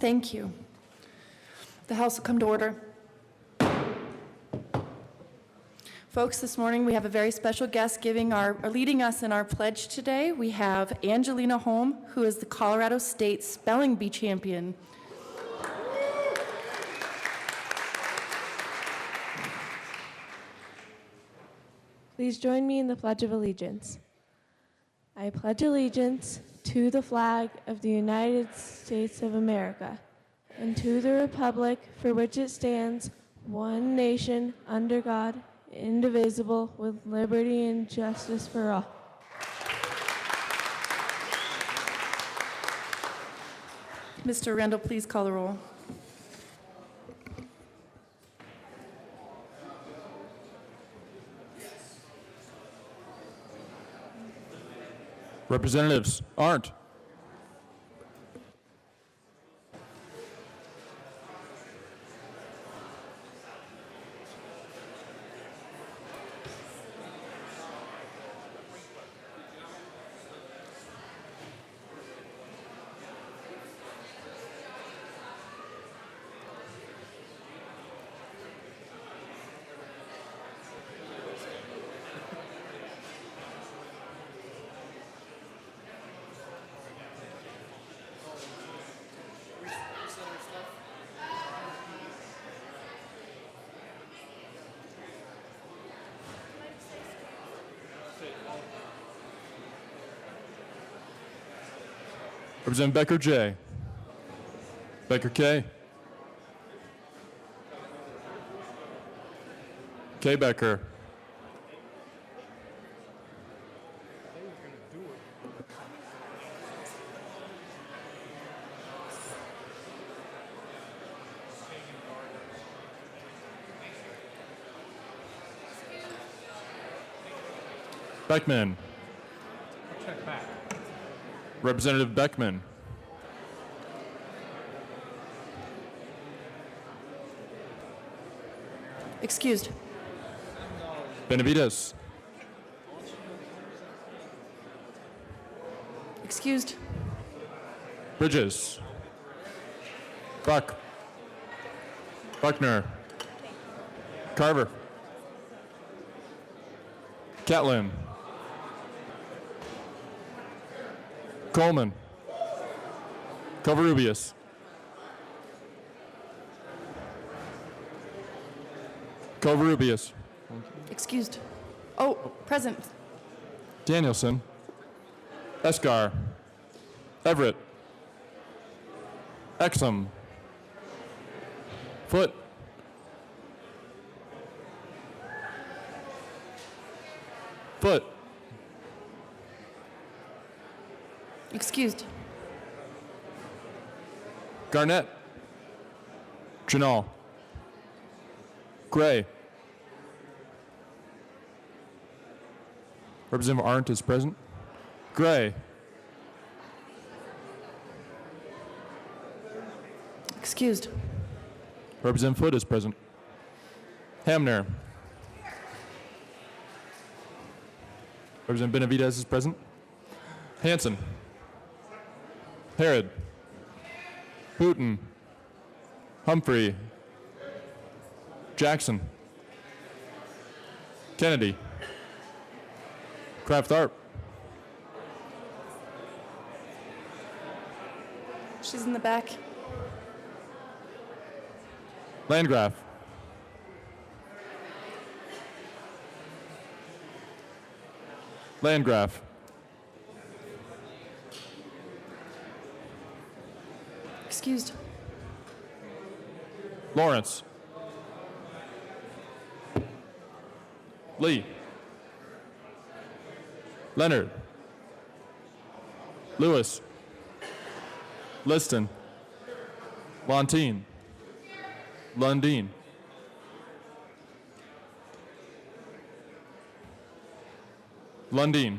Thank you. The House will come to order. Folks, this morning we have a very special guest leading us in our pledge today. We have Angelina Holm, who is the Colorado State Spelling Bee champion. Please join me in the Pledge of Allegiance. I pledge allegiance to the flag of the United States of America and to the republic for which it stands, one nation, under God, indivisible, with liberty and justice for all. Mr. Randall, please call the roll. Representatives Arndt. Representative Becker J. Becker K. K. Becker. Beckman. Representative Beckman. Excused. Benavides. Excused. Bridges. Buck. Buckner. Carver. Catlin. Coleman. Covarrubias. Covarrubias. Excused. Oh, present. Danielson. Escar. Everett. Exum. Foot. Foot. Excused. Garnett. Janal. Gray. Representative Arndt is present. Gray. Excused. Representative Foote is present. Hamner. Representative Benavides is present. Hanson. Harrod. Booton. Humphrey. Jackson. Kennedy. Kraft Tharp. She's in the back. Landgraf. Landgraf. Excused. Lawrence. Lee. Leonard. Lewis. Liston. Lontine. Lundeen. Lundeen.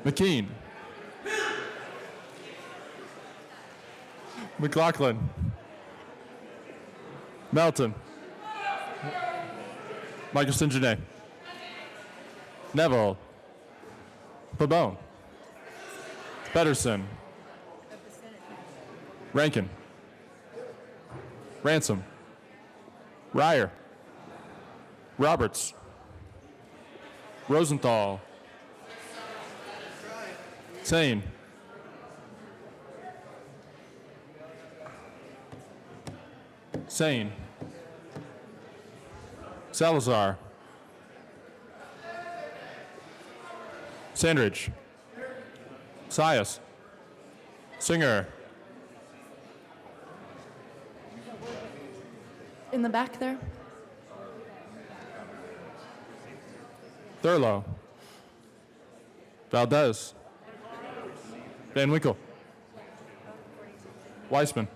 McKean. McLaughlin. Melton. Michelson Janae. Neville. Pabon. Pedersen. Rankin. Ransom. Ryer. Roberts. Rosenthal. Sane. Sane. Salazar. Sandridge. Sias. Singer. In the back there. Thurlow. Valdez. Van Winkle. Weissman.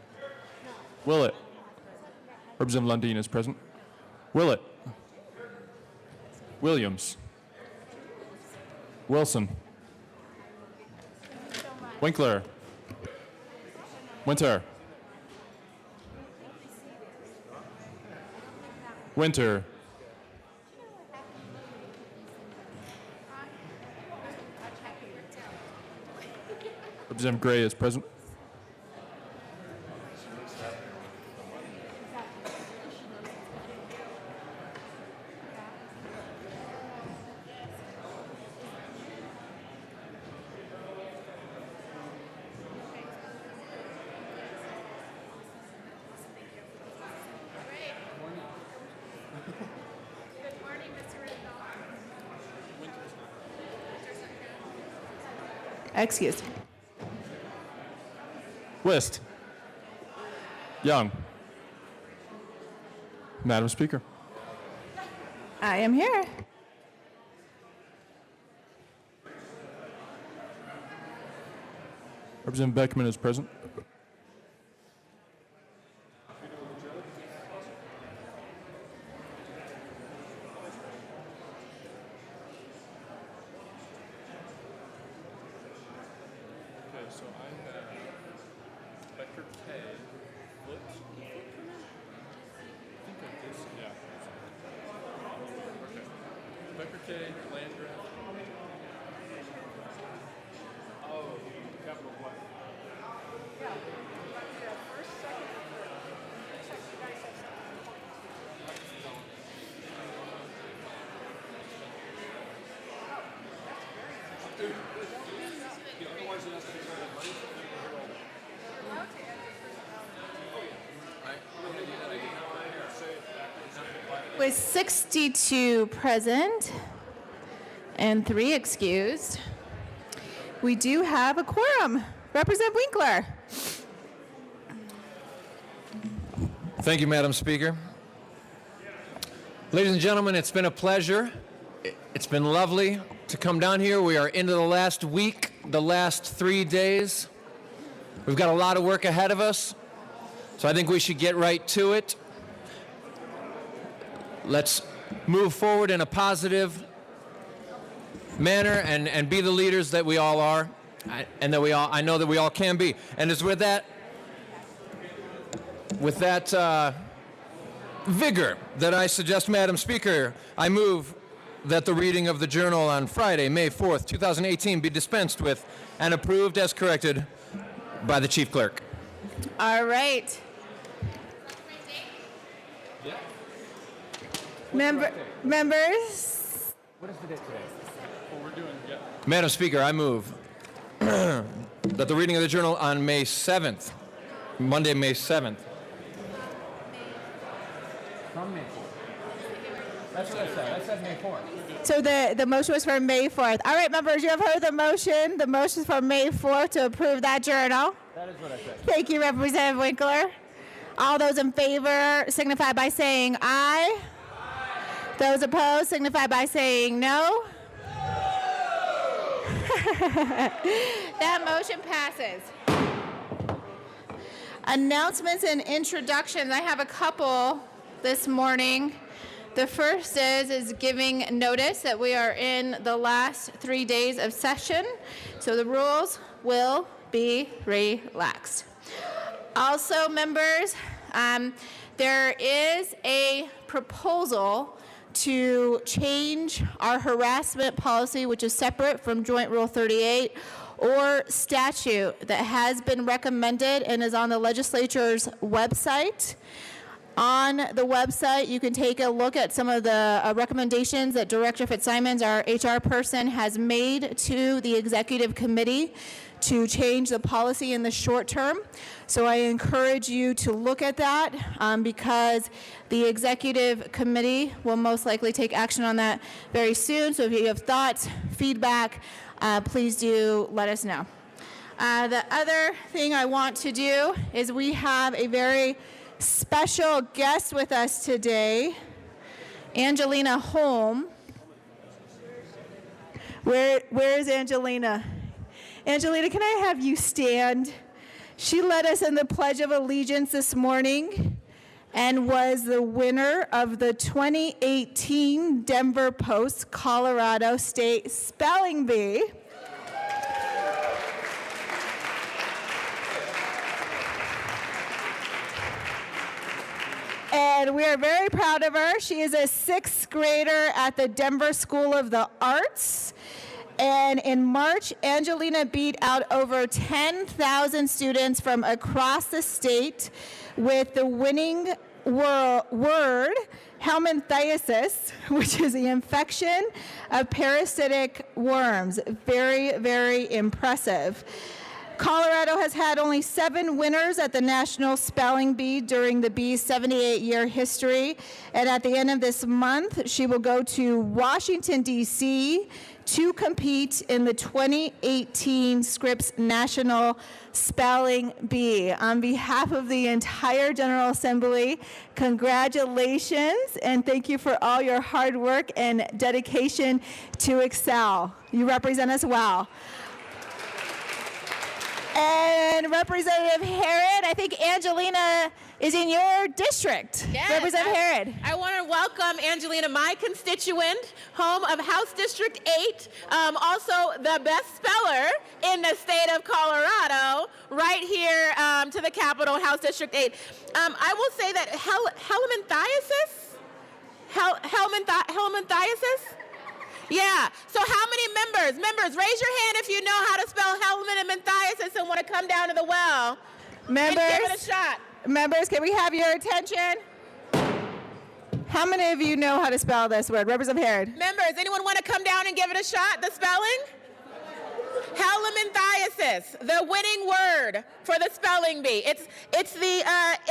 Willett. Representative Lundin is present. Willett. Williams. Wilson. Winkler. Winter. Winter. Representative Gray is present. Excused. Wist. Young. Madam Speaker. I am here. Representative Beckman is present. Okay, so I have Becker K. Foot. I think I did. Yeah. Okay. Becker K. Landgraf. Oh, capital what? With 62 present and 3 excused, we do have a quorum. Representative Winkler. Thank you, Madam Speaker. Ladies and gentlemen, it's been a pleasure. It's been lovely to come down here. We are into the last week, the last 3 days. We've got a lot of work ahead of us, so I think we should get right to it. Let's move forward in a positive manner and be the leaders that we all are, and that I know that we all can be. And it's with that vigor that I suggest, Madam Speaker, I move that the reading of the journal on Friday, May 4th, 2018 be dispensed with and approved as corrected by the Chief Clerk. All right. Members, What is the date today? Madam Speaker, I move that the reading of the journal on May 7th, Monday, May 7th. From May 4th. That's what I said. I said May 4th. So the motion was for May 4th. All right, members, you have heard the motion. The motion is for May 4th to approve that journal. That is what I said. Thank you, Representative Winkler. All those in favor signify by saying aye. Those opposed signify by saying no. That motion passes. Announcements and introductions. I have a couple this morning. The first is giving notice that we are in the last 3 days of session, so the rules will be relaxed. Also, members, There is a proposal to change our harassment policy, which is separate from Joint Rule 38 or statute, that has been recommended and is on the legislature's website. On the website, you can take a look at some of the recommendations that Director Fitzsimons, our HR person, has made to the executive committee to change the policy in the short term. So I encourage you to look at that because the executive committee will most likely take action on that very soon. So if you have thoughts, feedback, please do let us know. The other thing I want to do is we have a very special guest with us today, Angelina Holm. Where is Angelina? Angelina, can I have you stand? She led us in the Pledge of Allegiance this morning and was the winner of the 2018 Denver Post Colorado State Spelling Bee. And we are very proud of her. She is a 6th grader at the Denver School of the Arts. And in March, Angelina beat out over 10,000 students from across the state with the winning word, helminthiasis, which is the infection of parasitic worms. Very, very impressive. Colorado has had only 7 winners at the National Spelling Bee during the bee's 78-year history. And at the end of this month, she will go to Washington, D.C. to compete in the 2018 Scripps National Spelling Bee. On behalf of the entire General Assembly, congratulations and thank you for all your hard work and dedication to excel. You represent us well. And Representative Herod, I think Angelina is in your district. Yes, Representative Herod. I want to welcome Angelina, my constituent, home of House District 8, also the best speller in the state of Colorado, right here to the Capitol, House District 8. I will say that helminthiasis? Yeah. So how many members? Members, raise your hand if you know how to spell helminthiasis and want to come down to the well. Members, And give it a shot. members, can we have your attention? How many of you know how to spell this word? Representative Herod. Members, anyone want to come down and give it a shot? The spelling? Helminthiasis, the winning word for the spelling bee. It's the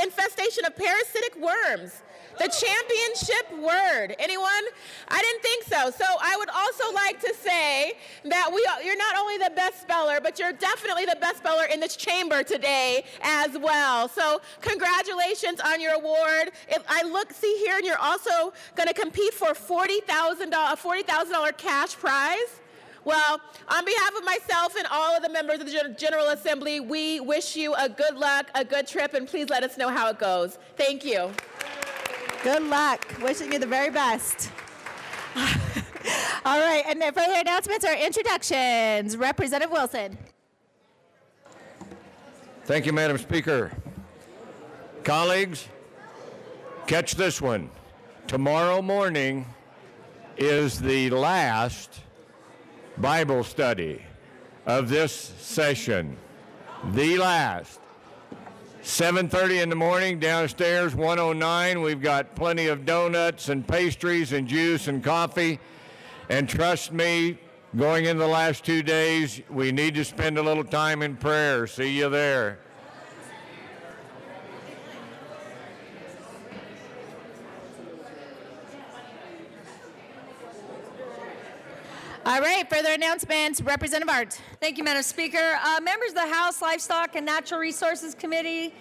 infestation of parasitic worms. The championship word. Anyone? I didn't think so. So I would also like to say that you're not only the best speller, but you're definitely the best speller in this chamber today as well. So congratulations on your award. If I see here, and you're also going to compete for $40,000 cash prize. Well, on behalf of myself and all of the members of the General Assembly, we wish you a good luck, a good trip, and please let us know how it goes. Thank you. Good luck. Wishing you the very best. All right, and then further announcements or introductions. Representative Wilson. Thank you, Madam Speaker. Colleagues, catch this one. Tomorrow morning is the last Bible study of this session. The last. 7:30 in the morning, downstairs, 109. We've got plenty of donuts and pastries and juice and coffee. And trust me, going in the last 2 days, we need to spend a little time in prayer. See you there. All right, further announcements. Representative Art. Thank you, Madam Speaker. Members of the House Livestock and Natural Resources Committee,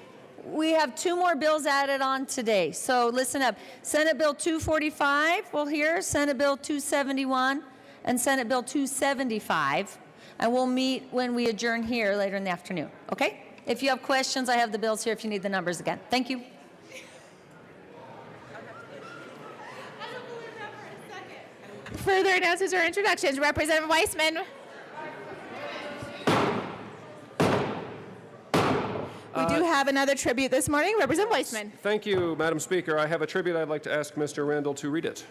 we have 2 more bills added on today. So listen up. Senate Bill 245, we'll hear, Senate Bill 271, and Senate Bill 275. And we'll meet when we adjourn here later in the afternoon, okay? If you have questions, I have the bills here if you need the numbers again. Thank you. Further announcements or introductions. Representative Weissman. We do have another tribute this morning. Representative Weissman. Thank you, Madam Speaker. I have a tribute. I'd like to ask Mr. Randall to read it.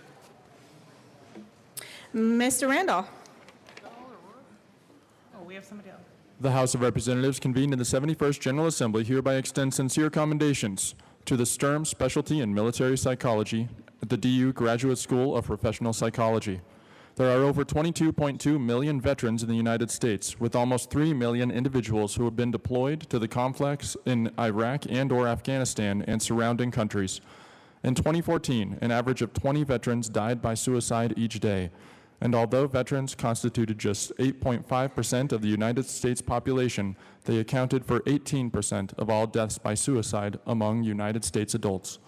Mr. Randall. The House of Representatives convened in the 71st General Assembly hereby extends sincere commendations to the Sturm Specialty in Military Psychology at the DU Graduate School of Professional Psychology. There are over 22.2 million veterans in the United States, with almost 3 million individuals who have been deployed to the conflicts in Iraq and/or Afghanistan and surrounding countries. In 2014, an average of 20 veterans died by suicide each day. And although veterans constituted just 8.5% of the United States population, they accounted for 18% of all deaths by suicide among United States adults.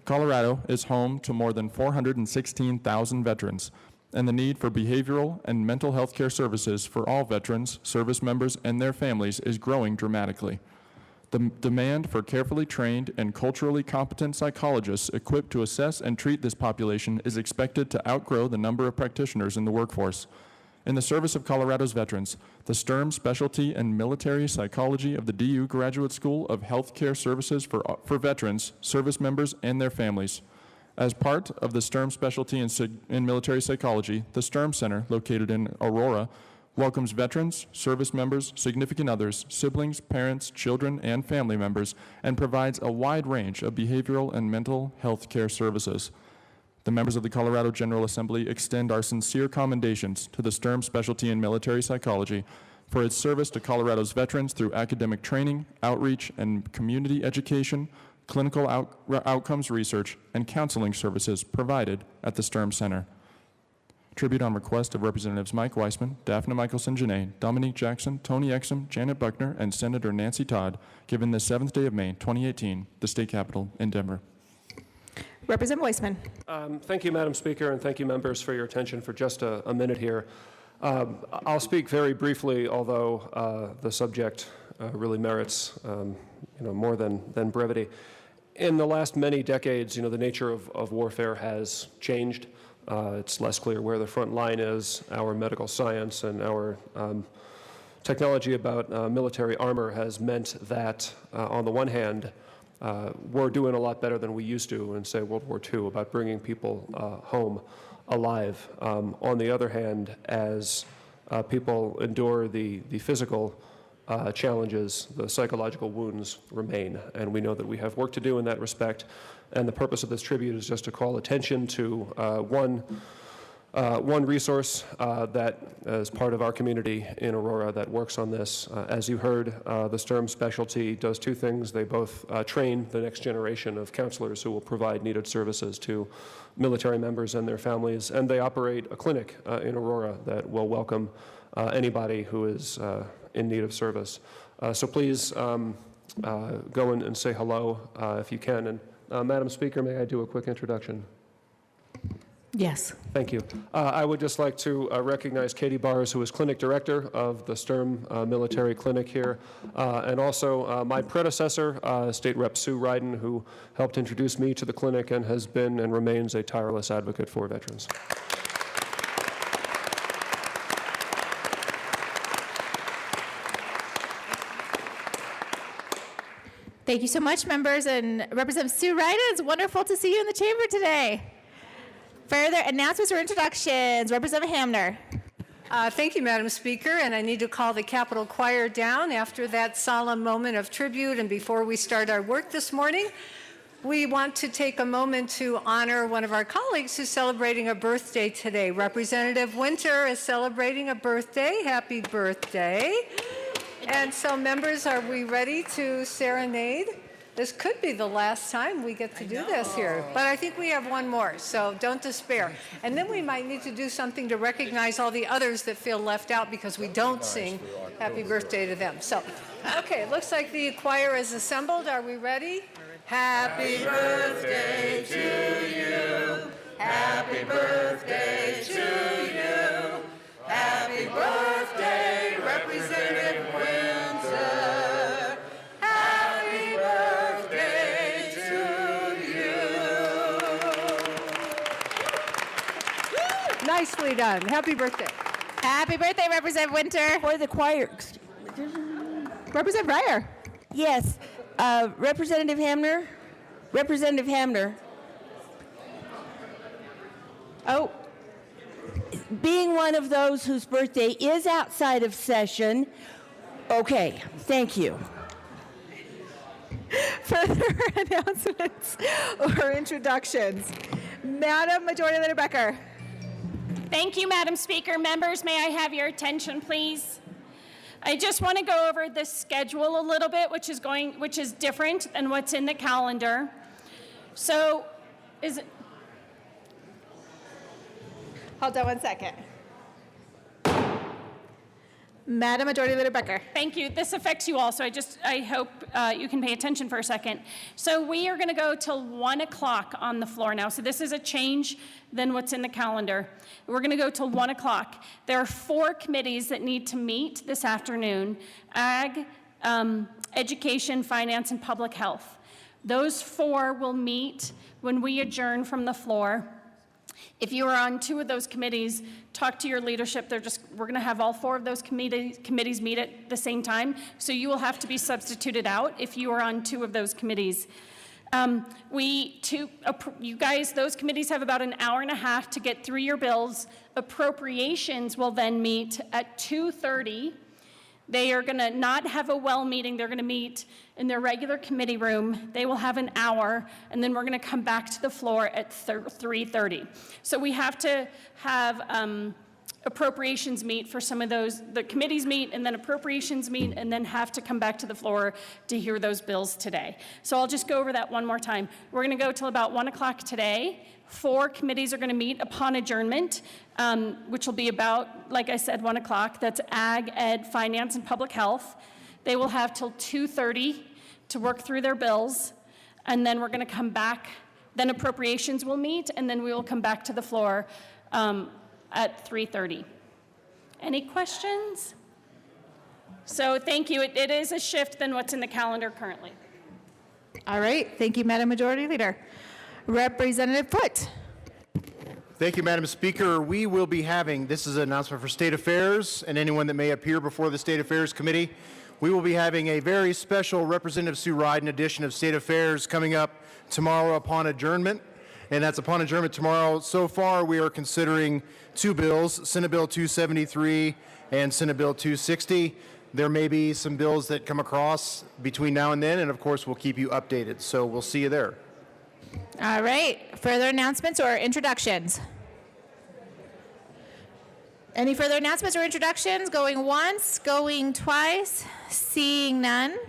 Colorado is home to more than 416,000 veterans, and the need for behavioral and mental health care services for all veterans, service members, and their families is growing dramatically. The demand for carefully trained and culturally competent psychologists equipped to assess and treat this population is expected to outgrow the number of practitioners in the workforce. In the service of Colorado's veterans, the Sturm Specialty in Military Psychology of the DU Graduate School of Healthcare Services for Veterans, service members, and their families. As part of the Sturm Specialty in Military Psychology, the Sturm Center, located in Aurora, welcomes veterans, service members, significant others, siblings, parents, children, and family members, and provides a wide range of behavioral and mental health care services. The members of the Colorado General Assembly extend our sincere commendations to the Sturm Specialty in Military Psychology for its service to Colorado's veterans through academic training, outreach, and community education, clinical outcomes research, and counseling services provided at the Sturm Center. Tribute on request of Representatives Mike Weissman, Daphne Michelson Janae, Dominique Jackson, Tony Exum, Janet Buckner, and Senator Nancy Todd, given the 7th day of May, 2018, the state capitol in Denver. Representative Weissman. Thank you, Madam Speaker, and thank you, members, for your attention for just a minute here. I'll speak very briefly, although the subject really merits more than brevity. In the last many decades, the nature of warfare has changed. It's less clear where the front line is. Our medical science and our technology about military armor has meant that, on the one hand, we're doing a lot better than we used to in, say, World War II about bringing people home alive. On the other hand, as people endure the physical challenges, the psychological wounds remain, and we know that we have work to do in that respect. And the purpose of this tribute is just to call attention to one resource that is part of our community in Aurora that works on this. As you heard, the Sturm Specialty does two things. They both train the next generation of counselors who will provide needed services to military members and their families, and they operate a clinic in Aurora that will welcome anybody who is in need of service. So please go and say hello if you can. And Madam Speaker, may I do a quick introduction? Yes. Thank you. I would just like to recognize Katie Bars, who is clinic director of the Sturm Military Clinic here, and also my predecessor, State Rep Sue Ryden, who helped introduce me to the clinic and has been and remains a tireless advocate for veterans. Thank you so much, members, and Representative Sue Ryden. It's wonderful to see you in the chamber today. Further announcements or introductions. Representative Hamner. Thank you, Madam Speaker, and I need to call the Capitol Choir down after that solemn moment of tribute. And before we start our work this morning, we want to take a moment to honor one of our colleagues who's celebrating a birthday today. Representative Winter is celebrating a birthday. Happy birthday. And so, members, are we ready to serenade? This could be the last time we get to do this here, but I think we have one more, so don't despair. And then we might need to do something to recognize all the others that feel left out because we don't sing happy birthday to them. So, okay, it looks like the choir is assembled. Are we ready? Happy birthday to you. Happy birthday to you. Happy birthday, Representative Winter. Happy birthday to you. Nicely done. Happy birthday. Happy birthday, Representative Winter. For the choir. Representative Breyer. Yes, Representative Hamner? Representative Hamner? Oh, being one of those whose birthday is outside of session, okay, thank you. Further announcements or introductions? Madam Majority Leader Becker. Thank you, Madam Speaker. Members, may I have your attention, please? I just want to go over the schedule a little bit, which is different than what's in the calendar. So, Hold on one second. Madam Majority Leader Becker. Thank you. This affects you also. I hope you can pay attention for a second. So we are going to go till 1 o'clock on the floor now. So this is a change than what's in the calendar. We're going to go till 1 o'clock. There are 4 committees that need to meet this afternoon: Ag, Education, Finance, and Public Health. Those 4 will meet when we adjourn from the floor. If you are on 2 of those committees, talk to your leadership. We're going to have all 4 of those committees meet at the same time, so you will have to be substituted out if you are on 2 of those committees. You guys, those committees have about an hour and a half to get through your bills. Appropriations will then meet at 2:30. They are going to not have a well meeting. They're going to meet in their regular committee room. They will have an hour, and then we're going to come back to the floor at 3:30. So we have to have appropriations meet for some of those. The committees meet, and then appropriations meet, and then have to come back to the floor to hear those bills today. So I'll just go over that one more time. We're going to go till about 1 o'clock today. 4 committees are going to meet upon adjournment, which will be about, like I said, 1 o'clock. That's Ag, Ed, Finance, and Public Health. They will have till 2:30 to work through their bills, and then we're going to come back. Then appropriations will meet, and then we will come back to the floor at 3:30. Any questions? So thank you. It is a shift than what's in the calendar currently. All right. Thank you, Madam Majority Leader. Representative Foote. Thank you, Madam Speaker. We will be having, this is an announcement for State Affairs and anyone that may appear before the State Affairs Committee. We will be having a very special Representative Sue Ryden edition of State Affairs coming up tomorrow upon adjournment. And that's upon adjournment tomorrow. So far, we are considering 2 bills, Senate Bill 273 and Senate Bill 260. There may be some bills that come across between now and then, and of course, we'll keep you updated. So we'll see you there. All right. Further announcements or introductions? Any further announcements or introductions? Going once, going twice, seeing none. Are we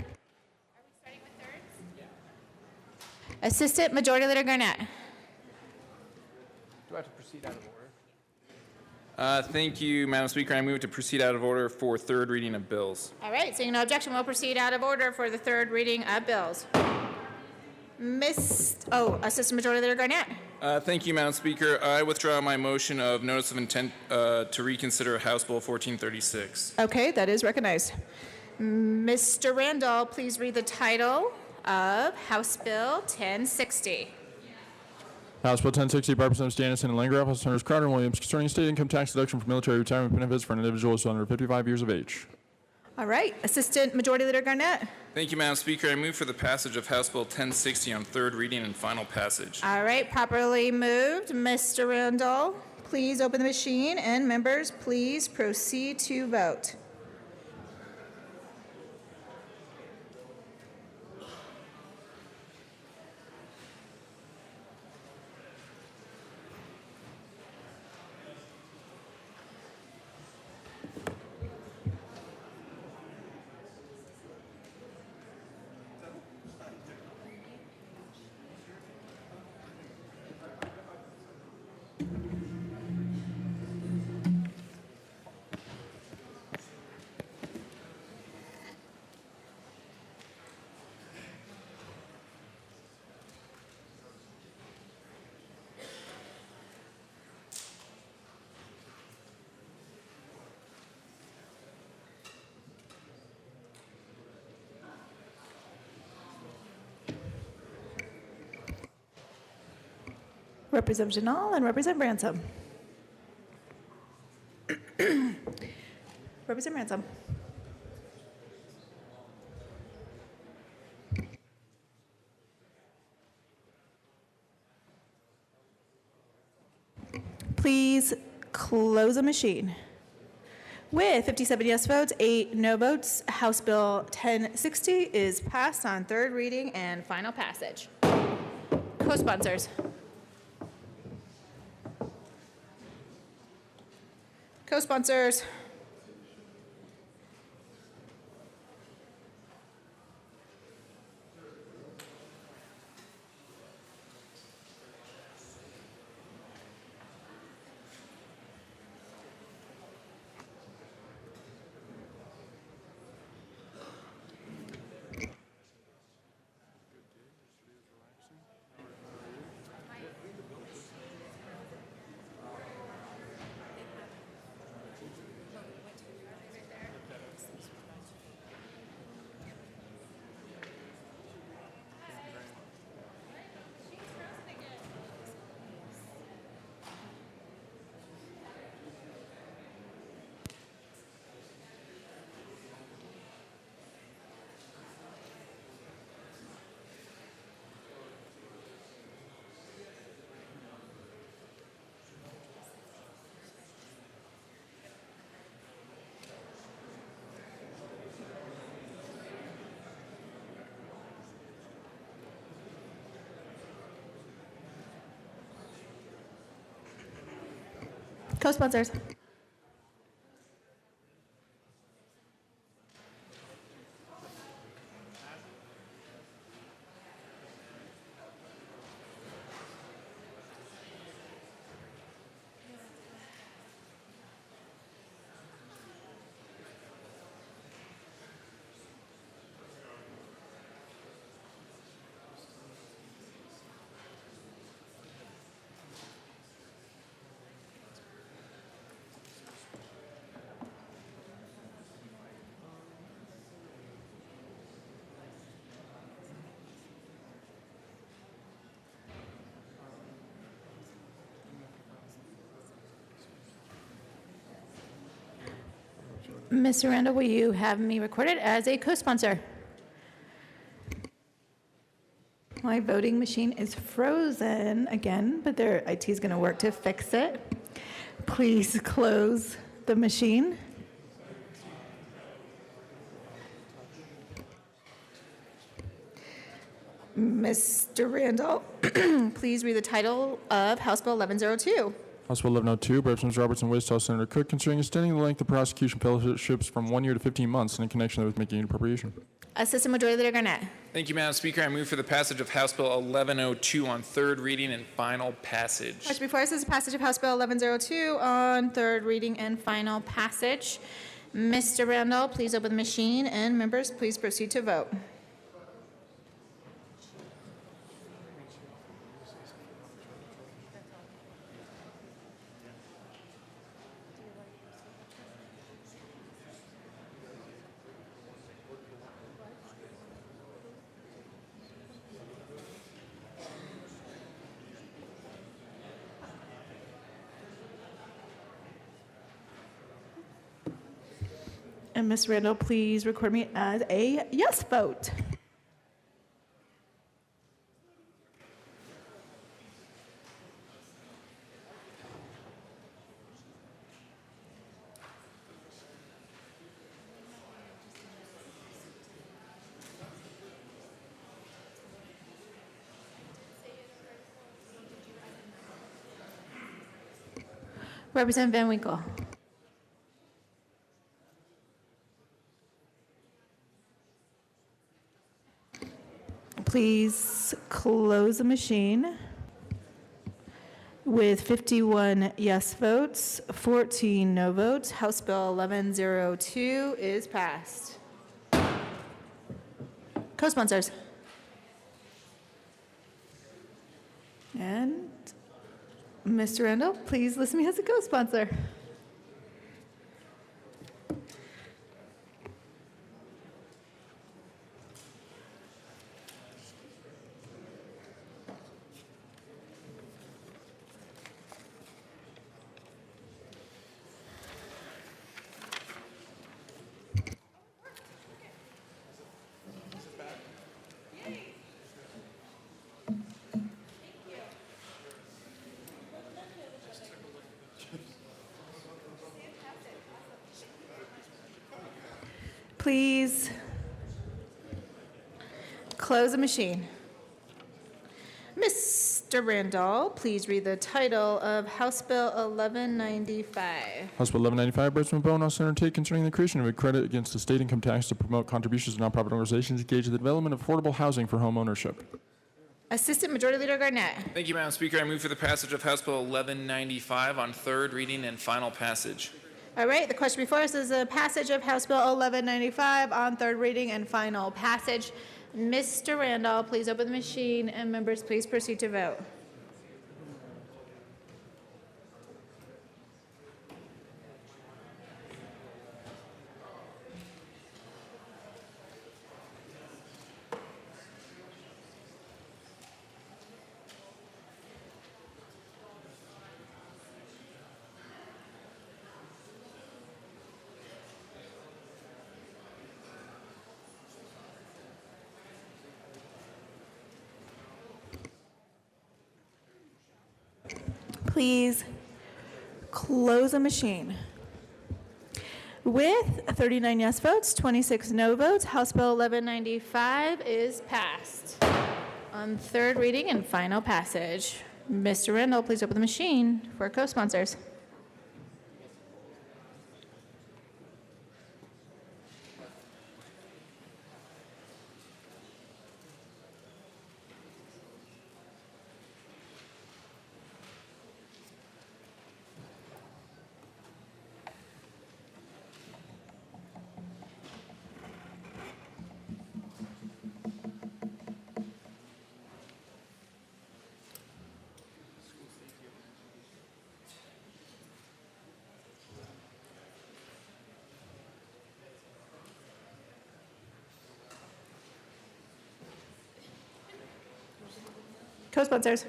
starting with thirds? Yeah. Assistant Majority Leader Garnett. Do I have to proceed out of order? Thank you, Madam Speaker. I move to proceed out of order for 3rd reading of bills. All right. Seeing no objection, we'll proceed out of order for the 3rd reading of bills. Assistant Majority Leader Garnett. Thank you, Madam Speaker. I withdraw my motion of notice of intent to reconsider House Bill 1436. Okay, that is recognized. Mr. Randall, please read the title of House Bill 1060. House Bill 1060 by Representatives Dannison and Landgraf, House Senators Crowder and Williams, concerning state income tax deduction for military retirement benefits for an individual who is under 55 years of age. All right, Assistant Majority Leader Garnett. Thank you, Madam Speaker. I move for the passage of House Bill 1060 on 3rd reading and final passage. All right, properly moved. Mr. Randall, please open the machine, and members, please proceed to vote. Representative Janal and Representative Ransom. Representative Ransom. please close the machine. With 57 yes votes, 8 no votes, House Bill 1060 is passed on third reading and final passage. Co-sponsors. Co-sponsors. Co-sponsors. Mr. Randall, will you have me recorded as a co-sponsor? My voting machine is frozen again, but their IT is going to work to fix it. Please close the machine. Mr. Randall, please read the title of House Bill 1102. House Bill 1102, by Representatives Roberts and Winston, Senator Cook, concerning extending the length of prosecution fellowships from 1 year to 15 months and in connection with making an appropriation. Assistant Majority Leader Garnett. Thank you, Madam Speaker. I move for the passage of House Bill 1102 on third reading and final passage. Question before us is passage of House Bill 1102 on third reading and final passage. Mr. Randall, please open the machine, and members, please proceed to vote. And Ms. Randall, please record me as a yes vote. Representative Van Winkle. Please close the machine. With 51 yes votes, 14 no votes, House Bill 1102 is passed. Co-sponsors. And Mr. Randall, please list me as a co-sponsor. Please close the machine. Mr. Randall, please read the title of House Bill 1195. House Bill 1195, President Bowen also undertake concerning the creation of a credit against the state income tax to promote contributions to nonprofit organizations engaged in the development of affordable housing for home ownership. Assistant Majority Leader Garnett. Thank you, Madam Speaker. I move for the passage of House Bill 1195 on third reading and final passage. All right, the question before us is the passage of House Bill 1195 on third reading and final passage. Mr. Randall, please open the machine, and members, please proceed to vote. Please close the machine. With 39 yes votes, 26 no votes, House Bill 1195 is passed on third reading and final passage. Mr. Randall, please open the machine for co-sponsors. Co-sponsors.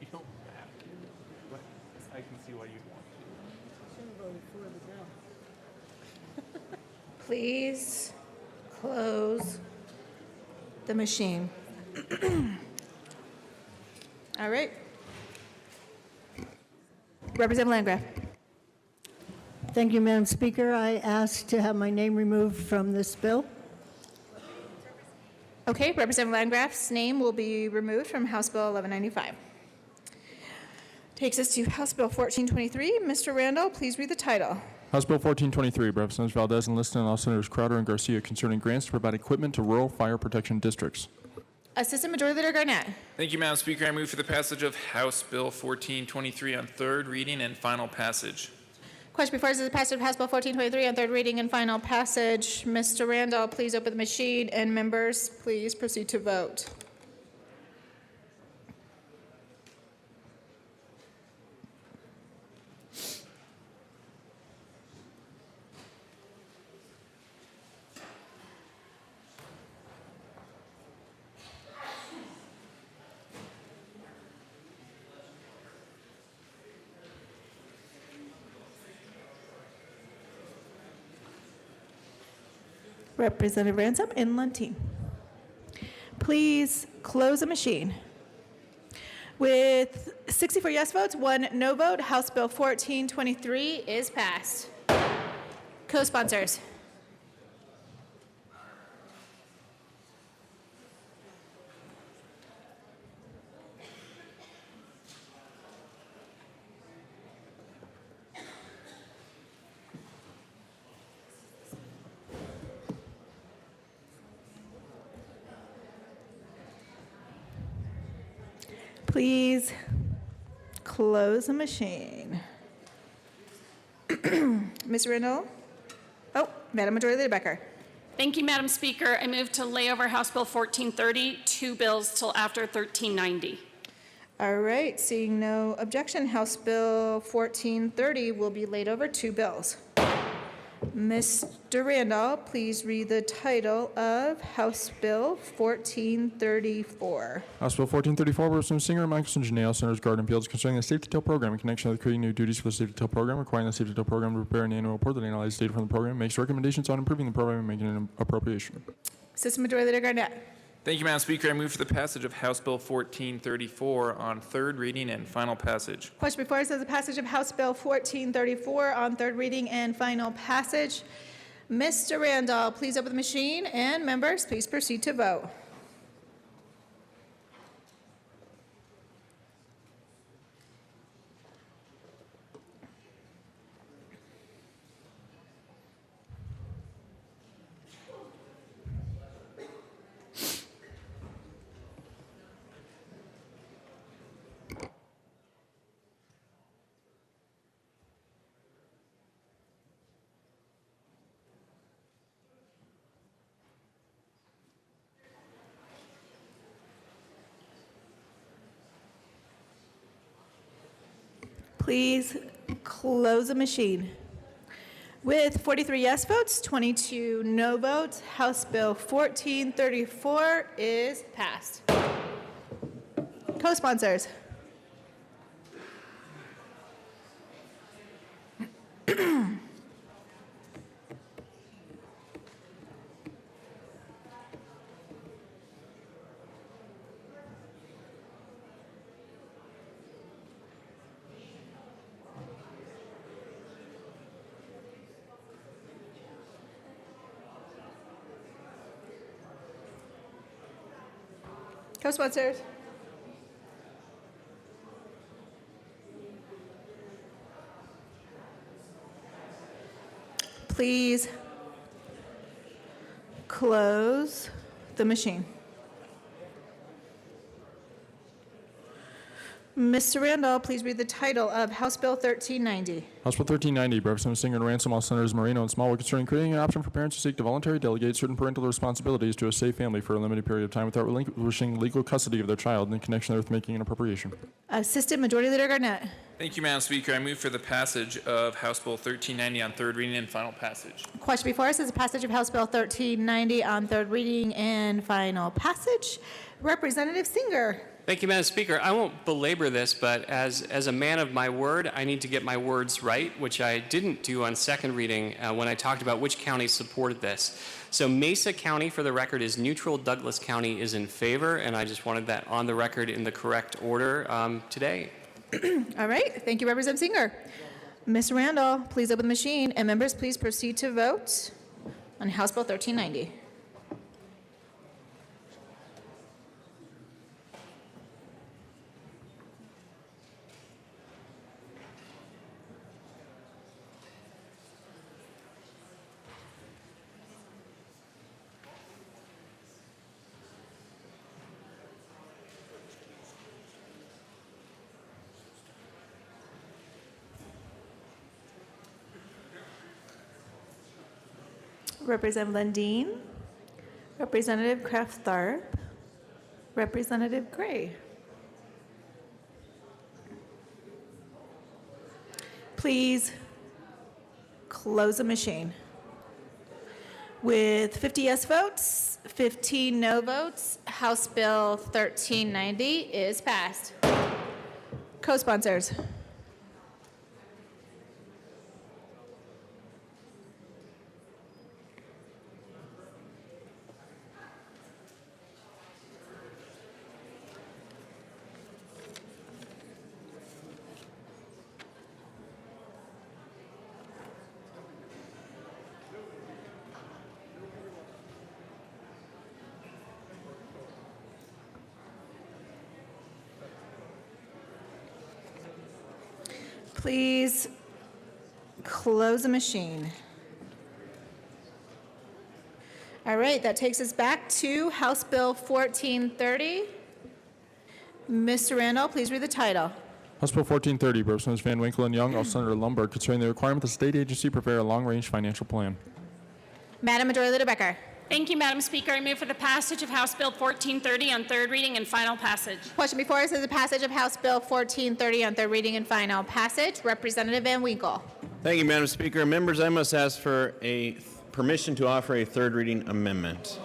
You don't have to, but I can see why you'd want to. Please close the machine. All right. Representative Landgraf. Thank you, Madam Speaker. I ask to have my name removed from this bill. Okay, Representative Landgraf's name will be removed from House Bill 1195. Takes us to House Bill 1423. Mr. Randall, please read the title. House Bill 1423, Representatives Valdez and Liston and all Senators Crowder and Garcia concerning grants to provide equipment to rural fire protection districts. Assistant Majority Leader Garnett. Thank you, Madam Speaker. I move for the passage of House Bill 1423 on third reading and final passage. Question before us is the passage of House Bill 1423 on third reading and final passage. Mr. Randall, please open the machine, and members, please proceed to vote. Representative Ransom and Luntine. Please close the machine. With 64 yes votes, 1 no vote, House Bill 1423 is passed. Co-sponsors. Please close the machine. Ms. Randall? Oh, Madam Majority Leader Becker. Thank you, Madam Speaker. I move to lay over House Bill 1430, 2 bills till after 1390. All right, seeing no objection, House Bill 1430 will be laid over 2 bills. Mr. Randall, please read the title of House Bill 1434. House Bill 1434, Representative Singer and Michelson Janelle, Senators Garden and Fields concerning the Safety Tail Program in connection with creating new duties for the Safety Tail Program, requiring the Safety Tail Program to prepare an annual report that analyzes data from the program, makes recommendations on improving the program, and making an appropriation. Assistant Majority Leader Garnett. Thank you, Madam Speaker. I move for the passage of House Bill 1434 on third reading and final passage. Question before us is the passage of House Bill 1434 on third reading and final passage. Mr. Randall, please open the machine, and members, please proceed to vote. Please close the machine. With 43 yes votes, 22 no votes, House Bill 1434 is passed. Co-sponsors. Co-sponsors. Please close the machine. Mr. Randall, please read the title of House Bill 1390. House Bill 1390, by Representative Singer and Ransom, all Senators Moreno and Smallwood, concerning creating an option for parents to seek to voluntarily delegate certain parental responsibilities to a safe family for a limited period of time without relinquishing legal custody of their child in connection with making an appropriation. Assistant Majority Leader Garnett. Thank you, Madam Speaker. I move for the passage of House Bill 1390 on third reading and final passage. Question before us is the passage of House Bill 1390 on third reading and final passage. Representative Singer. Thank you, Madam Speaker. I won't belabor this, but as a man of my word, I need to get my words right, which I didn't do on second reading when I talked about which counties supported this. So Mesa County, for the record, is neutral. Douglas County is in favor, and I just wanted that on the record in the correct order today. All right. Thank you, Representative Singer. Ms. Randall, please open the machine, and members, please proceed to vote on House Bill 1390. Representative Lundeen, Representative Kraft-Tharp, Representative Gray. Please close the machine. With 50 yes votes, 15 no votes, House Bill 1390 is passed. Co-sponsors. Please close the machine. All right, that takes us back to House Bill 1430. Mr. Randall, please read the title. House Bill 1430, by Representatives Van Winkle and Young, all Senator Lombard, concerning the requirement that the state agency prepare a long-range financial plan. Madam Majority Leader Becker. Thank you, Madam Speaker. I move for the passage of House Bill 1430 on third reading and final passage. Question before us is the passage of House Bill 1430 on third reading and final passage. Representative Van Winkle. Thank you, Madam Speaker. Members, I must ask for a permission to offer a third reading amendment.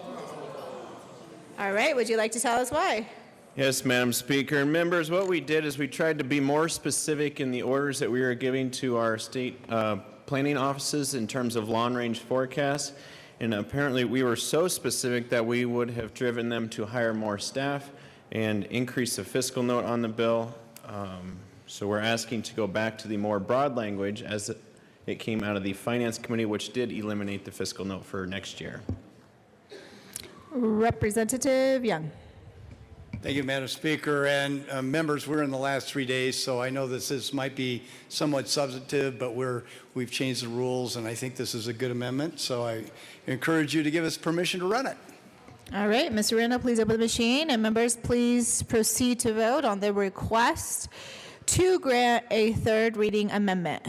All right, would you like to tell us why? Yes, Madam Speaker. And members, what we did is we tried to be more specific in the orders that we were giving to our state planning offices in terms of long-range forecasts. And apparently, we were so specific that we would have driven them to hire more staff and increase the fiscal note on the bill. So we're asking to go back to the more broad language as it came out of the Finance Committee, which did eliminate the fiscal note for next year. Representative Young. Thank you, Madam Speaker. And members, we're in the last 3 days, so I know this might be somewhat substantive, but we've changed the rules, and I think this is a good amendment. So I encourage you to give us permission to run it. All right, Mr. Randall, please open the machine. And members, please proceed to vote on the request to grant a third reading amendment.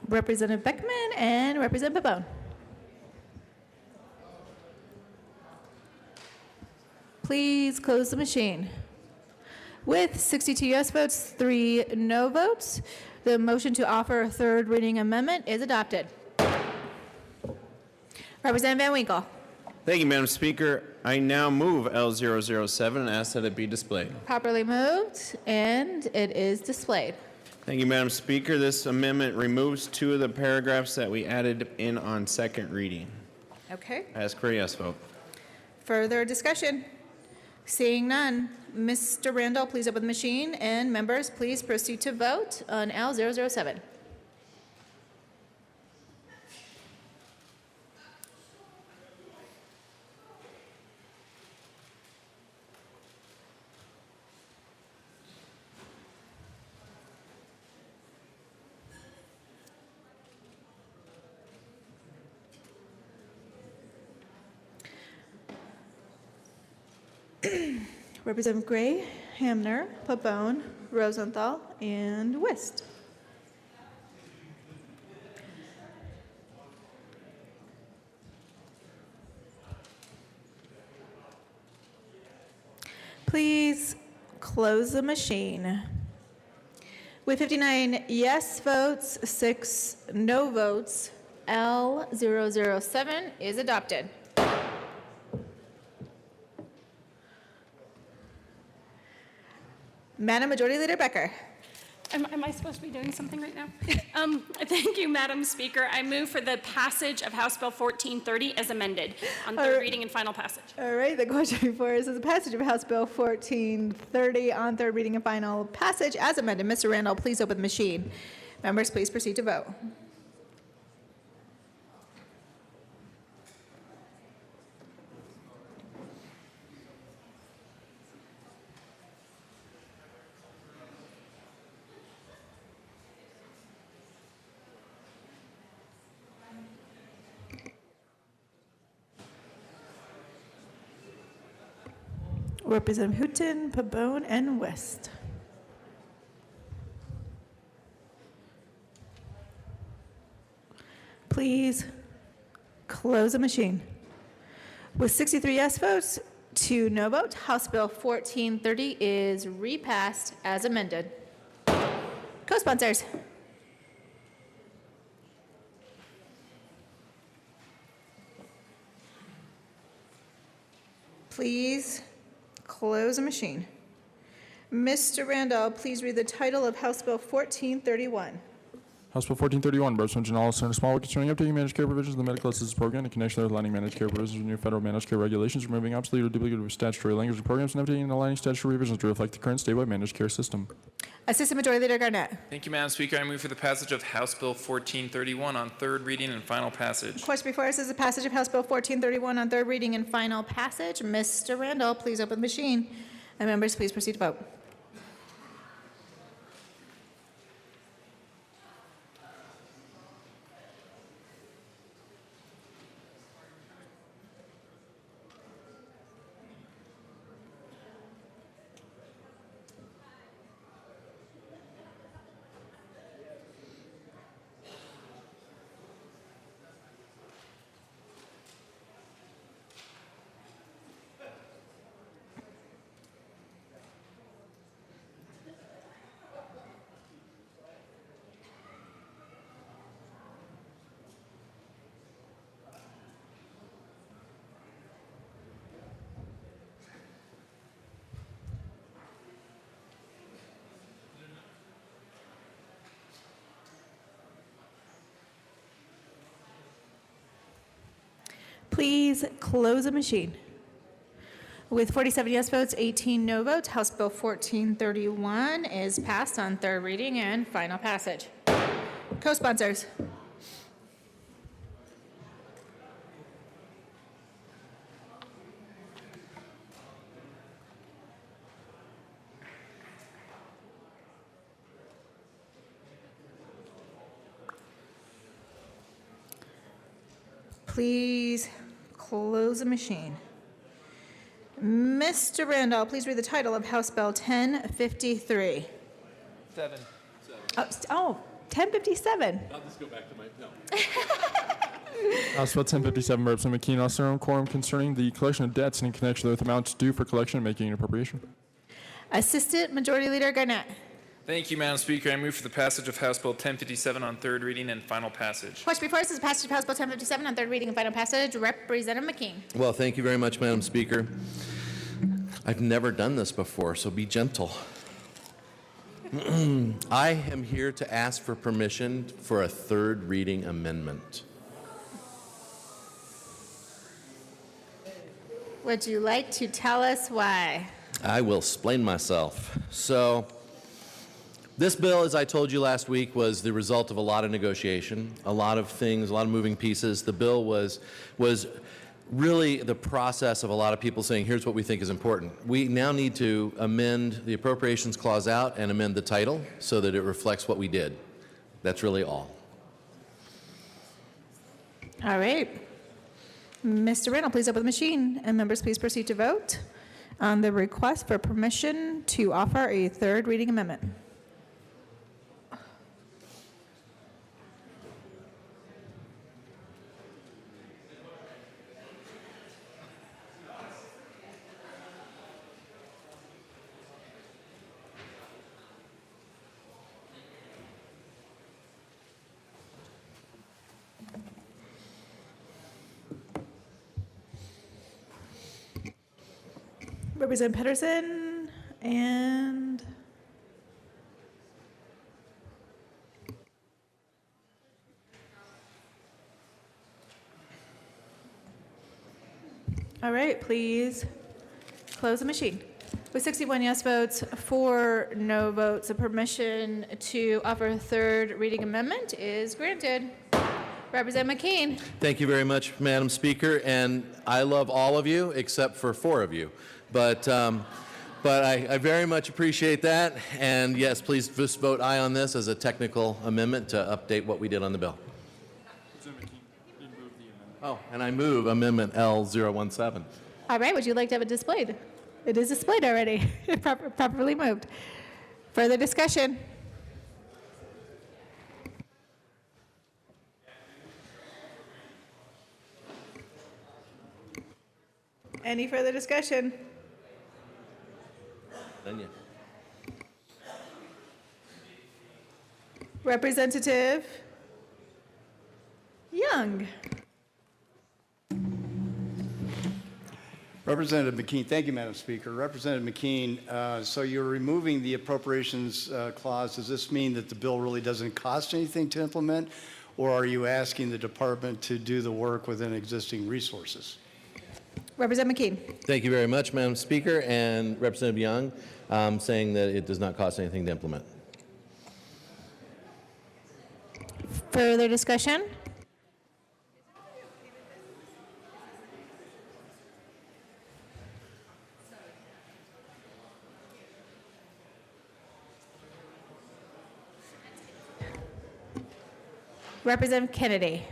Representative Beckman and Representative Pabon. Please close the machine. With 62 yes votes, 3 no votes, the motion to offer a third reading amendment is adopted. Representative Van Winkle. Thank you, Madam Speaker. I now move L007 and ask that it be displayed. Properly moved, and it is displayed. Thank you, Madam Speaker. This amendment removes 2 of the paragraphs that we added in on second reading. Okay. I ask for a yes vote. Further discussion? Seeing none, Mr. Randall, please open the machine, and members, please proceed to vote on L007. Representative Gray, Hamner, Pabon, Rosenthal, and Wist. Please close the machine. With 59 yes votes, 6 no votes, L007 is adopted. Madam Majority Leader Becker. Am I supposed to be doing something right now? Thank you, Madam Speaker. I move for the passage of House Bill 1430 as amended on third reading and final passage. All right, the question before us is the passage of House Bill 1430 on third reading and final passage as amended. Mr. Randall, please open the machine. Members, please proceed to vote. Representative Hooton, Pabon, and West. Please close the machine. With 63 yes votes, 2 no votes, House Bill 1430 is repassed as amended. Co-sponsors. Please close the machine. Mr. Randall, please read the title of House Bill 1431. House Bill 1431, Representative Janala, Senator Smallwood, concerning updating managed care provisions of the medical assistance program in connection with aligning managed care provisions with new federal managed care regulations, removing obsolete or duplicative statutory language and programs, and updating and aligning statutory revisions to reflect the current statewide managed care system. Assistant Majority Leader Garnett. Thank you, Madam Speaker. I move for the passage of House Bill 1431 on third reading and final passage. Question before us is the passage of House Bill 1431 on third reading and final passage. Mr. Randall, please open the machine. And members, please proceed to vote. Please close the machine. With 47 yes votes, 18 no votes, House Bill 1431 is passed on third reading and final passage. Co-sponsors. Please close the machine. Mr. Randall, please read the title of House Bill 1053. 7. Oh, 1057. I'll just go back to my, no. House Bill 1057, Representative McKean, also on quorum concerning the collection of debts in connection with amounts due for collection and making an appropriation. Assistant Majority Leader Garnett. Thank you, Madam Speaker. I move for the passage of House Bill 1057 on third reading and final passage. Question before us is passage of House Bill 1057 on third reading and final passage. Representative McKean. Well, thank you very much, Madam Speaker. I've never done this before, so be gentle. I am here to ask for permission for a third reading amendment. Would you like to tell us why? I will explain myself. So, this bill, as I told you last week, was the result of a lot of negotiation, a lot of things, a lot of moving pieces. The bill was really the process of a lot of people saying, here's what we think is important. We now need to amend the appropriations clause out and amend the title so that it reflects what we did. That's really all. All right. Mr. Randall, please open the machine, and members, please proceed to vote on the request for permission to offer a third reading amendment. Representative Pedersen and all right, please close the machine. With 61 yes votes, 4 no votes, the permission to offer a third reading amendment is granted. Representative McKean. Thank you very much, Madam Speaker, and I love all of you except for 4 of you. But I very much appreciate that, and yes, please just vote aye on this as a technical amendment to update what we did on the bill. Oh, and I move Amendment L017. All right, would you like to have it displayed? It is displayed already, properly moved. Further discussion? Any further discussion? Done yet. Representative Young. Representative McKean, thank you, Madam Speaker. Representative McKean, so you're removing the appropriations clause. Does this mean that the bill really doesn't cost anything to implement, or are you asking the department to do the work within existing resources? Representative McKean. Thank you very much, Madam Speaker, and Representative Young saying that it does not cost anything to implement. Further discussion? Representative Kennedy.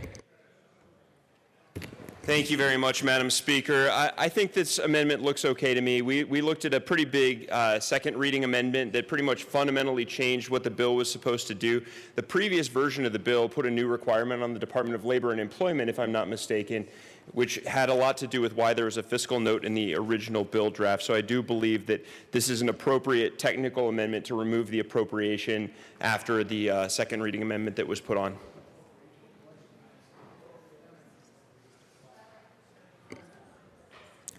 Thank you very much, Madam Speaker. I think this amendment looks okay to me. We looked at a pretty big second reading amendment that pretty much fundamentally changed what the bill was supposed to do. The previous version of the bill put a new requirement on the Department of Labor and Employment, if I'm not mistaken, which had a lot to do with why there was a fiscal note in the original bill draft. So I do believe that this is an appropriate technical amendment to remove the appropriation after the second reading amendment that was put on.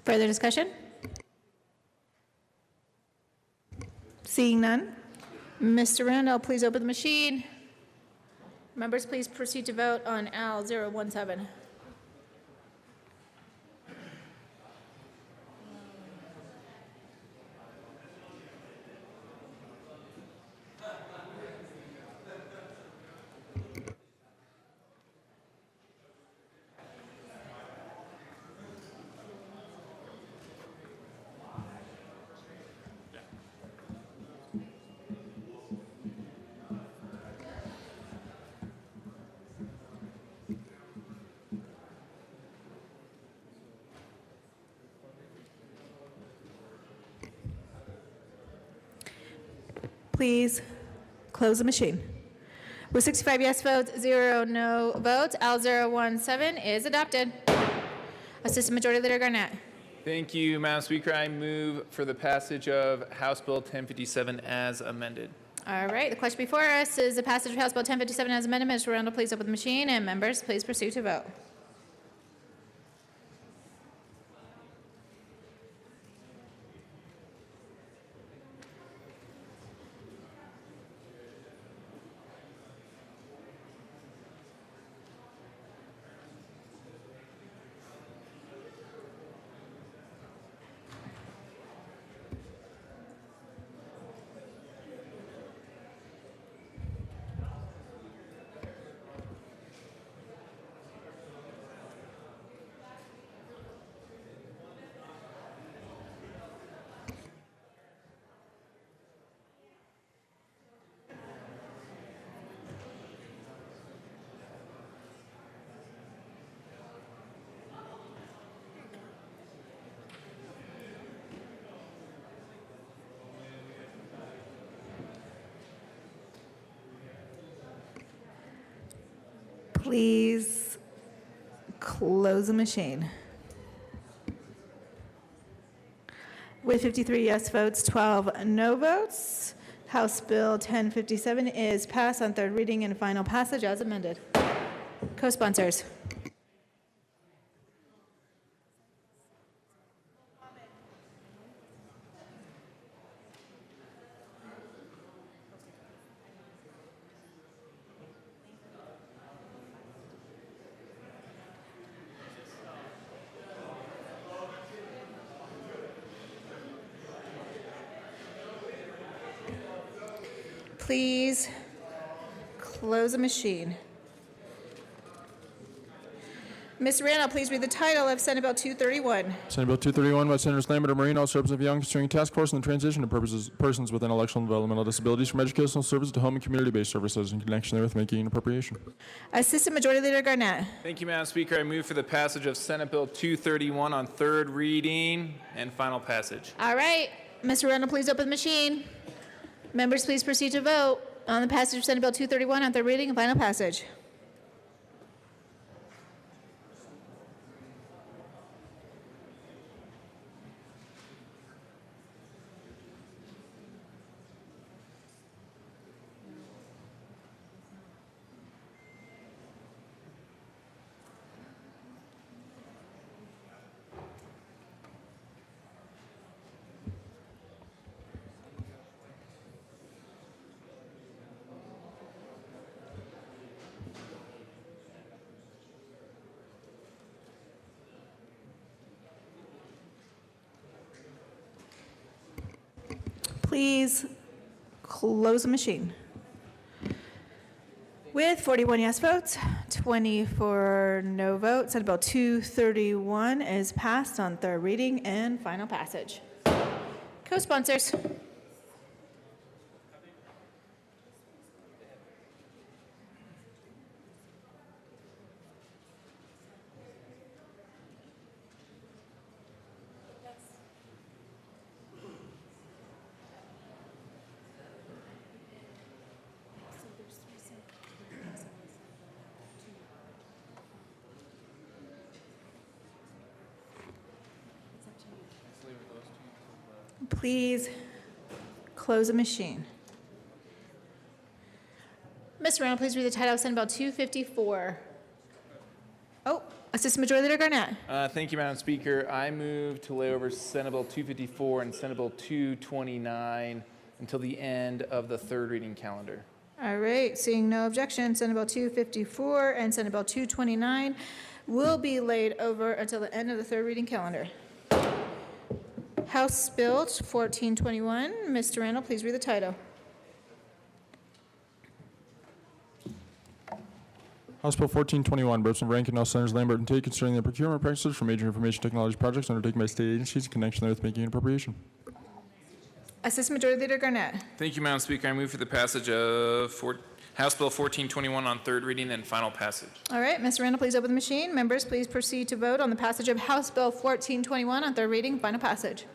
Further discussion? Seeing none. Mr. Randall, please open the machine. Members, please proceed to vote on L017. Please close the machine. With 65 yes votes, 0 no votes, L017 is adopted. Assistant Majority Leader Garnett. Thank you, Madam Speaker. I move for the passage of House Bill 1057 as amended. All right, the question before us is the passage of House Bill 1057 as amended. Mr. Randall, please open the machine, and members, please proceed to vote. Please close the machine. With 53 yes votes, 12 no votes, House Bill 1057 is passed on third reading and final passage as amended. Co-sponsors. Please close the machine. Ms. Randall, please read the title of Senate Bill 231. Senate Bill 231 by Senators Lambert and Marino, serves of Young, concerning task force and the transition of persons with intellectual and developmental disabilities from educational services to home and community-based services in connection therewith making an appropriation. Assistant Majority Leader Garnett. Thank you, Madam Speaker. I move for the passage of Senate Bill 231 on third reading and final passage. All right, Mr. Randall, please open the machine. Members, please proceed to vote on the passage of Senate Bill 231 on third reading and final passage. Please close the machine. With 41 yes votes, 24 no votes, Senate Bill 231 is passed on third reading and final passage. Co-sponsors. Please close the machine. Mr. Randall, please read the title of Senate Bill 254. Oh, Assistant Majority Leader Garnett. Thank you, Madam Speaker. I move to lay over Senate Bill 254 and Senate Bill 229 until the end of the third reading calendar. All right, seeing no objection, Senate Bill 254 and Senate Bill 229 will be laid over until the end of the third reading calendar. House Bill 1421. Mr. Randall, please read the title. House Bill 1421, Representative Rankin, all Senators Lambert and Tate, concerning the procurement practices for major information technology projects undertaken by state agencies in connection therewith making an appropriation. Assistant Majority Leader Garnett. Thank you, Madam Speaker. I move for the passage of House Bill 1421 on third reading and final passage. All right, Mr. Randall, please open the machine. Members, please proceed to vote on the passage of House Bill 1421 on third reading, final passage.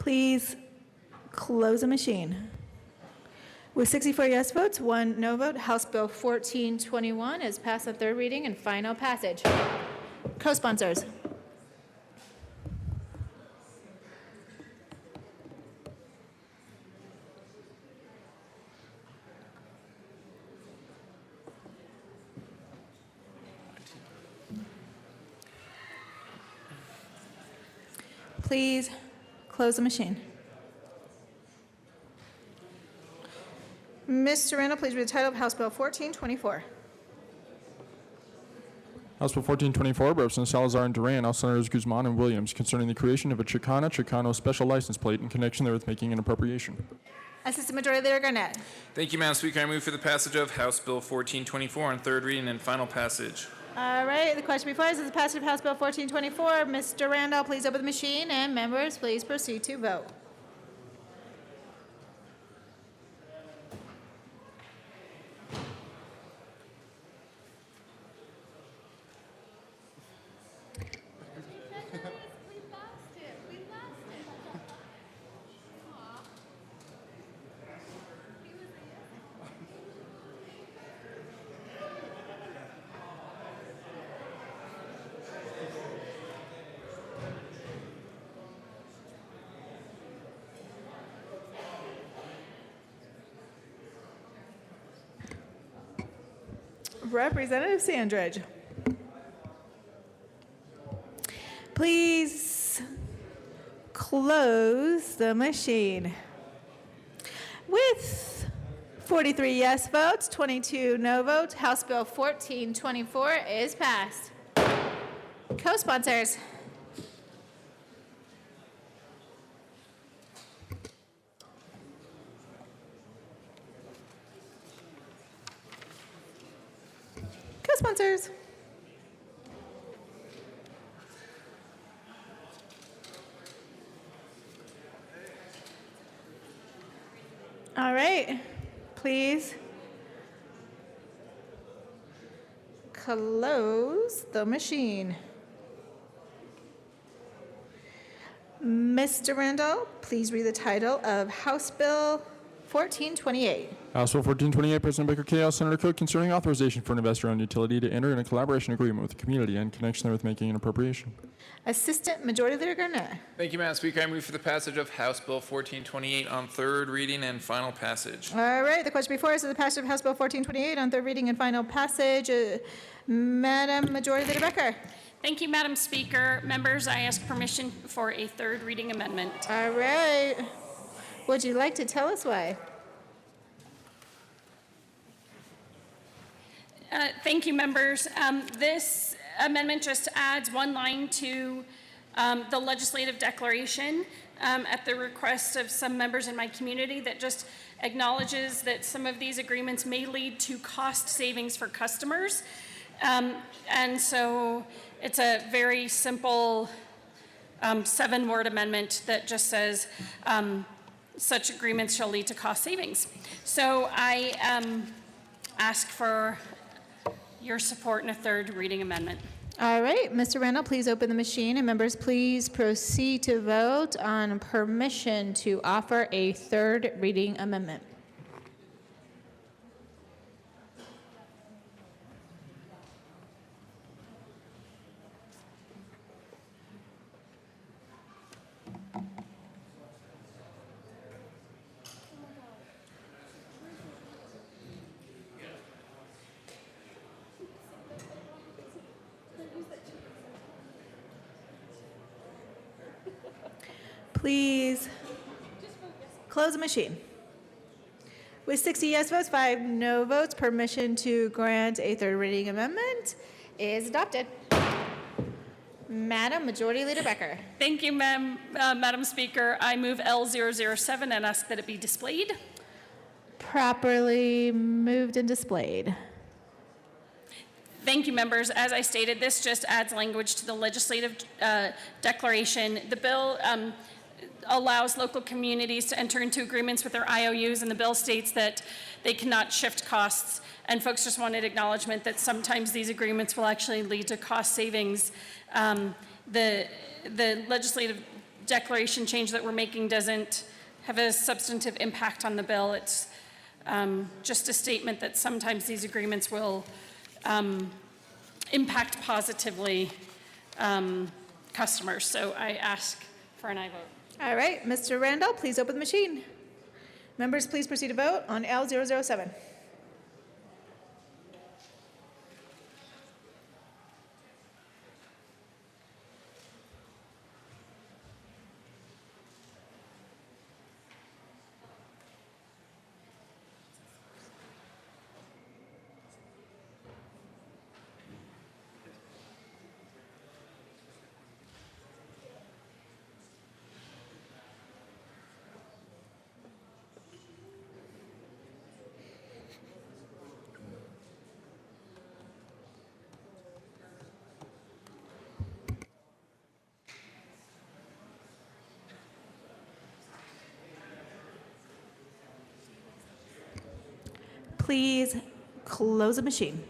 Please close the machine. With 64 yes votes, 1 no vote, House Bill 1421 is passed on third reading and final passage. Co-sponsors. Please close the machine. Mr. Randall, please read the title of House Bill 1424. House Bill 1424, Representatives Salazar and Duran, House Senators Guzman and Williams, concerning the creation of a Chicano special license plate in connection therewith making an appropriation. Assistant Majority Leader Garnett. Thank you, Madam Speaker. I move for the passage of House Bill 1424 on third reading and final passage. All right, the question before us is the passage of House Bill 1424. Mr. Randall, please open the machine, and members, please proceed to vote. Representative Sandridge. Please close the machine. With 43 yes votes, 22 no votes, House Bill 1424 is passed. Co-sponsors. Co-sponsors. All right, please close the machine. Mr. Randall, please read the title of House Bill 1428. House Bill 1428, President Baker Chaos, Senator Cook, concerning authorization for an investor-owned utility to enter in a collaboration agreement with the community in connection therewith making an appropriation. Assistant Majority Leader Garnett. Thank you, Madam Speaker. I move for the passage of House Bill 1428 on third reading and final passage. All right, the question before us is the passage of House Bill 1428 on third reading and final passage. Madam Majority Leader Becker. Thank you, Madam Speaker. Members, I ask permission for a third reading amendment. All right. Would you like to tell us why? Thank you, members. This amendment just adds one line to the legislative declaration at the request of some members in my community that just acknowledges that some of these agreements may lead to cost savings for customers. And so it's a very simple 7-word amendment that just says such agreements shall lead to cost savings. So I ask for your support in a third reading amendment. All right, Mr. Randall, please open the machine, and members, please proceed to vote on permission to offer a third reading amendment. Please close the machine. With 60 yes votes, 5 no votes, permission to grant a third reading amendment is adopted. Madam Majority Leader Becker. Thank you, Madam Speaker. I move L007 and ask that it be displayed. Properly moved and displayed. Thank you, members. As I stated, this just adds language to the legislative declaration. The bill allows local communities to enter into agreements with their IOUs, and the bill states that they cannot shift costs. And folks just wanted acknowledgement that sometimes these agreements will actually lead to cost savings. The legislative declaration change that we're making doesn't have a substantive impact on the bill. It's just a statement that sometimes these agreements will impact positively customers. So I ask for an aye vote. All right, Mr. Randall, please open the machine. Members, please proceed to vote on L007. Please close the machine.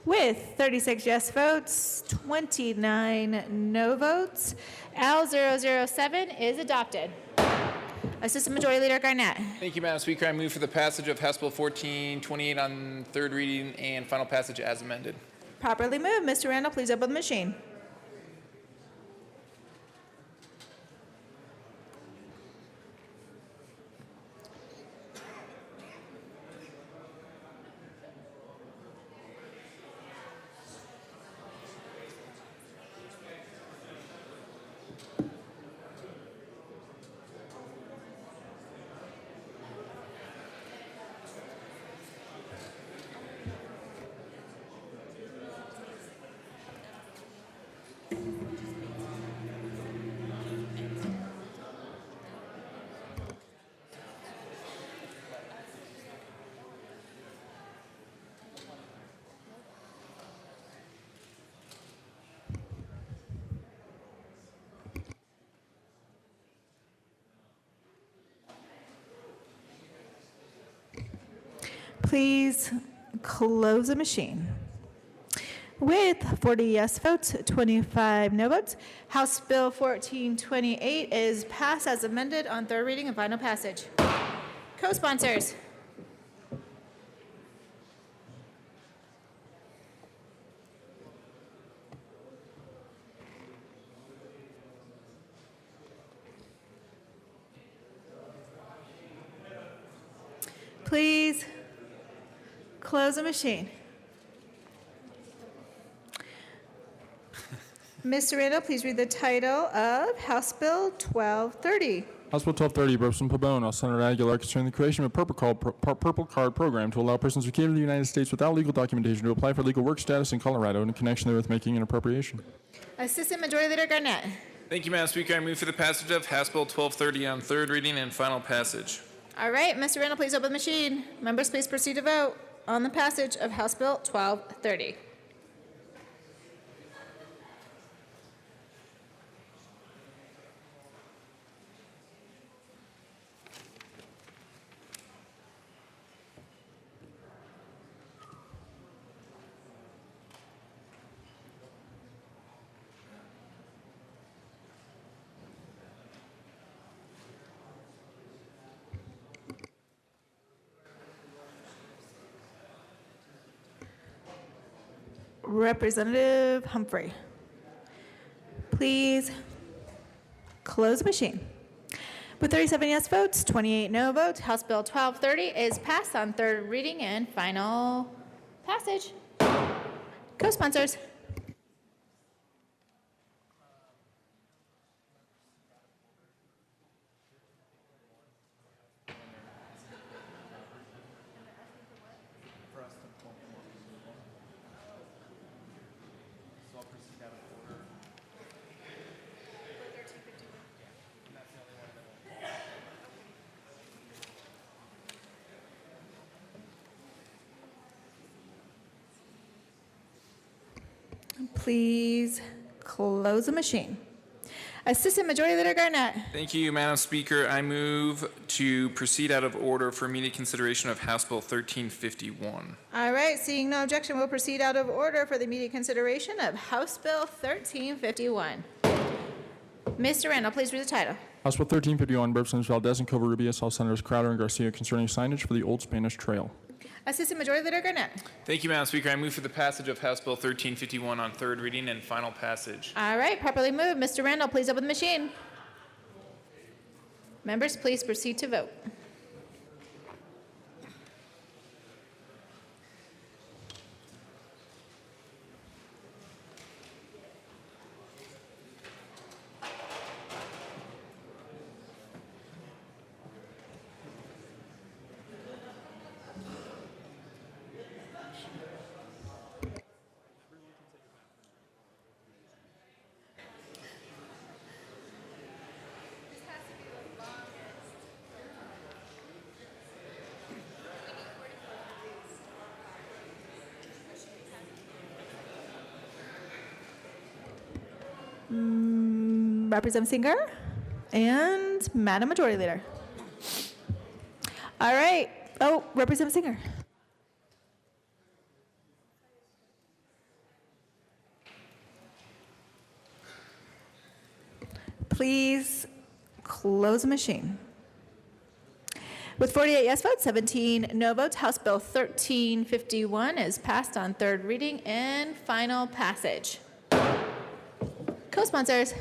With 36 yes votes, 29 no votes, L007 is adopted. Assistant Majority Leader Garnett. Thank you, Madam Speaker. I move for the passage of House Bill 1428 on third reading and final passage as amended. Properly moved. Mr. Randall, please open the machine. Please close the machine. With 40 yes votes, 25 no votes, House Bill 1428 is passed as amended on third reading and final passage. Co-sponsors. Please close the machine. Mr. Randall, please read the title of House Bill 1230. House Bill 1230, Burson Pabon, Senator Aguilar, concerning the creation of a Purple Card program to allow persons who came to the United States without legal documentation to apply for legal work status in Colorado in connection therewith making an appropriation. Assistant Majority Leader Garnett. Thank you, Madam Speaker. I move for the passage of House Bill 1230 on third reading and final passage. All right, Mr. Randall, please open the machine. Members, please proceed to vote on the passage of House Bill 1230. Representative Humphrey. Please close the machine. With 37 yes votes, 28 no votes, House Bill 1230 is passed on third reading and final passage. Co-sponsors. Please close the machine. Assistant Majority Leader Garnett. Thank you, Madam Speaker. I move to proceed out of order for immediate consideration of House Bill 1351. All right, seeing no objection, we'll proceed out of order for the immediate consideration of House Bill 1351. Mr. Randall, please read the title. House Bill 1351, Representatives Valdez and Covarrubias, all Senators Crowder and Garcia concerning signage for the Old Spanish Trail. Assistant Majority Leader Garnett. Thank you, Madam Speaker. I move for the passage of House Bill 1351 on third reading and final passage. All right, properly moved. Mr. Randall, please open the machine. Members, please proceed to vote. Representative Singer and Madam Majority Leader. All right. Oh, Representative Singer. Please close the machine. With 48 yes votes, 17 no votes, House Bill 1351 is passed on third reading and final passage. Co-sponsors.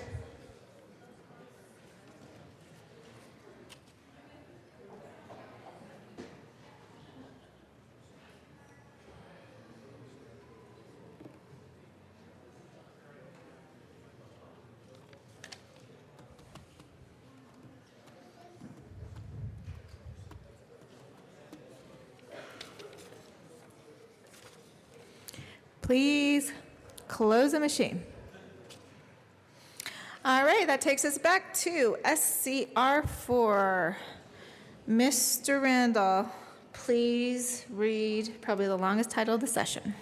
Please close the machine. All right, that takes us back to SCR 4. Mr. Randall, please read probably the longest title of the session.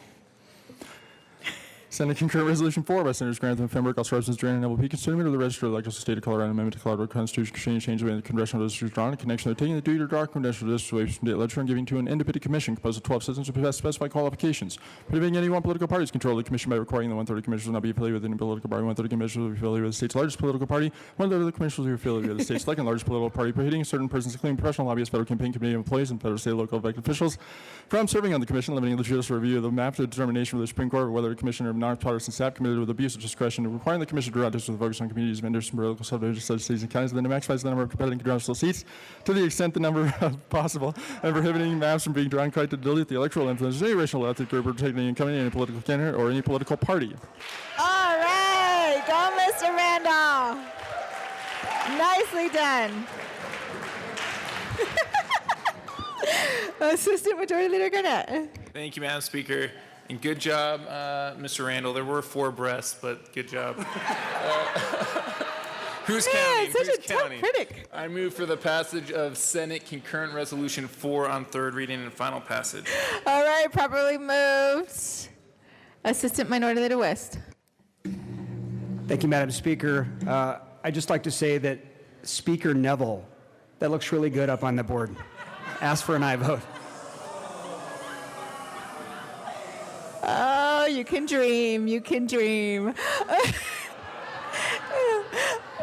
Senate Concurrent Resolution 4 by Senators Grantham, Fenberg, Alstrovsons, Duran, and Neville P. concerning the register of the electors of the state of Colorado amendment to Colorado Constitution concerning change the way the congressional districts drawn in connection with taking the duty to draw congressional districts away from state legislature and giving to an independent commission composed of 12 citizens with specified qualifications. Prohibiting any one political party's control of the commission by requiring the 1/3 commissioners will not be affiliated with any political party. 1/3 commissioners will be affiliated with the state's largest political party. 1/3 of the commissioners will be affiliated with the state's second largest political party. Prohibiting certain persons, including professional lobbyists, federal campaign committee employees, and federal, state, and local elected officials from serving on the commission. Limiting the judicial review of the map to the determination of the Supreme Court of whether a commissioner of nonpartisan staff committed with abuse of discretion, and requiring the commission to direct us with focus on communities, vendors, and political subdivisions, such cities and counties, and then to maximize the number of competitive congressional seats to the extent the number possible, and prohibiting maps from being drawn quite to dilute the electoral influence of any racial or ethnic group or protecting any incumbent, any political candidate, or any political party. All right, go Mr. Randall. Nicely done. Assistant Majority Leader Garnett. Thank you, Madam Speaker. And good job, Mr. Randall. There were 4 breaths, but good job. Who's counting? Such Who's a tough counting? critic. I move for the passage of Senate Concurrent Resolution 4 on third reading and final passage. All right, properly moved. Assistant Minority Leader West. Thank you, Madam Speaker. I'd just like to say that Speaker Neville, that looks really good up on the board. Ask for an aye vote. Oh, you can dream. You can dream.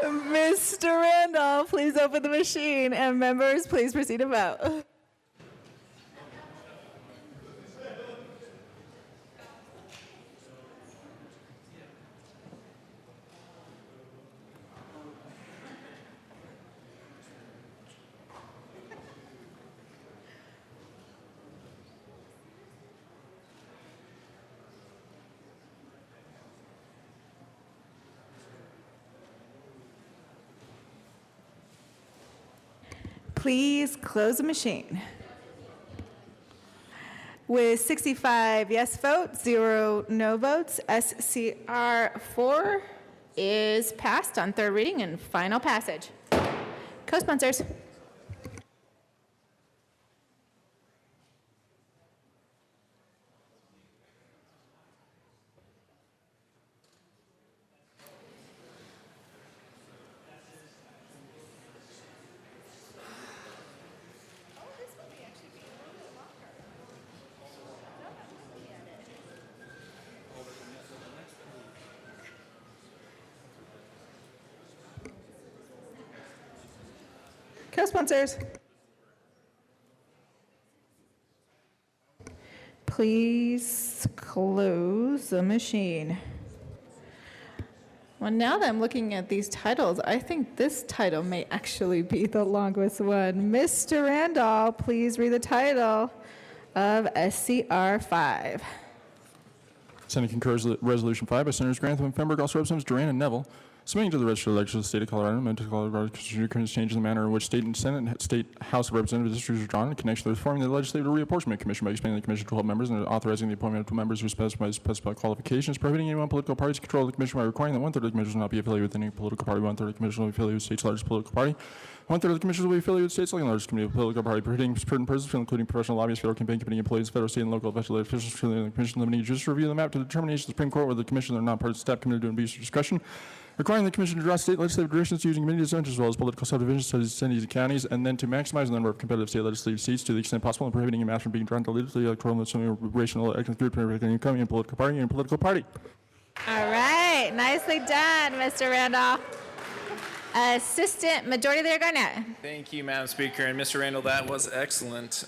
Mr. Randall, please open the machine. And members, please proceed to vote. Please close the machine. With 65 yes votes, 0 no votes, SCR 4 is passed on third reading and final passage. Co-sponsors. Co-sponsors. Please close the machine. Well, now that I'm looking at these titles, I think this title may actually be the longest one. Mr. Randall, please read the title of SCR 5. Senate concurs with Resolution 5 by Senators Grantham and Fenberg, also Representatives Duran and Neville, submitting to the registered electors of the state of Colorado, amendment to Colorado Constitution change in the manner in which state and Senate and state House of Representatives districts are drawn in connection with forming the Legislative Reapportionment Commission by expanding the commission to 12 members and authorizing the appointment of 2 members who specify qualifications, prohibiting any one political party's control of the commission by requiring that 1/3 of the commission will not be affiliated with any political party, 1/3 of the commission will be affiliated with the state's largest political party, 1/3 of the commission will be affiliated with the state's second largest committee of political party, prohibiting certain persons, including professional lobbyists, federal campaign committee employees, federal, state, and local legislative officials, the commission limiting judicial review of the map to the determination of the Supreme Court whether the commission are not part of the staff committee to abuse of discretion, requiring the commission to draw state legislative directions using committee zones as well as political subdivisions such as cities and counties, and then to maximize the number of competitive state legislative seats to the extent possible, and prohibiting a mass from being drawn to the electoral and similar racial ethnic group and political party and political party. All right, nicely done, Mr. Randall. Assistant Majority Leader Garnett. Thank you, Madam Speaker. And Mr. Randall, that was excellent.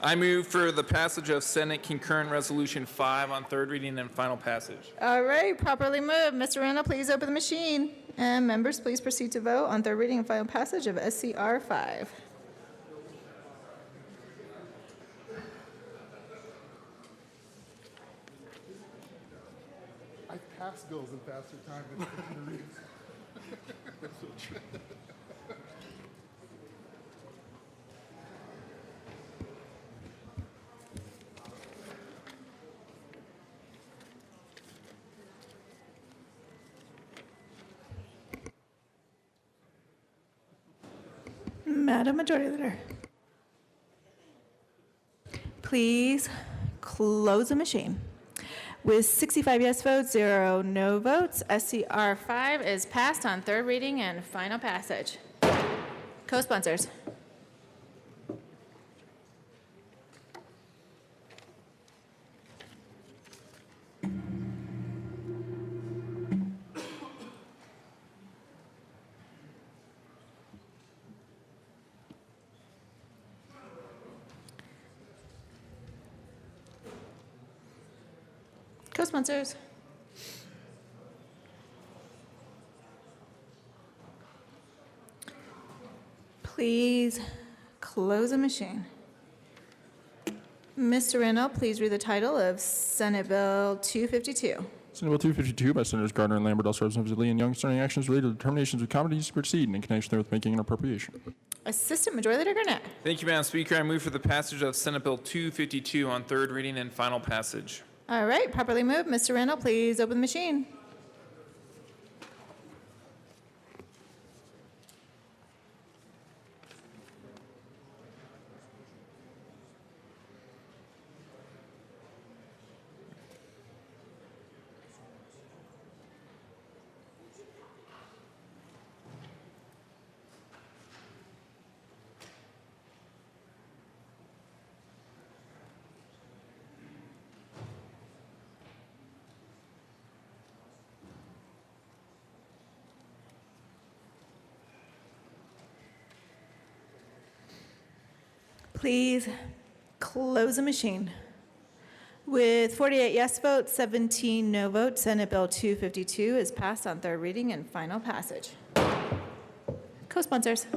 I move for the passage of Senate Concurrent Resolution 5 on third reading and final passage. All right, properly moved. Mr. Randall, please open the machine. And members, please proceed to vote on third reading and final passage of SCR 5. I pass bills in faster time than computer reads. That's so true. Madam Majority Leader, please close the machine. With 65 yes votes, 0 no votes, SCR 5 is passed on third reading and final passage. Co-sponsors. Co-sponsors. Please close the machine. Mr. Randall, please read the title of Senate Bill 252. Senate Bill 252 by Senators Gardner and Lambert, also Representatives Lee and Young, concerning actions related to determinations of committees to proceed in connection with making an appropriation. Assistant Majority Leader Garnett. Thank you, Madam Speaker. I move for the passage of Senate Bill 252 on third reading and final passage. All right, properly moved. Mr. Randall, please open the machine. Please close the machine. With 48 yes votes, 17 no votes, Senate Bill 252 is passed on third reading and final passage. Co-sponsors.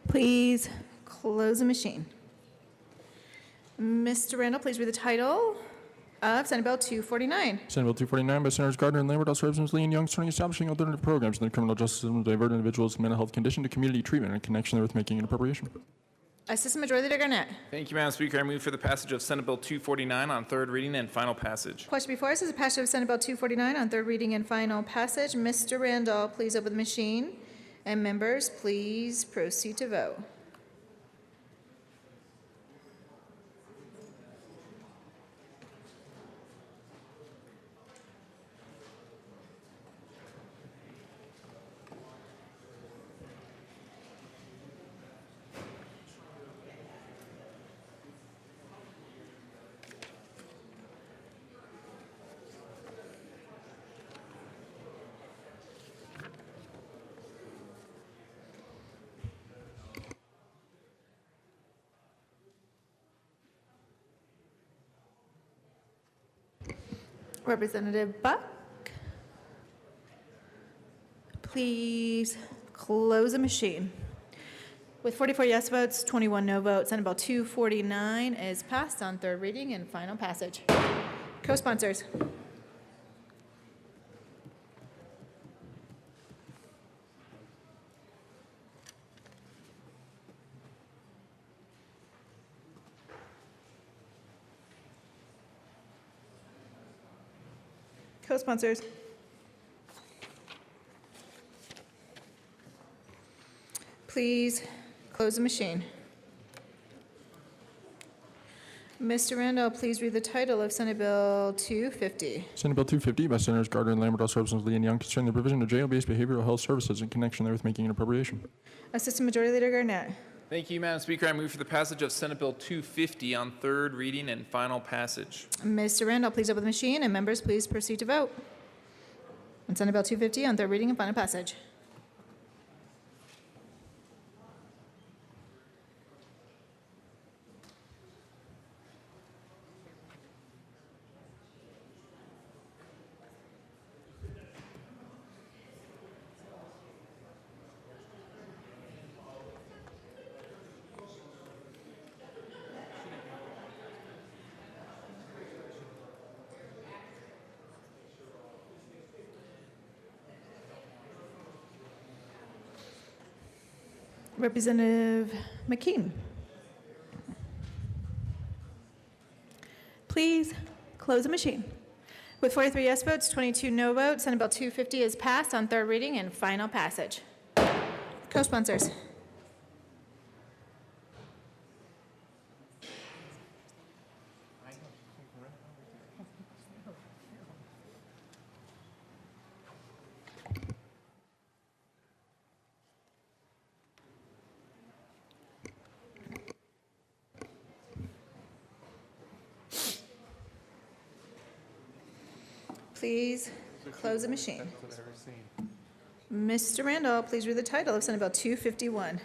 Please close the machine. Mr. Randall, please read the title of Senate Bill 249. Senate Bill 249 by Senators Gardner and Lambert, also Representatives Lee and Young, concerning establishing alternative programs in the criminal justice system to divert individuals with mental health condition to community treatment in connection with making an appropriation. Assistant Majority Leader Garnett. Thank you, Madam Speaker. I move for the passage of Senate Bill 249 on third reading and final passage. Question before us is the passage of Senate Bill 249 on third reading and final passage. Mr. Randall, please open the machine. And members, please proceed to vote. Representative Buck, please close the machine. With 44 yes votes, 21 no votes, Senate Bill 249 is passed on third reading and final passage. Co-sponsors. Co-sponsors. Please close the machine. Mr. Randall, please read the title of Senate Bill 250. Senate Bill 250 by Senators Gardner and Lambert, all Representatives Lee and Young, concerning the provision of jail-based behavioral health services in connection therewith making an appropriation. Assistant Majority Leader Garnett. Thank you, Madam Speaker. I move for the passage of Senate Bill 250 on third reading and final passage. Mr. Randall, please open the machine, and members, please proceed to vote. On Senate Bill 250 on third reading and final passage. Representative McKean. Please close the machine. With 43 yes votes, 22 no votes, Senate Bill 250 is passed on third reading and final passage. Co-sponsors. Please close the machine. Mr. Randall, please read the title of Senate Bill 251.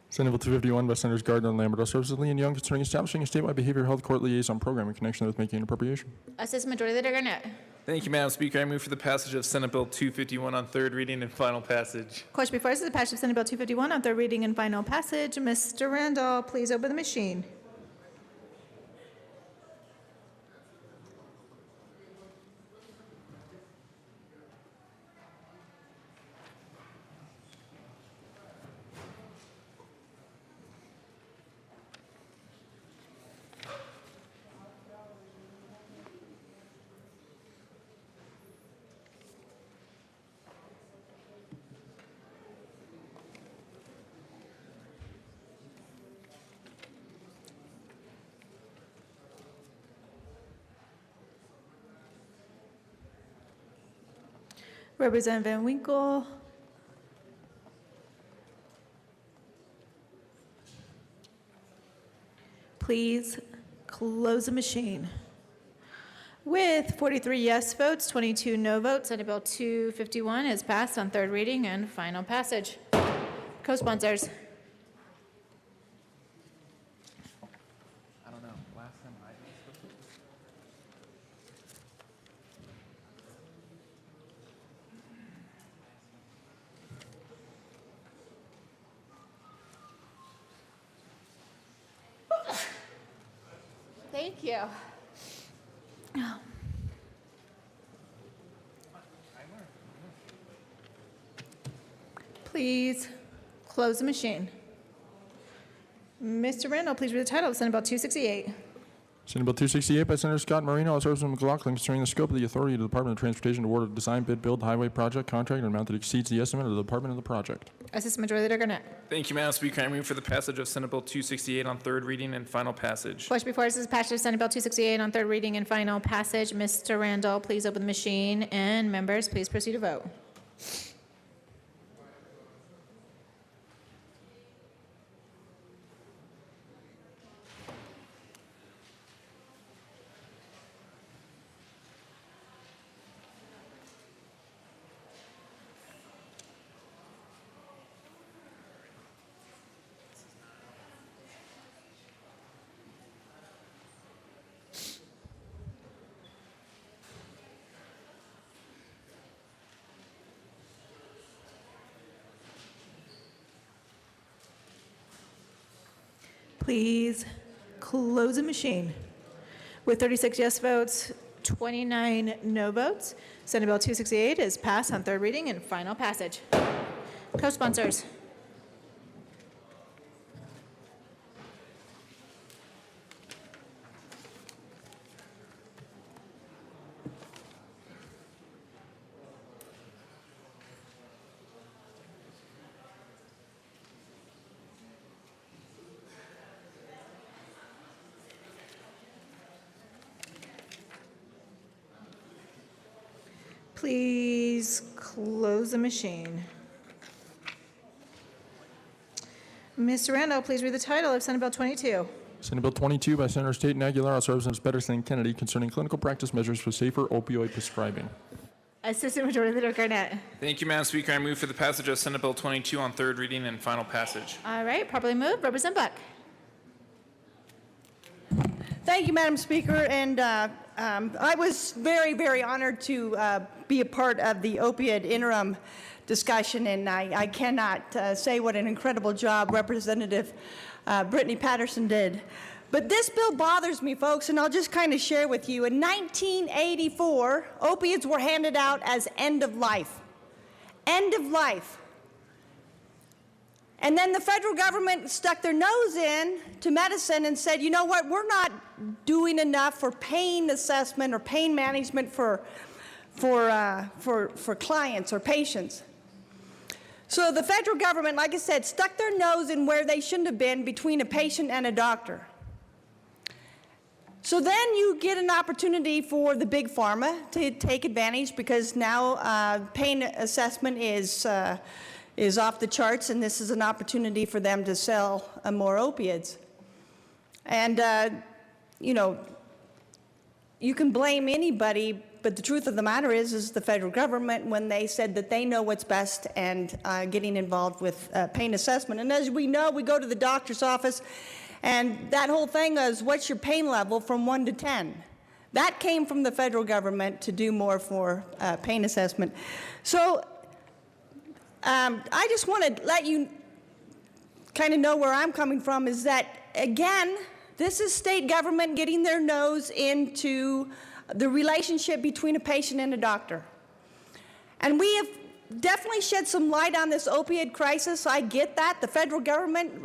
Senate Bill 251 by Senators Gardner and Lambert, all Representatives Lee and Young, concerning establishing a statewide behavioral health court liaison program in connection with making an appropriation. Assistant Majority Leader Garnett. Thank you, Madam Speaker. I move for the passage of Senate Bill 251 on third reading and final passage. Question before us is the passage of Senate Bill 251 on third reading and final passage. Mr. Randall, please open the machine. Representative Van Winkle. Please close the machine. With 43 yes votes, 22 no votes, Senate Bill 251 is passed on third reading and final passage. Co-sponsors. I don't know. Last time I Thank you. Please close the machine. Mr. Randall, please read the title of Senate Bill 268. Senate Bill 268 by Senator Scott Moreno, all Representative McLaughlin, concerning the scope of the authority of the Department of Transportation to award a design bid build highway project contract in an amount that exceeds the estimate of the Department of the project. Assistant Majority Leader Garnett. Thank you, Madam Speaker. I move for the passage of Senate Bill 268 on third reading and final passage. Question before us is the passage of Senate Bill 268 on third reading and final passage. Mr. Randall, please open the machine, and members, please proceed to vote. Please close the machine. With 36 yes votes, 29 no votes, Senate Bill 268 is passed on third reading and final passage. Co-sponsors. Please close the machine. Mr. Randall, please read the title of Senate Bill 22. Senate Bill 22 by Senators Tate and Aguilar, House Representatives Pedersen and Kennedy, concerning clinical practice measures for safer opioid prescribing. Assistant Majority Leader Garnett. Thank you, Madam Speaker. I move for the passage of Senate Bill 22 on third reading and final passage. All right, properly moved. Representative Buck. Thank you, Madam Speaker, and I was very, very honored to be a part of the opioid interim discussion, and I cannot say what an incredible job Representative Brittany Patterson did. But this bill bothers me, folks, and I'll just kind of share with you. In 1984, opiates were handed out as end of life. End of life. And then the federal government stuck their nose in to medicine and said, you know what, we're not doing enough for pain assessment or pain management for clients or patients. So the federal government, like I said, stuck their nose in where they shouldn't have been, between a patient and a doctor. So then you get an opportunity for the big pharma to take advantage, because now pain assessment is off the charts, and this is an opportunity for them to sell more opiates. And, you know, you can blame anybody, but the truth of the matter is the federal government, when they said that they know what's best, and getting involved with pain assessment. And as we know, we go to the doctor's office, and that whole thing is, what's your pain level from 1 to 10? That came from the federal government to do more for pain assessment. So I just want to let you kind of know where I'm coming from, is that, again, this is state government getting their nose into the relationship between a patient and a doctor. And we have definitely shed some light on this opioid crisis. I get that. The federal government,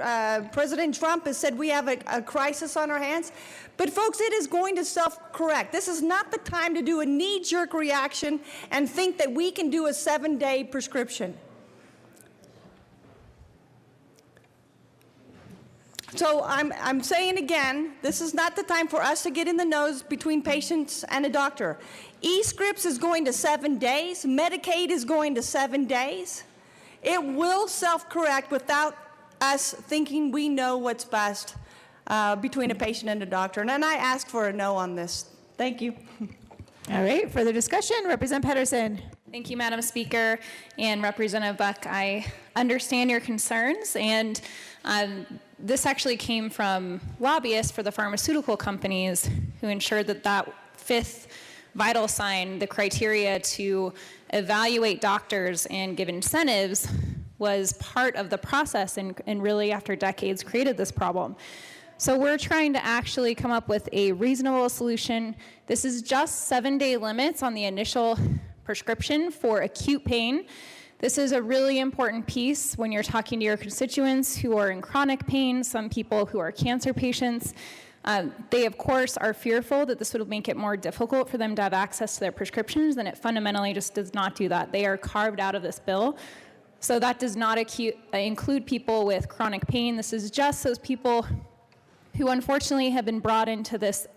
President Trump has said we have a crisis on our hands. But folks, it is going to self-correct. This is not the time to do a knee-jerk reaction and think that we can do a 7-day prescription. So I'm saying again, this is not the time for us to get in the nose between patients and a doctor. E-scripts is going to 7 days. Medicaid is going to 7 days. It will self-correct without us thinking we know what's best between a patient and a doctor. And then I ask for a no on this. Thank you. All right, further discussion. Representative Pedersen. Thank you, Madam Speaker. And Representative Buck, I understand your concerns, and this actually came from lobbyists for the pharmaceutical companies who ensured that that fifth vital sign, the criteria to evaluate doctors and give incentives, was part of the process, and really after decades created this problem. So we're trying to actually come up with a reasonable solution. This is just 7-day limits on the initial prescription for acute pain. This is a really important piece when you're talking to your constituents who are in chronic pain, some people who are cancer patients. They, of course, are fearful that this would make it more difficult for them to have access to their prescriptions, and it fundamentally just does not do that. They are carved out of this bill. So that does not include people with chronic pain. This is just those people who unfortunately have been brought into this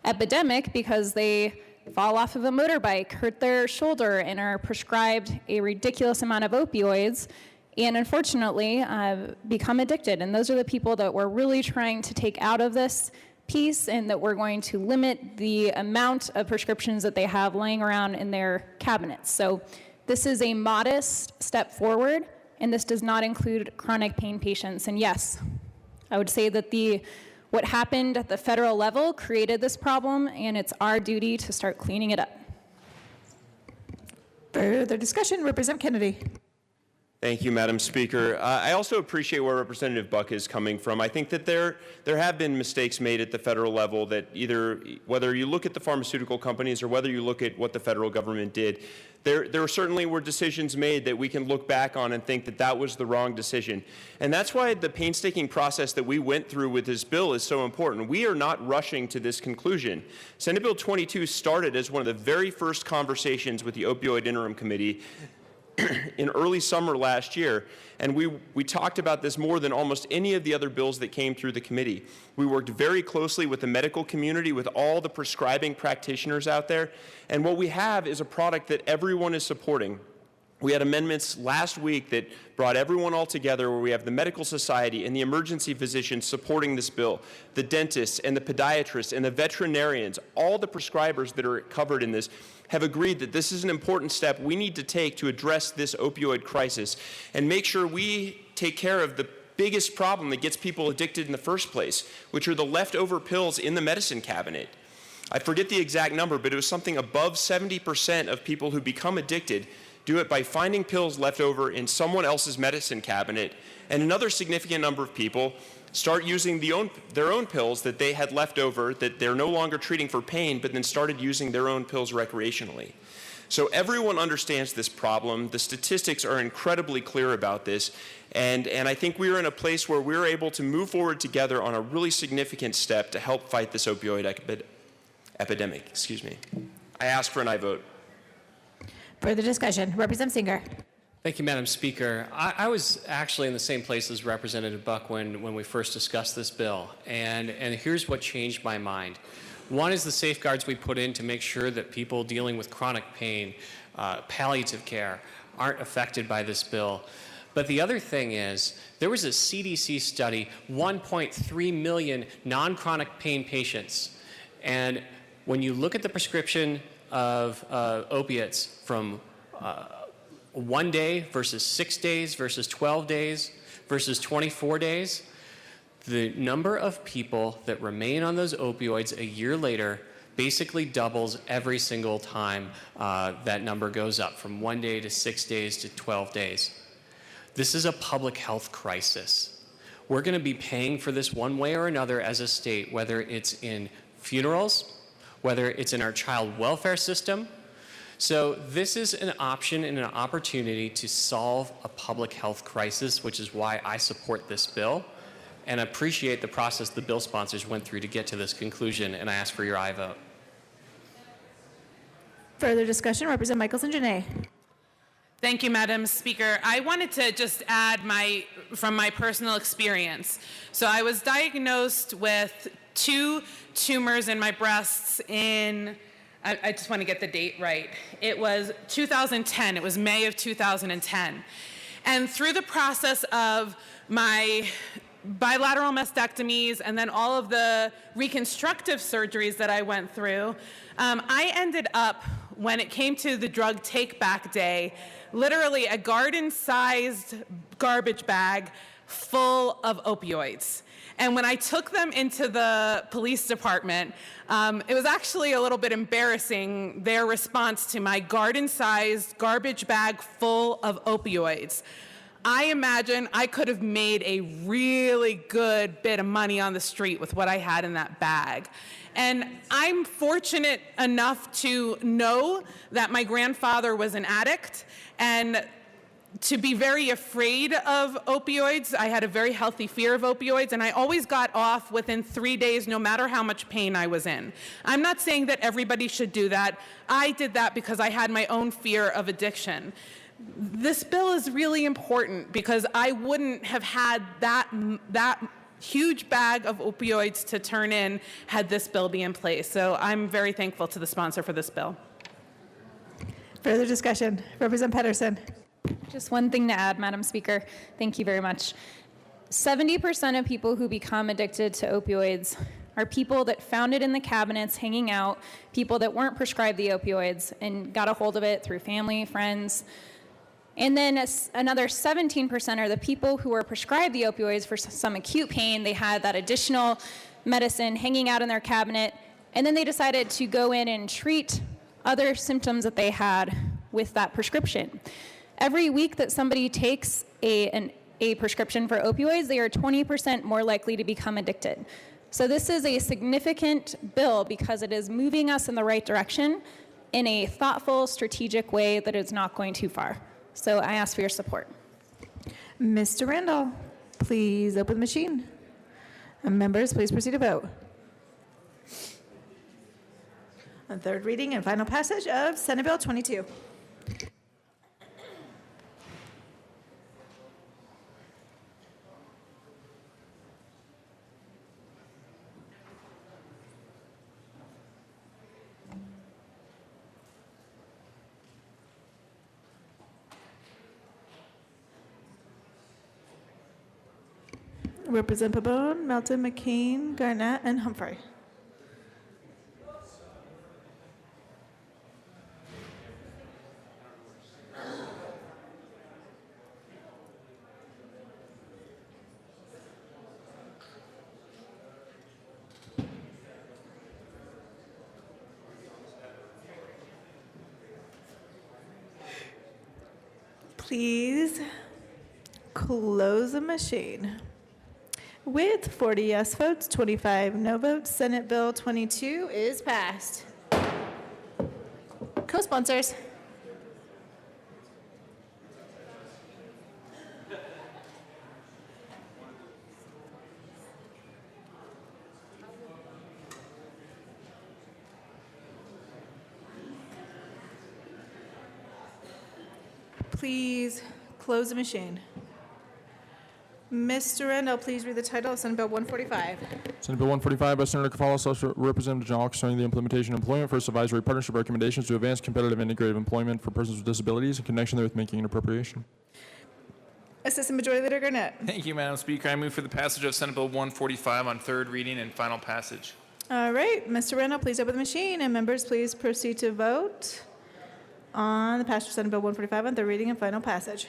epidemic because they fall off of a motorbike, hurt their shoulder, and are prescribed a ridiculous amount of opioids, and unfortunately become addicted. And those are the people that we're really trying to take out of this piece, and that we're going to limit the amount of prescriptions that they have laying around in their cabinets. So this is a modest step forward, and this does not include chronic pain patients. And yes, I would say that what happened at the federal level created this problem, and it's our duty to start cleaning it up. Further discussion. Representative Kennedy. Thank you, Madam Speaker. I also appreciate where Representative Buck is coming from. I think that there have been mistakes made at the federal level that whether you look at the pharmaceutical companies or whether you look at what the federal government did, there certainly were decisions made that we can look back on and think that that was the wrong decision. And that's why the painstaking process that we went through with this bill is so important. We are not rushing to this conclusion. Senate Bill 22 started as one of the very first conversations with the Opioid Interim Committee in early summer last year, and we talked about this more than almost any of the other bills that came through the committee. We worked very closely with the medical community, with all the prescribing practitioners out there, and what we have is a product that everyone is supporting. We had amendments last week that brought everyone all together, where we have the medical society and the emergency physicians supporting this bill, the dentists and the podiatrists and the veterinarians, all the prescribers that are covered in this have agreed that this is an important step we need to take to address this opioid crisis and make sure we take care of the biggest problem that gets people addicted in the first place, which are the leftover pills in the medicine cabinet. I forget the exact number, but it was something above 70% of people who become addicted do it by finding pills left over in someone else's medicine cabinet, and another significant number of people start using their own pills that they had left over that they're no longer treating for pain, but then started using their own pills recreationally. So everyone understands this problem. The statistics are incredibly clear about this, and I think we are in a place where we're able to move forward together on a really significant step to help fight this opioid epidemic. Excuse me. I ask for an aye vote. Further discussion. Representative Singer. Thank you, Madam Speaker. I was actually in the same place as Representative Buck when we first discussed this bill, and here's what changed my mind. One is the safeguards we put in to make sure that people dealing with chronic pain, palliative care, aren't affected by this bill. But the other thing is, there was a CDC study, 1.3 million non-chronic pain patients, and when you look at the prescription of opiates from 1 day versus 6 days versus 12 days versus 24 days, the number of people that remain on those opioids a year later basically doubles every single time that number goes up from 1 day to 6 days to 12 days. This is a public health crisis. We're going to be paying for this one way or another as a state, whether it's in funerals, whether it's in our child welfare system. So this is an option and an opportunity to solve a public health crisis, which is why I support this bill and appreciate the process the bill sponsors went through to get to this conclusion, and I ask for your aye vote. Further discussion, Representative Michelson-Janae. Thank you, Madam Speaker. I wanted to just add from my personal experience. So I was diagnosed with 2 tumors in my breasts I just want to get the date right. It was 2010. It was May of 2010. And through the process of my bilateral mastectomies and then all of the reconstructive surgeries that I went through, I ended up, when it came to the drug take-back day, literally a garden-sized garbage bag full of opioids. And when I took them into the police department, it was actually a little bit embarrassing, their response to my garden-sized garbage bag full of opioids. I imagine I could have made a really good bit of money on the street with what I had in that bag. And I'm fortunate enough to know that my grandfather was an addict, and to be very afraid of opioids. I had a very healthy fear of opioids, and I always got off within 3 days, no matter how much pain I was in. I'm not saying that everybody should do that. I did that because I had my own fear of addiction. This bill is really important because I wouldn't have had that huge bag of opioids to turn in had this bill be in place. So I'm very thankful to the sponsor for this bill. Further discussion, Representative Pedersen. Just one thing to add, Madam Speaker. Thank you very much. 70% of people who become addicted to opioids are people that found it in the cabinets hanging out, people that weren't prescribed the opioids and got a hold of it through family, friends. And then another 17% are the people who were prescribed the opioids for some acute pain. They had that additional medicine hanging out in their cabinet, and then they decided to go in and treat other symptoms that they had with that prescription. Every week that somebody takes a prescription for opioids, they are 20% more likely to become addicted. So this is a significant bill because it is moving us in the right direction in a thoughtful, strategic way that is not going too far. So I ask for your support. Mr. Randall, please open the machine. And members, please proceed to vote. On third reading and final passage of Senate Bill 22. Representative Pabon, Melton, McCain, Garnett, and Humphrey. Please close the machine. With 40 yes votes, 25 no votes, Senate Bill 22 is passed. Co-sponsors. Please close the machine. Mr. Randall, please read the title of Senate Bill 145. Senate Bill 145 by Senator Cavallo, Representative General, concerning the implementation of Employment First Advisory Partnership recommendations to advance competitive integrative employment for persons with disabilities in connection therewith making an appropriation. Assistant Majority Leader Garnett. Thank you, Madam Speaker. I move for the passage of Senate Bill 145 on third reading and final passage. All right, Mr. Randall, please open the machine, and members, please proceed to vote on the passage of Senate Bill 145 on third reading and final passage.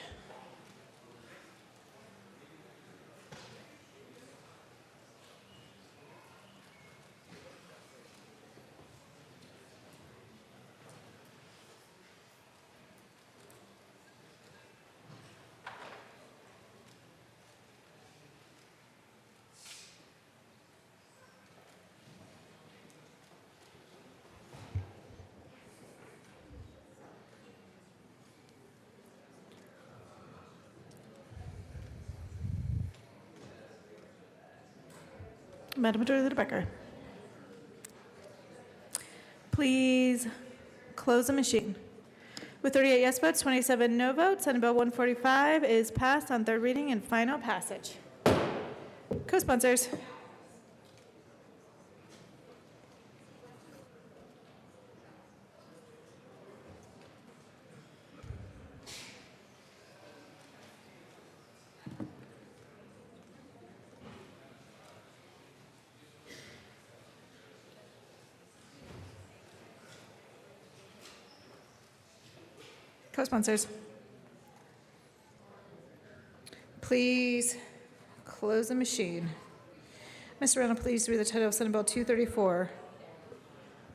Madam Majority Leader Becker. Please close the machine. With 38 yes votes, 27 no votes, Senate Bill 145 is passed on third reading and final passage. Co-sponsors. Co-sponsors. Please close the machine. Mr. Randall, please read the title of Senate Bill 234.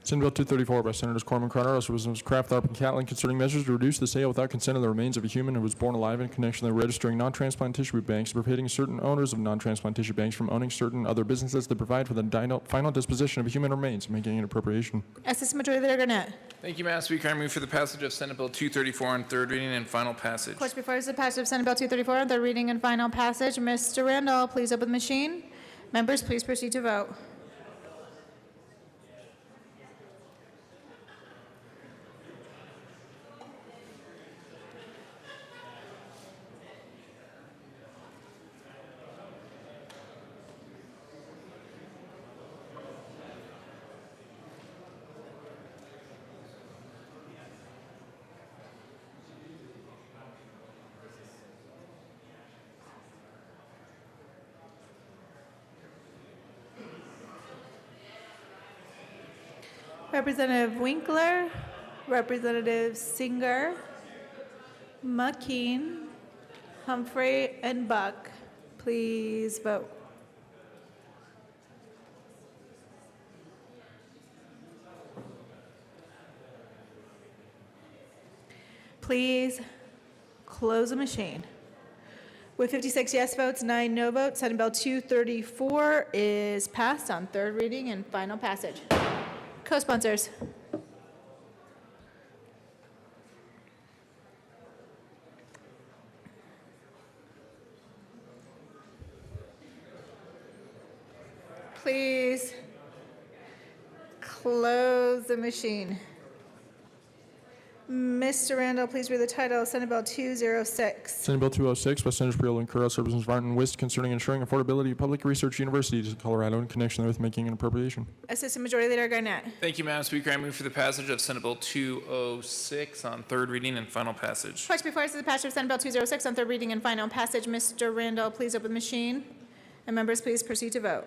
Senate Bill 234 by Senators Corman Carter, Representatives Kraft, Tharp, and Catlin, concerning measures to reduce the sale without consent of the remains of a human who was born alive in connection with registering non-transplant tissue banks, and prohibiting certain owners of non-transplant tissue banks from owning certain other businesses that provide for the final disposition of human remains, making an appropriation. Assistant Majority Leader Garnett. Thank you, Madam Speaker. I move for the passage of Senate Bill 234 on third reading and final passage. Question before us is the passage of Senate Bill 234 on third reading and final passage. Mr. Randall, please open the machine. Members, please proceed to vote. Representative Winkler, Representative Singer, McKean, Humphrey, and Buck, please vote. Please close the machine. With 56 yes votes, 9 no votes, Senate Bill 234 is passed on third reading and final passage. Co-sponsors. Please close the machine. Mr. Randall, please read the title of Senate Bill 206. Senate Bill 206 by Senators Priolo and Curran, Representatives Martin and Wist, concerning ensuring affordability of public research universities in Colorado in connection with making an appropriation. Assistant Majority Leader Garnett. Thank you, Madam Speaker. I move for the passage of Senate Bill 206 on third reading and final passage. Question before us is the passage of Senate Bill 206 on third reading and final passage. Mr. Randall, please open the machine. And members, please proceed to vote.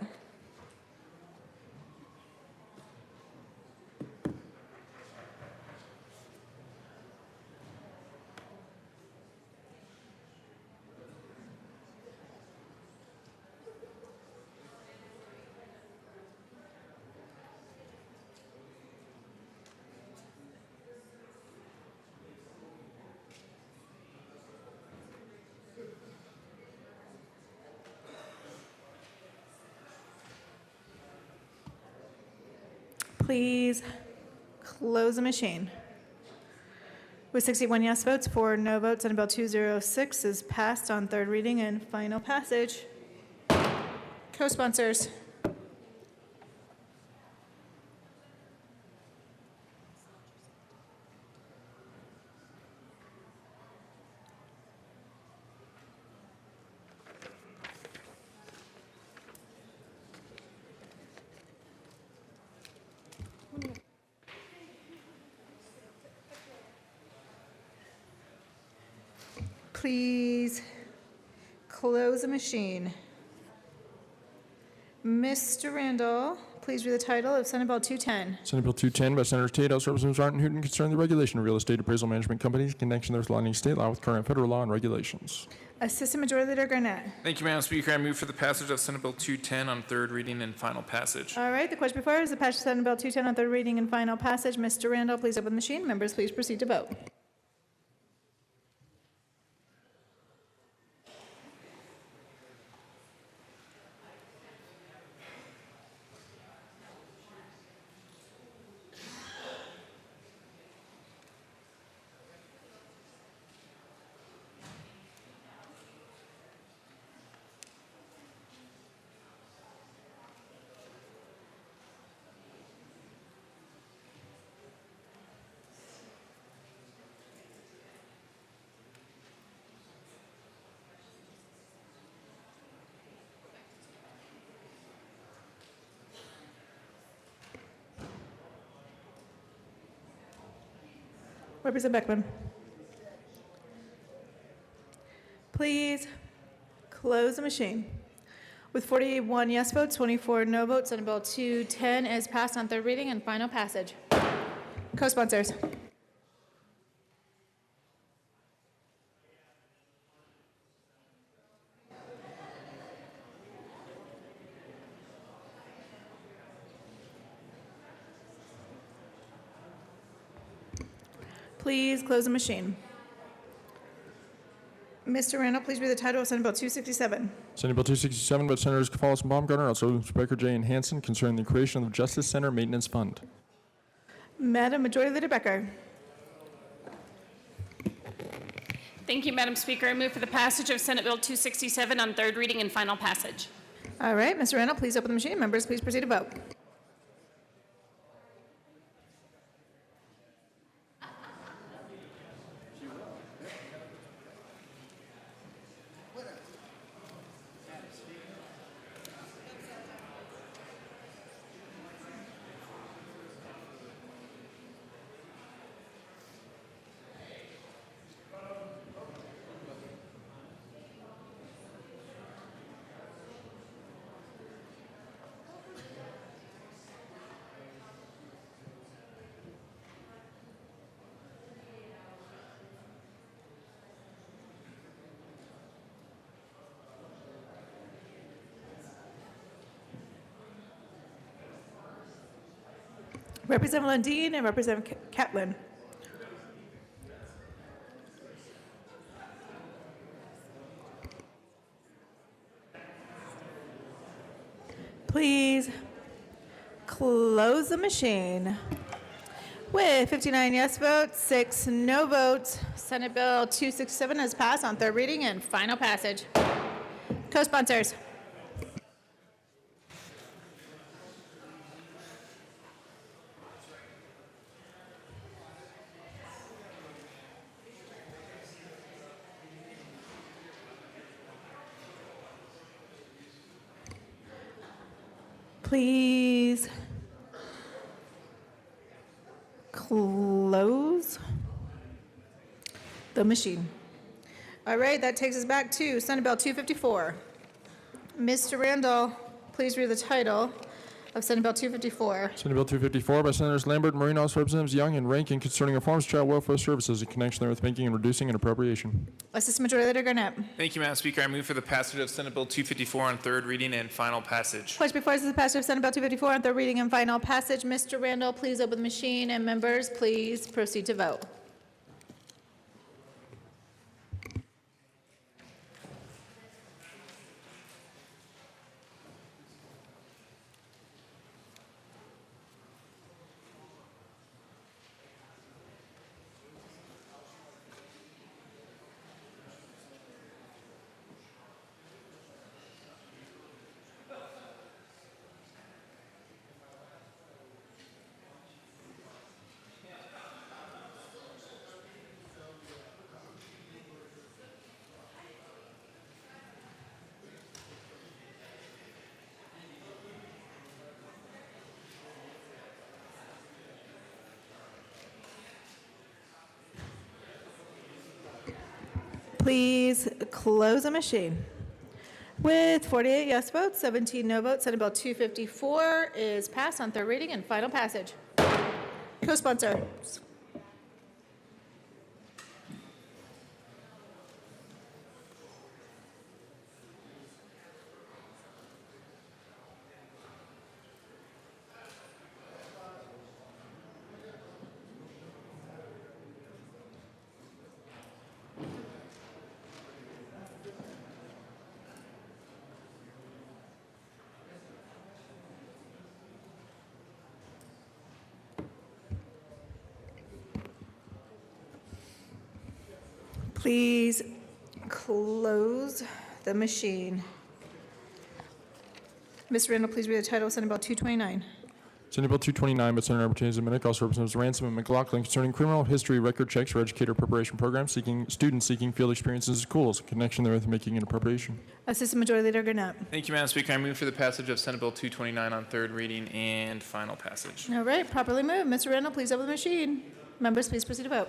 Please close the machine. With 61 yes votes, 4 no votes, Senate Bill 206 is passed on third reading and final passage. Co-sponsors. Please close the machine. Mr. Randall, please read the title of Senate Bill 210. Senate Bill 210 by Senators Tate, House Representatives Martin and Hooten, concerning the regulation of real estate appraisal management companies in connection with aligning state law with current federal law and regulations. Assistant Majority Leader Garnett. Thank you, Madam Speaker. I move for the passage of Senate Bill 210 on third reading and final passage. All right, the question before us is the passage of Senate Bill 210 on third reading and final passage. Mr. Randall, please open the machine. Members, please proceed to vote. Representative Beckman. Please close the machine. With 41 yes votes, 24 no votes, Senate Bill 210 is passed on third reading and final passage. Co-sponsors. Please close the machine. Mr. Randall, please read the title of Senate Bill 267. Senate Bill 267 by Senators Cafalas and Baumgartner, also Sprecher, Jay, and Hansen, concerning the creation of the Justice Center Maintenance Fund. Madam Majority Leader Becker. Thank you, Madam Speaker. I move for the passage of Senate Bill 267 on third reading and final passage. All right, Mr. Randall, please open the machine. Members, please proceed to vote. Representative Lundin and Representative Catlin. Please close the machine. With 59 yes votes, 6 no votes, Senate Bill 267 has passed on third reading and final passage. Co-sponsors. Please close the machine. All right, that takes us back to Senate Bill 254. Mr. Randall, please read the title of Senate Bill 254. Senate Bill 254 by Senators Lambert and Marino, House Representatives Young and Rankin, concerning reforms to child welfare services in connection therewith making and reducing an appropriation. Assistant Majority Leader Garnett. Thank you, Madam Speaker. I move for the passage of Senate Bill 254 on third reading and final passage. Question before us is the passage of Senate Bill 254 on third reading and final passage. Mr. Randall, please open the machine, and members, please proceed to vote. Please close the machine. With 48 yes votes, 17 no votes, Senate Bill 254 is passed on third reading and final passage. Co-sponsors. Please close the machine. Mr. Randall, please read the title of Senate Bill 229. Senate Bill 229 by Senator Martinez Dominic, House Representatives Ransom and McLaughlin, concerning criminal history record checks for educator preparation programs, students seeking field experiences in schools in connection therewith making an appropriation. Assistant Majority Leader Garnett. Thank you, Madam Speaker. I move for the passage of Senate Bill 229 on third reading and final passage. All right, properly moved. Mr. Randall, please open the machine. Members, please proceed to vote.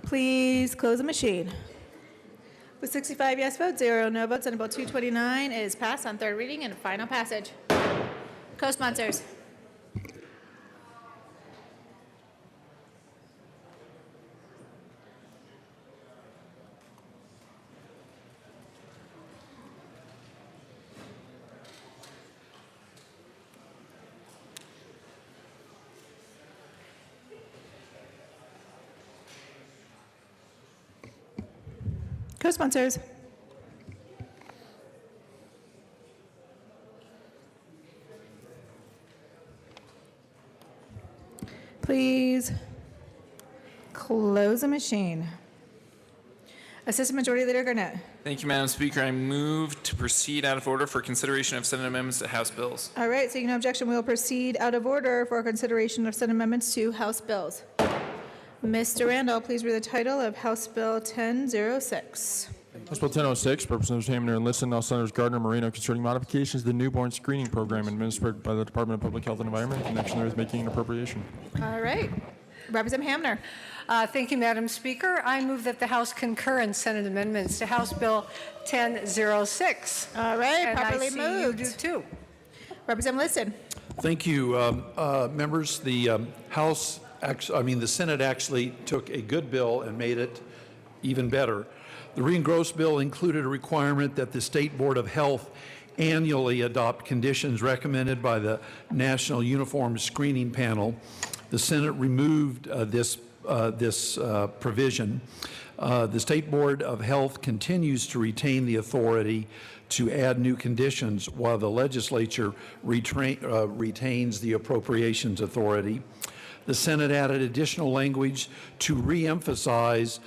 Please close the machine. With 65 yes votes, 0 no votes, Senate Bill 229 is passed on third reading and final passage. Co-sponsors. Co-sponsors. Please close the machine. Assistant Majority Leader Garnett. Thank you, Madam Speaker. I move to proceed out of order for consideration of Senate amendments to House bills. All right, seeing no objection, we will proceed out of order for consideration of Senate amendments to House bills. Mr. Randall, please read the title of House Bill 1006. House Bill 1006, Representatives Hamner and Liston, now Senators Gardner, Marino, concerning modifications to the newborn screening program administered by the Department of Public Health and Environment in connection with making an appropriation. All right. Representative Hamner. Thank you, Madam Speaker. I move that the House concur in Senate amendments to House Bill 1006. All right, And properly I see moved. you do too. Representative Liston. Thank you, members. The the Senate actually took a good bill and made it even better. The re-engrossed bill included a requirement that the State Board of Health annually adopt conditions recommended by the National Uniform Screening Panel. The Senate removed this provision. The State Board of Health continues to retain the authority to add new conditions while the legislature retains the appropriations authority. The Senate added additional language to re-emphasize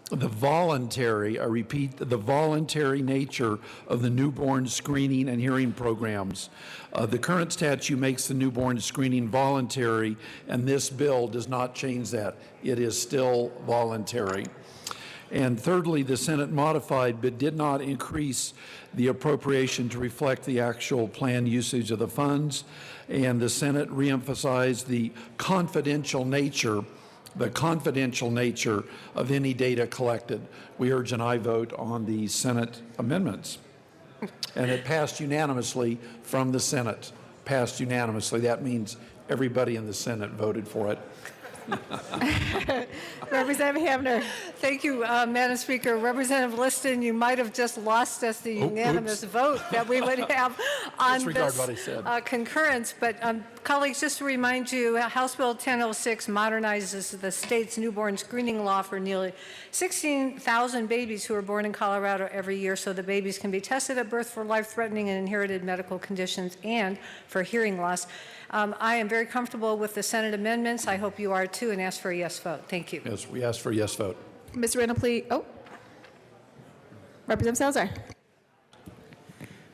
the voluntary, I repeat, the voluntary nature of the newborn screening and hearing programs. The current statute makes the newborn screening voluntary, and this bill does not change that. It is still voluntary. And thirdly, the Senate modified but did not increase the appropriation to reflect the actual planned usage of the funds. And the Senate reemphasized the confidential nature of any data collected. We urge an aye vote on the Senate amendments. And it passed unanimously from the Senate. Passed unanimously. That means everybody in the Senate voted for it. Representative Hamner. Thank you, Madam Speaker. Representative Liston, you might have just lost us the unanimous vote that we would have on Disregard this what I said. concurrence. But colleagues, just to remind you, House Bill 1006 modernizes the state's newborn screening law for nearly 16,000 babies who are born in Colorado every year, so the babies can be tested at birth for life-threatening and inherited medical conditions and for hearing loss. I am very comfortable with the Senate amendments. I hope you are too, and ask for a yes vote. Thank you. Yes, we ask for a yes vote. Mr. Randall, please. Oh. Representative Salazar.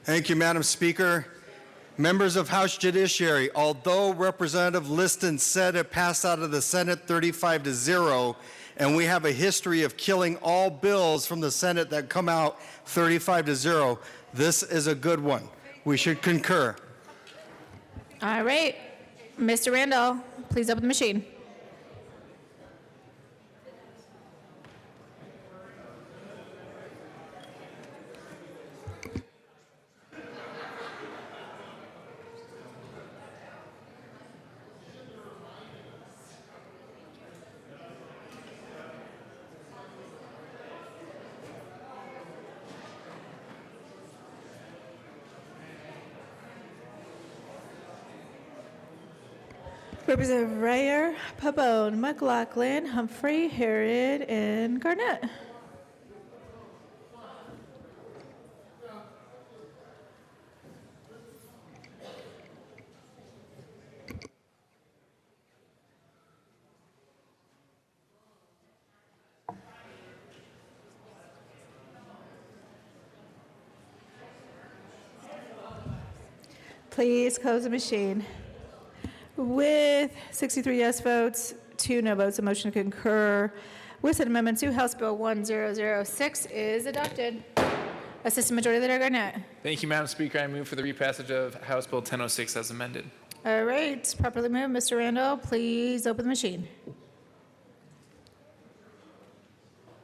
Thank you, Madam Speaker. Members of House Judiciary, although Representative Liston said it passed out of the Senate 35-0, and we have a history of killing all bills from the Senate that come out 35-0, this is a good one. We should concur. All right. Mr. Randall, please open the machine. Representative Reyer, Pabon, McLaughlin, Humphrey, Harrod, and Garnett. Please close the machine. With 63 yes votes, 2 no votes, a motion to concur with Senate Amendment to House Bill 1006 is adopted. Assistant Majority Leader Garnett. Thank you, Madam Speaker. I move for the repassage of House Bill 1006 as amended. All right, properly moved. Mr. Randall, please open the machine.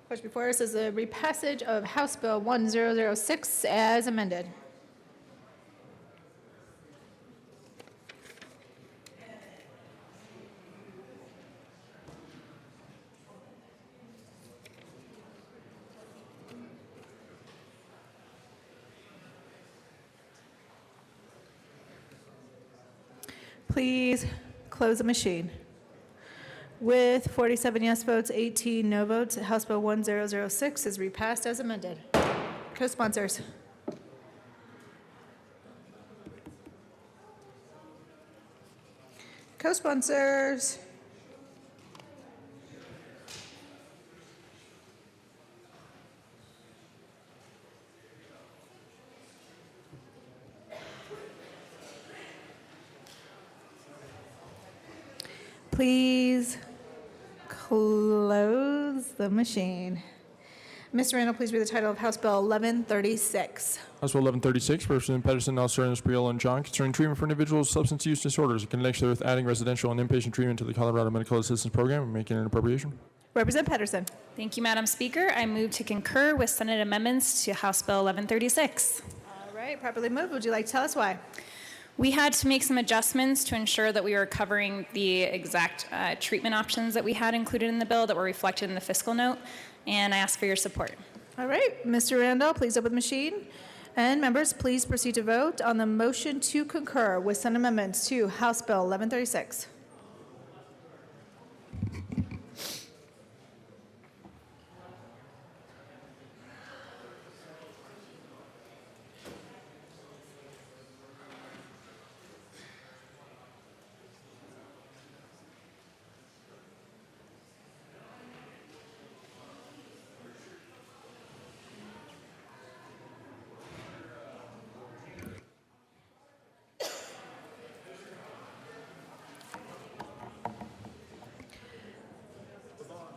Question before us is the repassage of House Bill 1006 as amended. Please close the machine. With 47 yes votes, 18 no votes, House Bill 1006 is repassed as amended. Co-sponsors. Co-sponsors. Please close the machine. Mr. Randall, please read the title of House Bill 1136. House Bill 1136, Representative Pedersen, Alcerian, Espriella, and John, concerning treatment for individuals with substance use disorders in connection with adding residential and inpatient treatment to the Colorado Medical Assistance Program and making an appropriation. Representative Pedersen. Thank you, Madam Speaker. I move to concur with Senate amendments to House Bill 1136. All right, properly moved. Would you like to tell us why? We had to make some adjustments to ensure that we were covering the exact treatment options that we had included in the bill that were reflected in the fiscal note, and I ask for your support. All right, Mr. Randall, please open the machine. And members, please proceed to vote on the motion to concur with Senate amendments to House Bill 1136.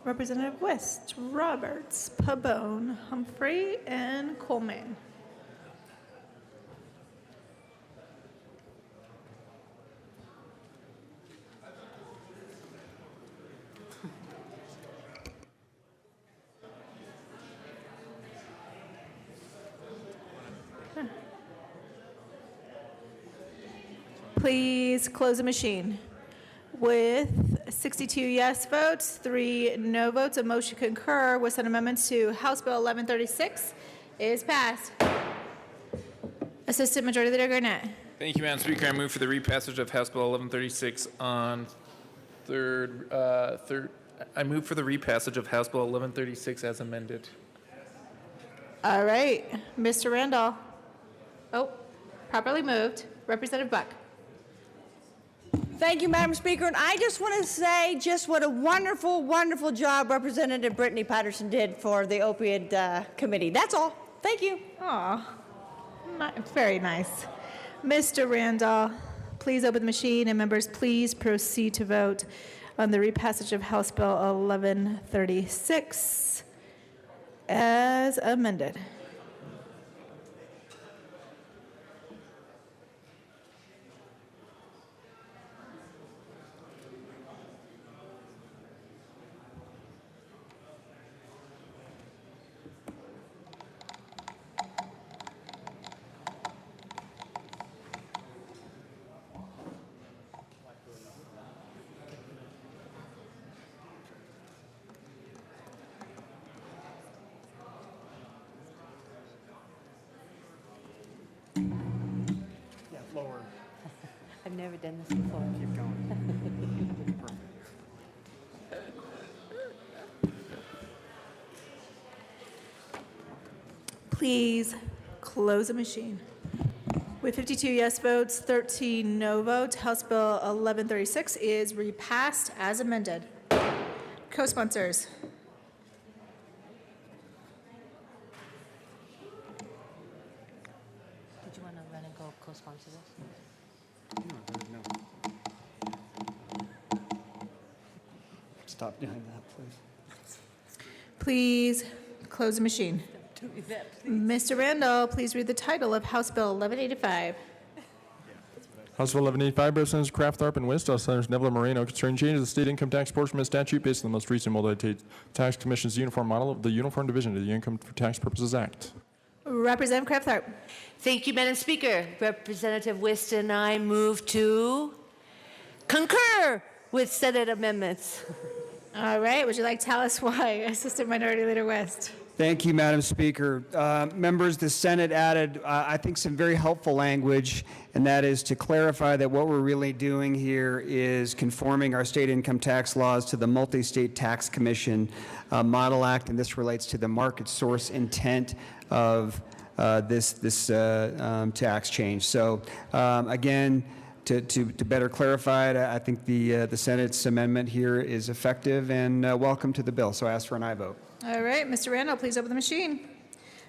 Representative West, Roberts, Pabon, Humphrey, and Coleman. Please close the machine. With 62 yes votes, 3 no votes, a motion to concur with Senate amendments to House Bill 1136 is passed. Assistant Majority Leader Garnett. Thank you, Madam Speaker. I move for the repassage of House Bill 1136 on third. I move for the repassage of House Bill 1136 as amended. All right, Mr. Randall. Oh, properly moved. Representative Buck. Thank you, Madam Speaker. And I just want to say just what a wonderful, wonderful job Representative Brittany Patterson did for the opioid committee. That's all. Thank you. Aw, very nice. Mr. Randall, please open the machine, and members, please proceed to vote on the repassage of House Bill 1136 as amended. Lower. I've never done this before. Keep going. Please close the machine. With 52 yes votes, 13 no votes, House Bill 1136 is repassed as amended. Co-sponsors. Did you want to run and go co-sponsor this? Stop doing that, please. Please close the machine. Do that, please. Mr. Randall, please read the title of House Bill 1185. House Bill 1185, Representatives Kraft, Tharp, and Wist, Senators Neville and Moreno, concerning changes to the state income tax portion statute based on the most recent multi-tax commission's uniform model of the Uniform Division of the Income for Tax Purposes Act. Representative Kraft Tharp. Thank you, Madam Speaker. Representative Wist and I move to concur with Senate amendments. All right, would you like to tell us why, Assistant Minority Leader West? Thank you, Madam Speaker. Members, the Senate added, I think, some very helpful language, and that is to clarify that what we're really doing here is conforming our state income tax laws to the Multi-State Tax Commission Model Act, and this relates to the market source intent of this tax change. So, again, to better clarify it, I think the Senate's amendment here is effective and welcome to the bill. So I ask for an aye vote. All right, Mr. Randall, please open the machine.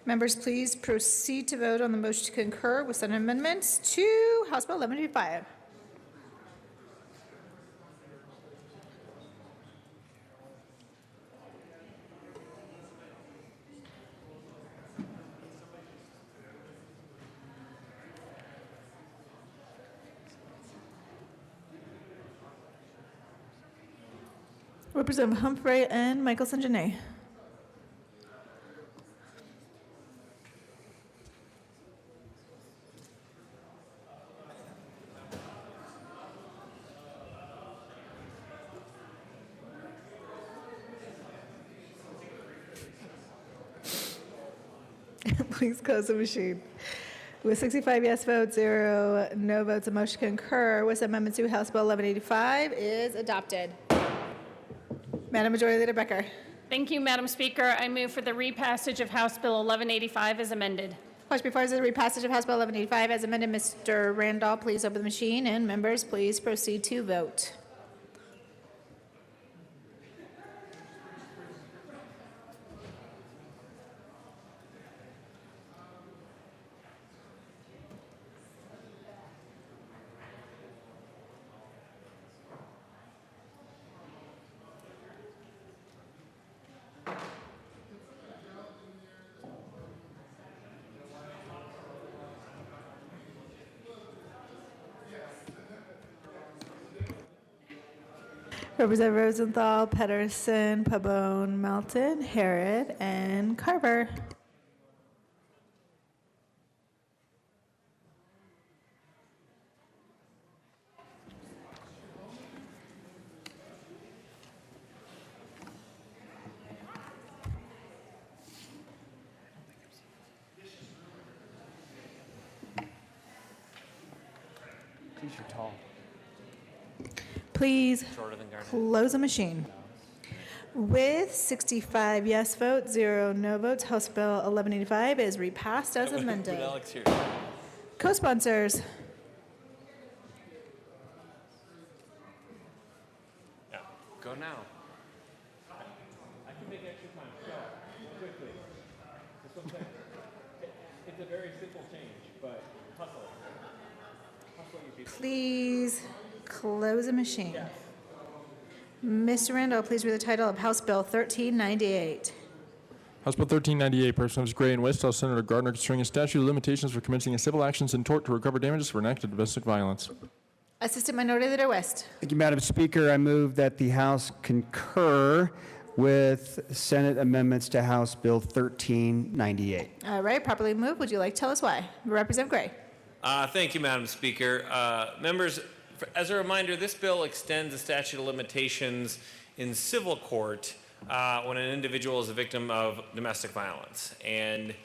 Members, please proceed to vote on the motion to concur with Senate amendments to House Bill 1185. Representative Humphrey and Michelson Janae. Please close the machine. With 65 yes votes, 0 no votes, a motion to concur with Amendment 2, House Bill 1185 is adopted. Madam Majority Leader Becker. Thank you, Madam Speaker. I move for the repassage of House Bill 1185 as amended. Question before us is the repassage of House Bill 1185 as amended. Mr. Randall, please open the machine, and members, please proceed to vote. Representative Rosenthal, Pedersen, Pabon, Melton, Harrod, and Carver. Please, you're tall. Please Shorter than Garnett. close the machine. With 65 yes votes, 0 no votes, House Bill 1185 is repassed as amended. Alex here. Co-sponsors. Yeah. Go now. I can make extra time. Go. Quickly. That's what I'm saying. It's a very simple change, but hustle. Hustle, you people. Please close the machine. Mr. Randall, please read the title of House Bill 1398. House Bill 1398, Representatives Gray and West, House Senator Gardner, concerning a statute of limitations for commencing a civil actions in tort to recover damages for an act of domestic violence. Assistant Minority Leader West. Thank you, Madam Speaker. I move that the House concur with Senate amendments to House Bill 1398. All right, properly moved. Would you like to tell us why? Representative Gray. Thank you, Madam Speaker. Members, as a reminder, this bill extends the statute of limitations in civil court when an individual is a victim of domestic violence. And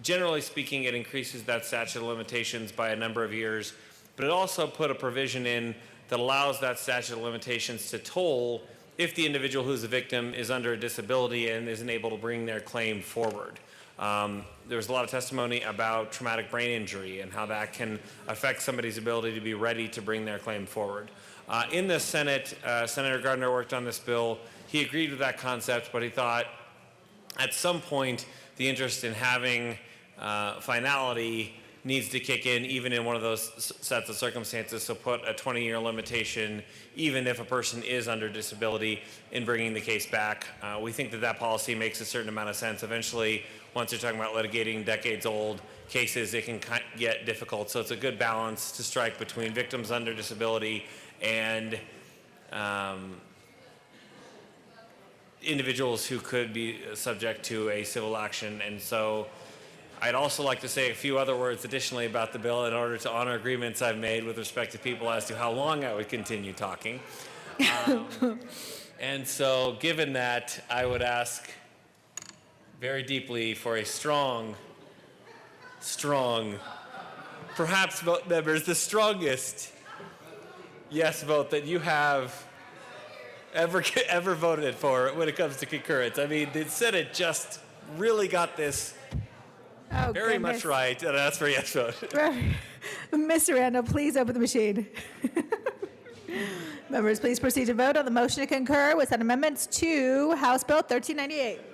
generally speaking, it increases that statute of limitations by a number of years, but it also put a provision in that allows that statute of limitations to toll if the individual who's a victim is under a disability and isn't able to bring their claim forward. There was a lot of testimony about traumatic brain injury and how that can affect somebody's ability to be ready to bring their claim forward. In the Senate, Senator Gardner worked on this bill. He agreed with that concept, but he thought at some point the interest in having finality needs to kick in even in one of those sets of circumstances, so put a 20-year limitation even if a person is under disability in bringing the case back. We think that that policy makes a certain amount of sense. Eventually, once you're talking about litigating decades-old cases, it can get difficult. So it's a good balance to strike between victims under disability and individuals who could be subject to a civil action. And so I'd also like to say a few other words additionally about the bill in order to honor agreements I've made with respect to people as to how long I would continue talking. And so given that, I would ask very deeply for a strong, perhaps vote members, the strongest yes vote that you have ever voted for when it comes to concurrence. I mean, the Senate just really got this very much right, and that's for yes vote. Mr. Randall, please open the machine. Members, please proceed to vote on the motion to concur with Senate amendments to House Bill 1398.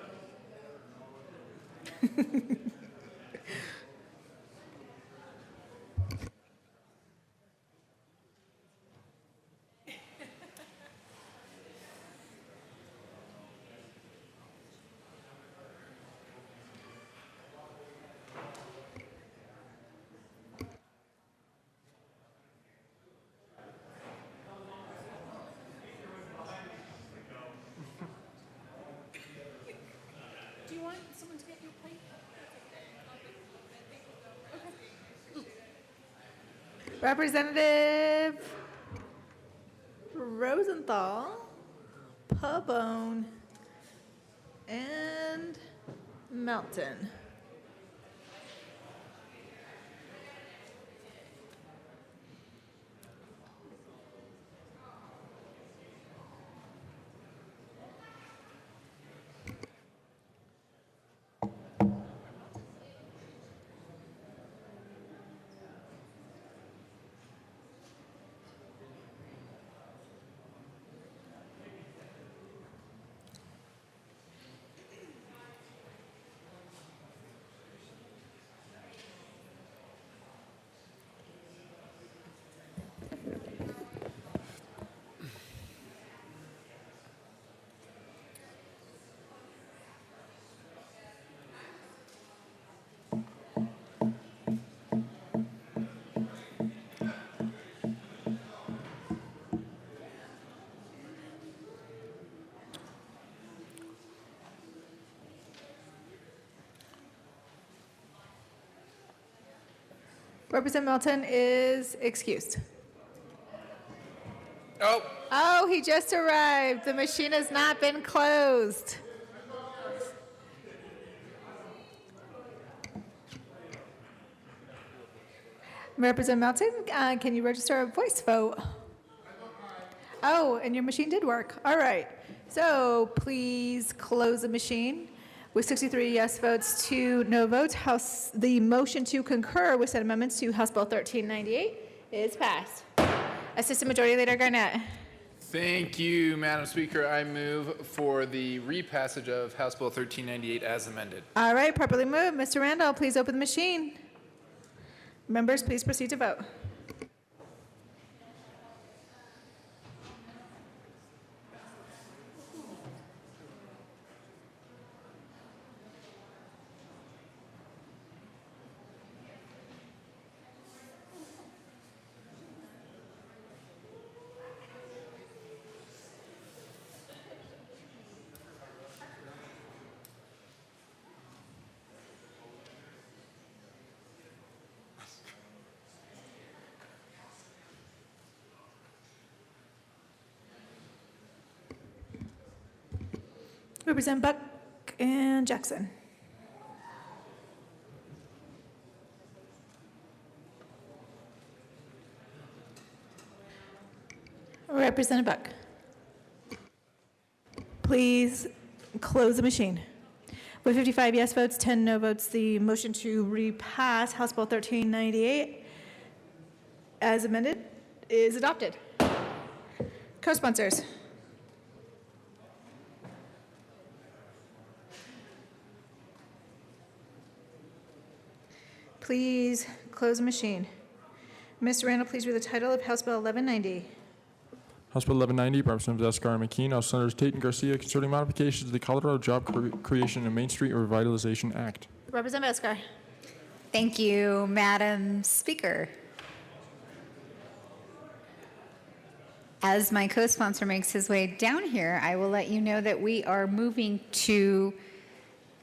Representative Rosenthal, Pabon, and Melton. Representative Melton is excused. Oh, he just arrived. The machine has not been closed. Representative Melton, can you register a voice vote? Oh, and your machine did work. All right. So please close the machine. With 63 yes votes, 2 no votes, the motion to concur with said amendments to House Bill 1398 is passed. Assistant Majority Leader Garnett. Thank you, Madam Speaker. I move for the repassage of House Bill 1398 as amended. All right, properly moved. Mr. Randall, please open the machine. Members, please proceed to vote. Representative Buck and Jackson. Representative Buck. Please close the machine. With 55 yes votes, 10 no votes, the motion to repass House Bill 1398 as amended is adopted. Co-sponsors. Please close the machine. Mr. Randall, please read the title of House Bill 1190. House Bill 1190 by Representatives Escar and McKean, House Senators Tate and Garcia, concerning modifications to the Colorado Job Creation and Main Street Revitalization Act. Representative Escar. Thank you, Madam Speaker. As my co-sponsor makes his way down here, I will let you know that we are moving to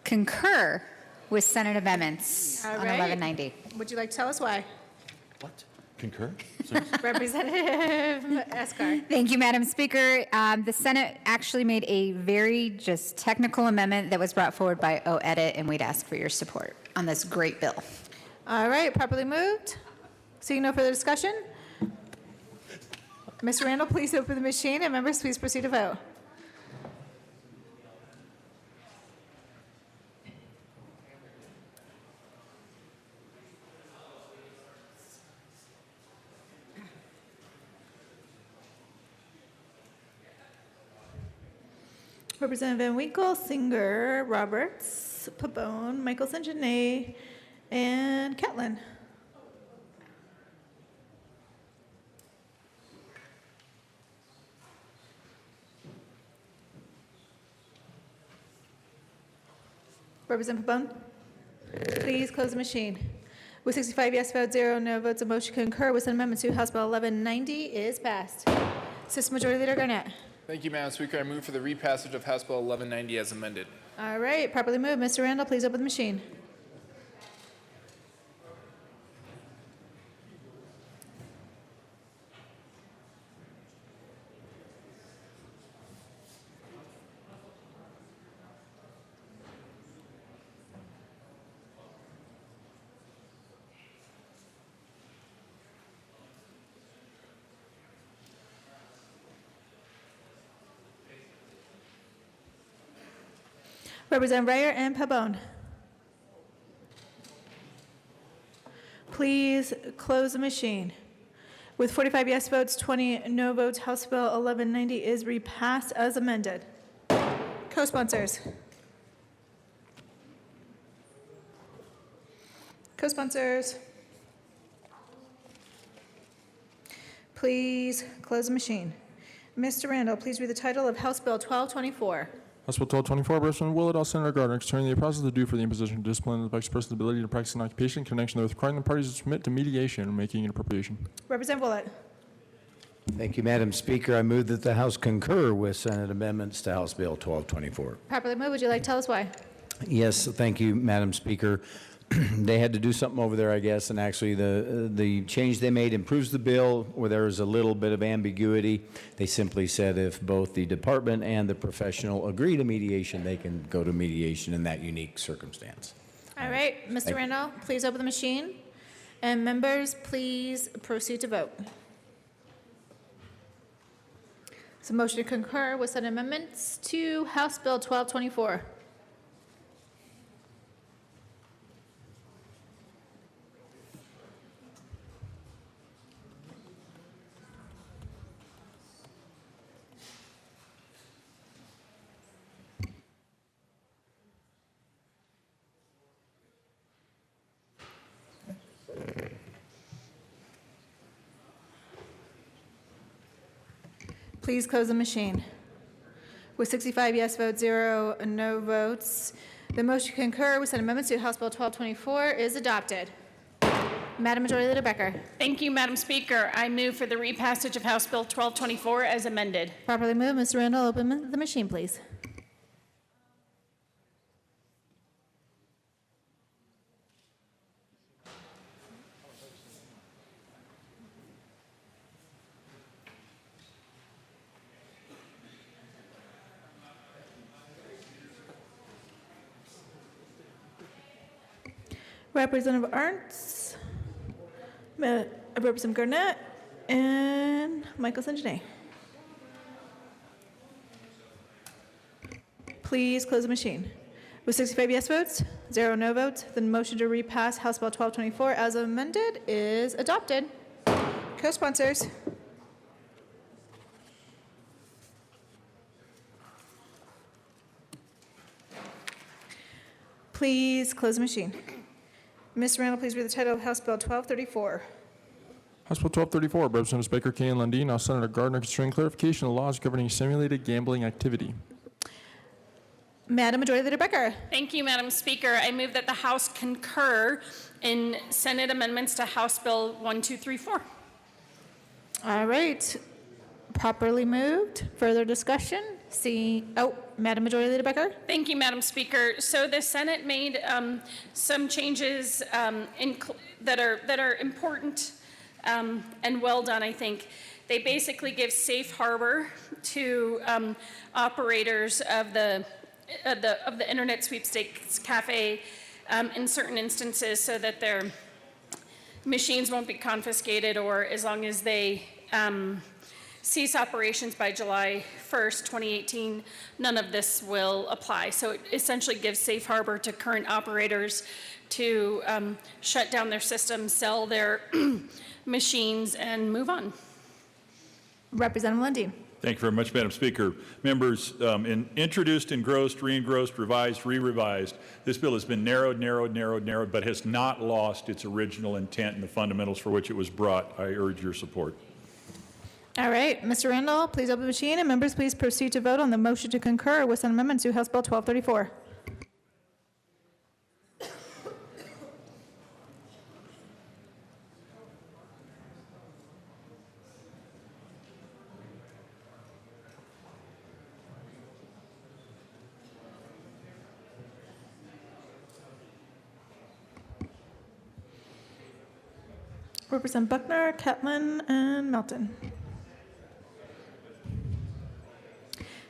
concur with Senate amendments All on right. 1190. Would you like to tell us why? What? Concur? Representative Escar. Thank you, Madam Speaker. The Senate actually made a very just technical amendment that was brought forward by OEdit, and we'd ask for your support on this great bill. All right, properly moved. Seeing no further discussion, Mr. Randall, please open the machine, and members, please proceed to vote. Representative Van Winkle, Singer, Roberts, Pabon, Michelson, Janae, and Catlin. Representative Pabon, please close the machine. With 65 yes votes, 0 no votes, a motion to concur with Amendment 2, House Bill 1190 is passed. Assistant Majority Leader Garnett. Thank you, Madam Speaker. I move for the repassage of House Bill 1190 as amended. All right, properly moved. Mr. Randall, please open the machine. Representative Reyer and Pabon. Please close the machine. With 45 yes votes, 20 no votes, House Bill 1190 is repassed as amended. Co-sponsors. Co-sponsors. Please close the machine. Mr. Randall, please read the title of House Bill 1224. House Bill 1224, Representative Willett, L. Senator Gardner, concerning the process due for the imposition of discipline that affects a person's ability to practice an occupation in connection with requiring the parties to submit to mediation and making an appropriation. Representative Willett. Thank you, Madam Speaker. I move that the House concur with Senate amendments to House Bill 1224. Properly moved. Would you like to tell us why? Yes, thank you, Madam Speaker. They had to do something over there, I guess, and actually the change they made improves the bill where there was a little bit of ambiguity. They simply said if both the department and the professional agree to mediation, they can go to mediation in that unique circumstance. All right, Mr. Randall, please open the machine. And members, please proceed to vote. So motion to concur with Senate amendments to House Bill 1224. Please close the machine. With 65 yes votes, 0 no votes, the motion to concur with Senate amendments to House Bill 1224 is adopted. Madam Majority Leader Becker. Thank you, Madam Speaker. I move for the repassage of House Bill 1224 as amended. Properly moved. Mr. Randall, open the machine, please. Representative Arntz, Representative Garnett, and Michael St. Please close the machine. With 65 yes votes, 0 no votes, the motion to repass House Bill 1224 as amended is adopted. Co-sponsors. Please close the machine. Mr. Randall, please read the title of House Bill 1234. House Bill 1234, Representatives Baker, Kay, and Lundin, now Senator Gardner, concerning clarification of laws governing simulated gambling activity. Madam Majority Leader Becker. Thank you, Madam Speaker. I move that the House concur in Senate amendments to House Bill 1234. All right. Properly moved. Further discussion? Madam Majority Leader Becker. Thank you, Madam Speaker. So the Senate made some changes that are important and well done, I think. They basically give safe harbor to operators of the Internet Sweepstakes Cafe in certain instances, so that their machines won't be confiscated, or as long as they cease operations by July 1st, 2018, none of this will apply. So it essentially gives safe harbor to current operators to shut down their systems, sell their machines, and move on. Representative Lundin. Thank you very much, Madam Speaker. Members, introduced, engrossed, re-engrossed, revised, re-revised, this bill has been narrowed, but has not lost its original intent and the fundamentals for which it was brought. I urge your support. All right. Mr. Randall, please open the machine, and members, please proceed to vote on the motion to concur with Senate amendments to House Bill 1234. Representative Buckner, Catlin, and Melton.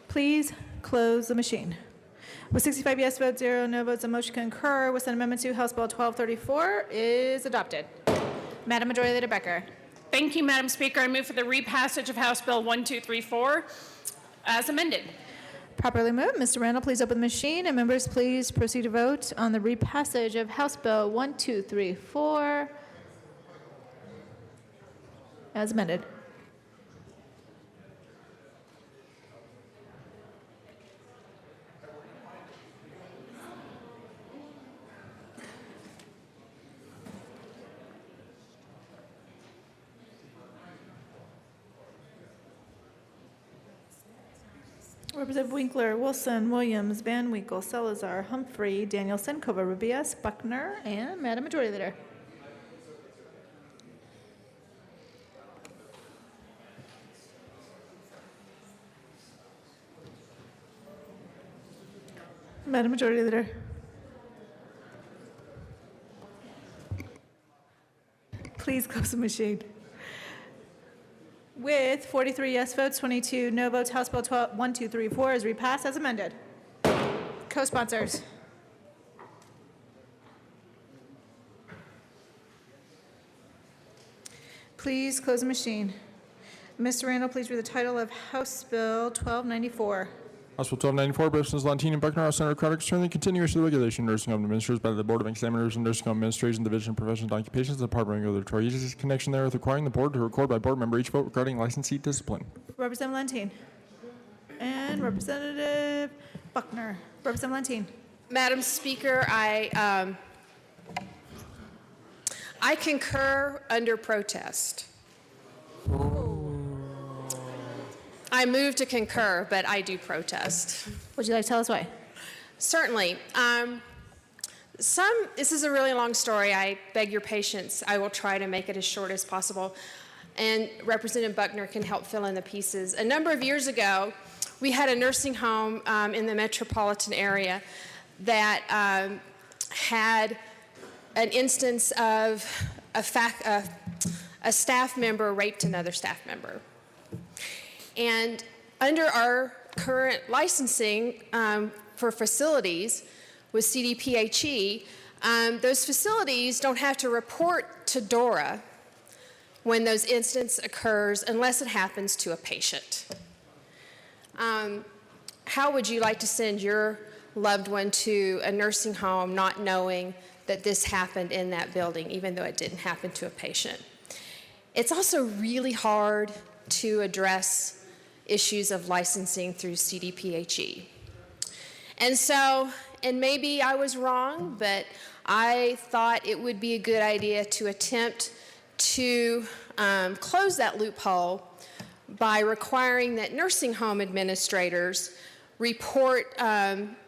Please close the machine. With 65 yes votes, 0 no votes, the motion to concur with Senate Amendment 2, House Bill 1234 is adopted. Madam Majority Leader Becker. Thank you, Madam Speaker. I move for the repassage of House Bill 1234 as amended. Properly moved. Mr. Randall, please open the machine, and members, please proceed to vote on the repassage of House Bill 1234 as amended. Representative Winkler, Wilson, Williams, Van Winkle, Salazar, Humphrey, Danielson, Covarrubias, Buckner, and Madam Majority Leader. Madam Majority Leader. Please close the machine. With 43 yes votes, 22 no votes, House Bill 1234 is repassed as amended. Co-sponsors. Please close the machine. Mr. Randall, please read the title of House Bill 1294. House Bill 1294, Representatives Lantine and Buckner, House Senator Craddock, concerning the continuation of the regulation of nursing home administrators by the Board of Examiners and Nursing Home Administrators and Division of Professional Occupations, the Department of Regulatory Agencies. Connection there with requiring the board to record by board member each vote regarding licensee discipline. Representative Lantine. And Representative Buckner. Representative Lantine. Madam Speaker, I concur under protest. I move to concur, but I do protest. Would you like to tell us why? Certainly. This is a really long story. I beg your patience. I will try to make it as short as possible. And Representative Buckner can help fill in the pieces. A number of years ago, we had a nursing home in the metropolitan area that had an instance of a staff member raped another staff member. And under our current licensing for facilities with CDPHE, those facilities don't have to report to DORA when those incidents occurs unless it happens to a patient. How would you like to send your loved one to a nursing home not knowing that this happened in that building, even though it didn't happen to a patient? It's also really hard to address issues of licensing through CDPHE. And so, and maybe I was wrong, but I thought it would be a good idea to attempt to close that loophole by requiring that nursing home administrators report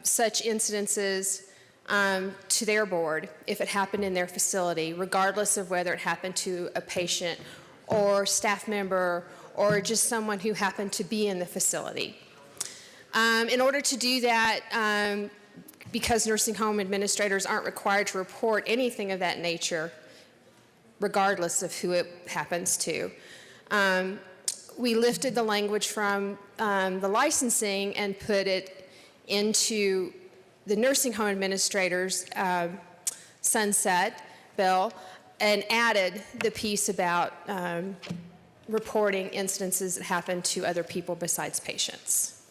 such incidences to their board if it happened in their facility, regardless of whether it happened to a patient or staff member or just someone who happened to be in the facility. In order to do that, because nursing home administrators aren't required to report anything of that nature, regardless of who it happens to, we lifted the language from the licensing and put it into the nursing home administrators sunset bill and added the piece about reporting incidences that happen to other people besides patients.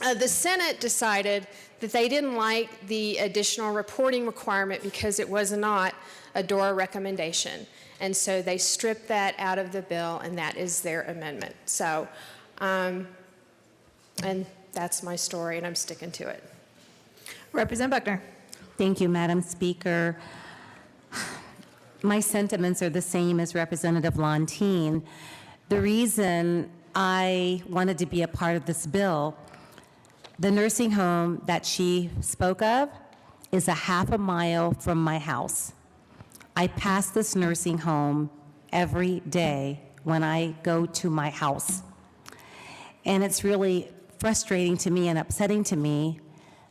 The Senate decided that they didn't like the additional reporting requirement because it was not a DORA recommendation. And so they stripped that out of the bill, and that is their amendment. So, and that's my story, and I'm sticking to it. Representative Buckner. Thank you, Madam Speaker. My sentiments are the same as Representative Lantine. The reason I wanted to be a part of this bill, the nursing home that she spoke of is a half a mile from my house. I pass this nursing home every day when I go to my house. And it's really frustrating to me and upsetting to me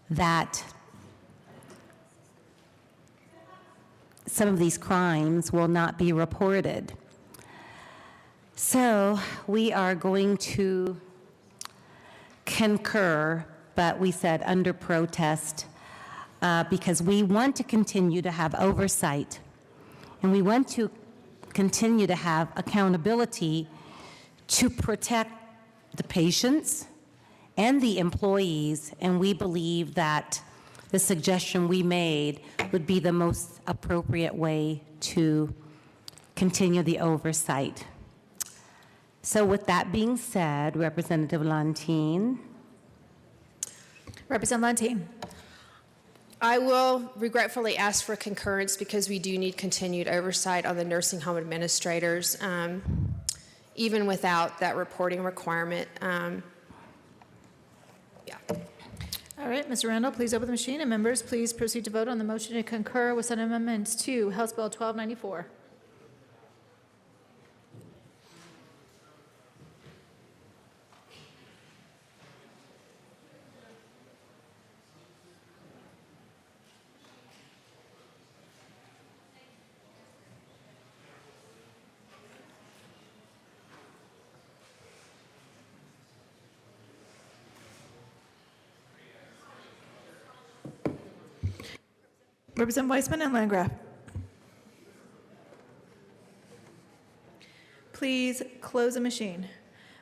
that some of these crimes will not be reported. So we are going to concur, but we said under protest because we want to continue to have oversight and we want to continue to have accountability to protect the patients and the employees, and we believe that the suggestion we made would be the most appropriate way to continue the oversight. So with that being said, Representative Lantin. Representative Lantin. I will regretfully ask for concurrence because we do need continued oversight on the nursing home administrators, even without that reporting requirement. All right, Mr. Randall, please open the machine, and members, please proceed to vote on the motion to concur with Senate Amendments to House Bill 1294. Representative Weissman and Landgraf. Please close the machine.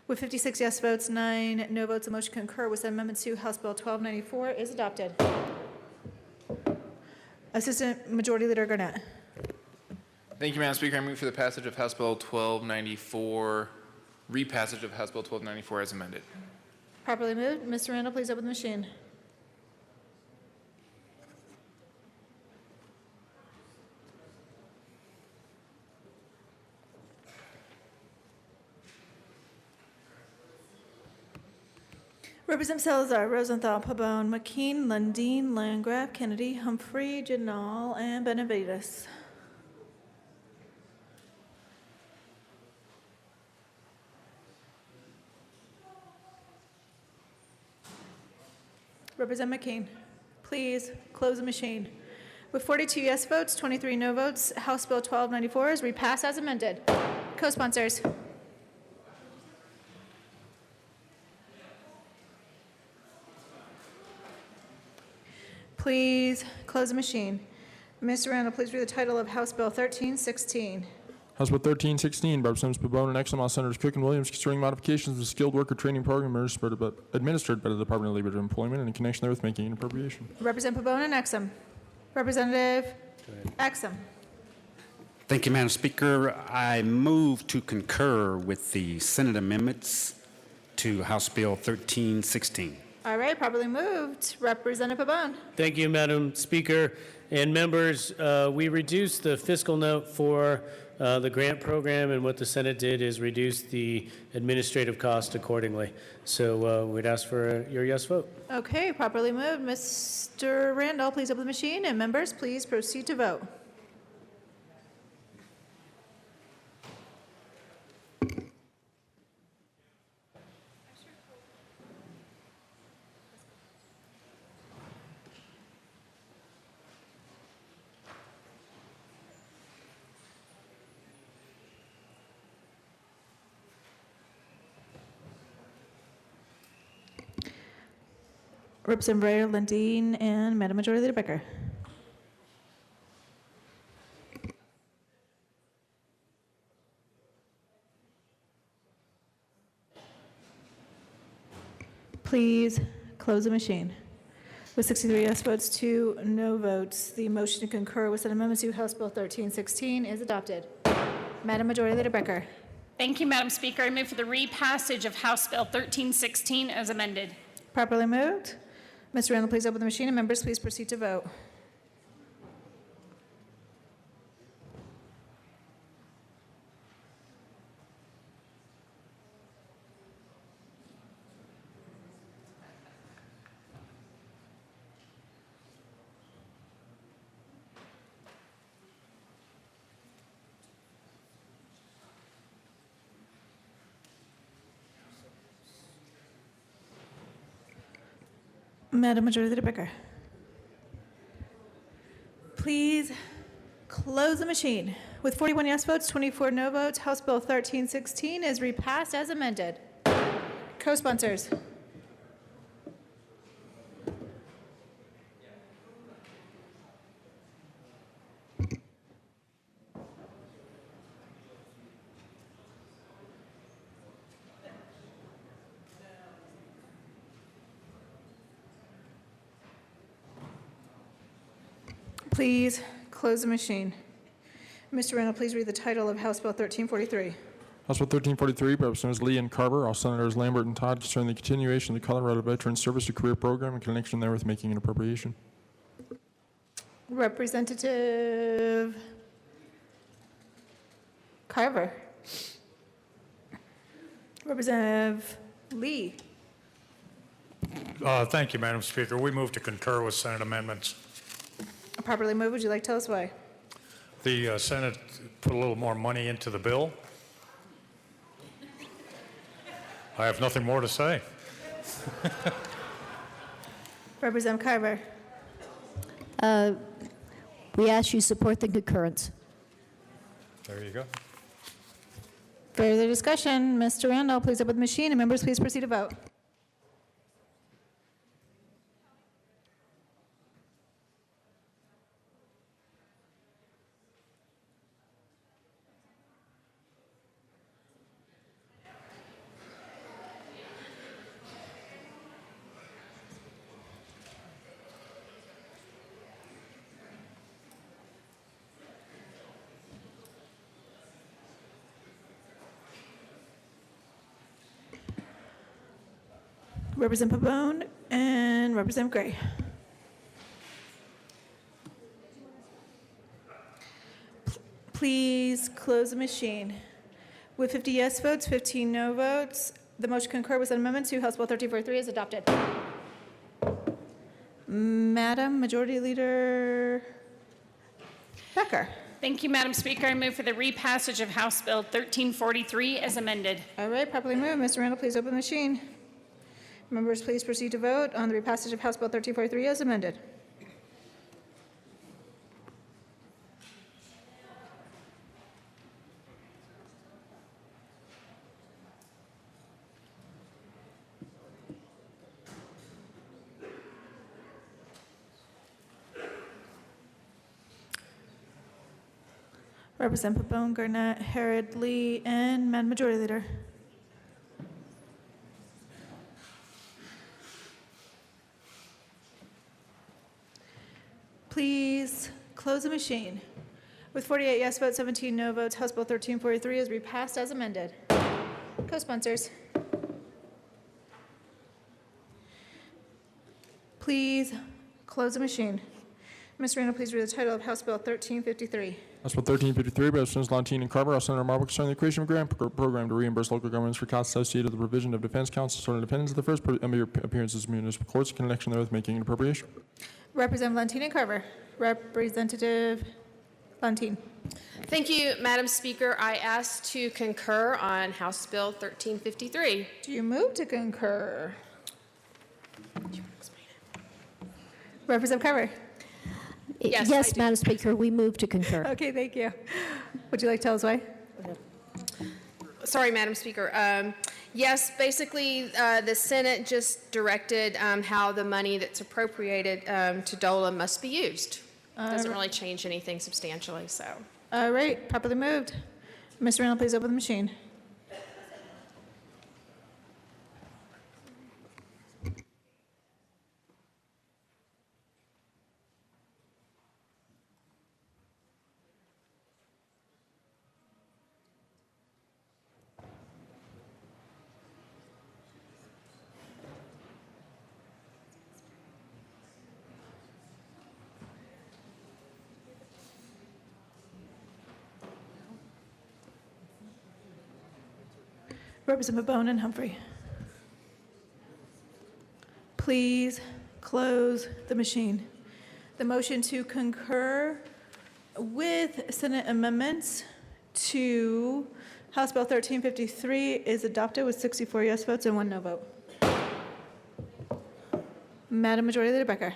With 56 yes votes, 9 no votes, the motion to concur with Senate Amendment 2, House Bill 1294 is adopted. Assistant Majority Leader Garnett. Thank you, Madam Speaker. I move for the passage of House Bill 1294, repassage of House Bill 1294 as amended. Properly moved. Mr. Randall, please open the machine. Representative Salazar, Rosenthal, Pabon, McKean, Lundin, Landgraf, Kennedy, Humphrey, Janal, and Benavides. Representative McKean, please close the machine. With 42 yes votes, 23 no votes, House Bill 1294 is repassed as amended. Co-sponsors. Please close the machine. Mr. Randall, please read the title of House Bill 1316. House Bill 1316 by Representatives Pabon and Exum, Senators Cook and Williams, concerning modifications of the skilled worker training program administered by the Department of Labor and Employment and in connection therewith making an appropriation. Representative Pabon and Exum. Representative Exum. Thank you, Madam Speaker. I move to concur with the Senate amendments to House Bill 1316. All right, properly moved. Representative Pabon. Thank you, Madam Speaker. And members, we reduced the fiscal note for the grant program, and what the Senate did is reduce the administrative cost accordingly. So we'd ask for your yes vote. Okay, properly moved. Mr. Randall, please open the machine, and members, please proceed to vote. Representative Lundin and Madam Majority Leader Becker. Please close the machine. With 63 yes votes, 2 no votes, the motion to concur with Senate Amendment 2, House Bill 1316 is adopted. Madam Majority Leader Becker. Thank you, Madam Speaker. I move for the repassage of House Bill 1316 as amended. Properly moved. Mr. Randall, please open the machine, and members, please proceed to vote. Madam Majority Leader Becker. Please close the machine. With 41 yes votes, 24 no votes, House Bill 1316 is repassed as amended. Co-sponsors. Please close the machine. Mr. Randall, please read the title of House Bill 1343. House Bill 1343 by Representatives Lee and Carver, all Senators Lambert and Todd, concerning the continuation of the Colorado Veterans Service to Career Program in connection therewith making an appropriation. Representative Carver. Representative Lee. Thank you, Madam Speaker. We move to concur with Senate amendments. Properly moved. Would you like to tell us why? The Senate put a little more money into the bill. I have nothing more to say. Representative Carver. We ask you support the concurrence. There you go. Further discussion. Mr. Randall, please open the machine, and members, please proceed to vote. Representative Pabon and Representative Gray. Please close the machine. With 50 yes votes, 15 no votes, the motion concur with amendment to House Bill 1343 is adopted. Madam Majority Leader Becker. Thank you, Madam Speaker. I move for the repassage of House Bill 1343 as amended. All right, properly moved. Mr. Randall, please open the machine. Members, please proceed to vote on the repassage of House Bill 1343 as amended. Representative Pabon, Garnett, Herod, Lee, and Madam Majority Leader. Please close the machine. With 48 yes votes, 17 no votes, House Bill 1343 is repassed as amended. Co-sponsors. Please close the machine. Mr. Randall, please read the title of House Bill 1353. House Bill 1353 by Representatives Lanteen and Carver, all Senator Marble, concerning the creation of a grant program to reimburse local governments for costs associated with the provision of defense counsel sort of independence of the first appearances of municipal courts in connection therewith making an appropriation. Representative Lanteen and Carver. Representative Lanteen. Thank you, Madam Speaker. I ask to concur on House Bill 1353. Do you move to concur? Representative Carver. Yes, Yes, I do. Madam Speaker, we move to concur. Okay, thank you. Would you like to tell us why? Sorry, Madam Speaker. Yes, basically, the Senate just directed how the money that's appropriated to DOLA must be used. Doesn't really change anything substantially, so. All right, properly moved. Mr. Randall, please open the machine. Representative Pabon and Humphrey. Please close the machine. The motion to concur with Senate amendments to House Bill 1353 is adopted with 64 yes votes and 1 no vote. Madam Majority Leader Becker.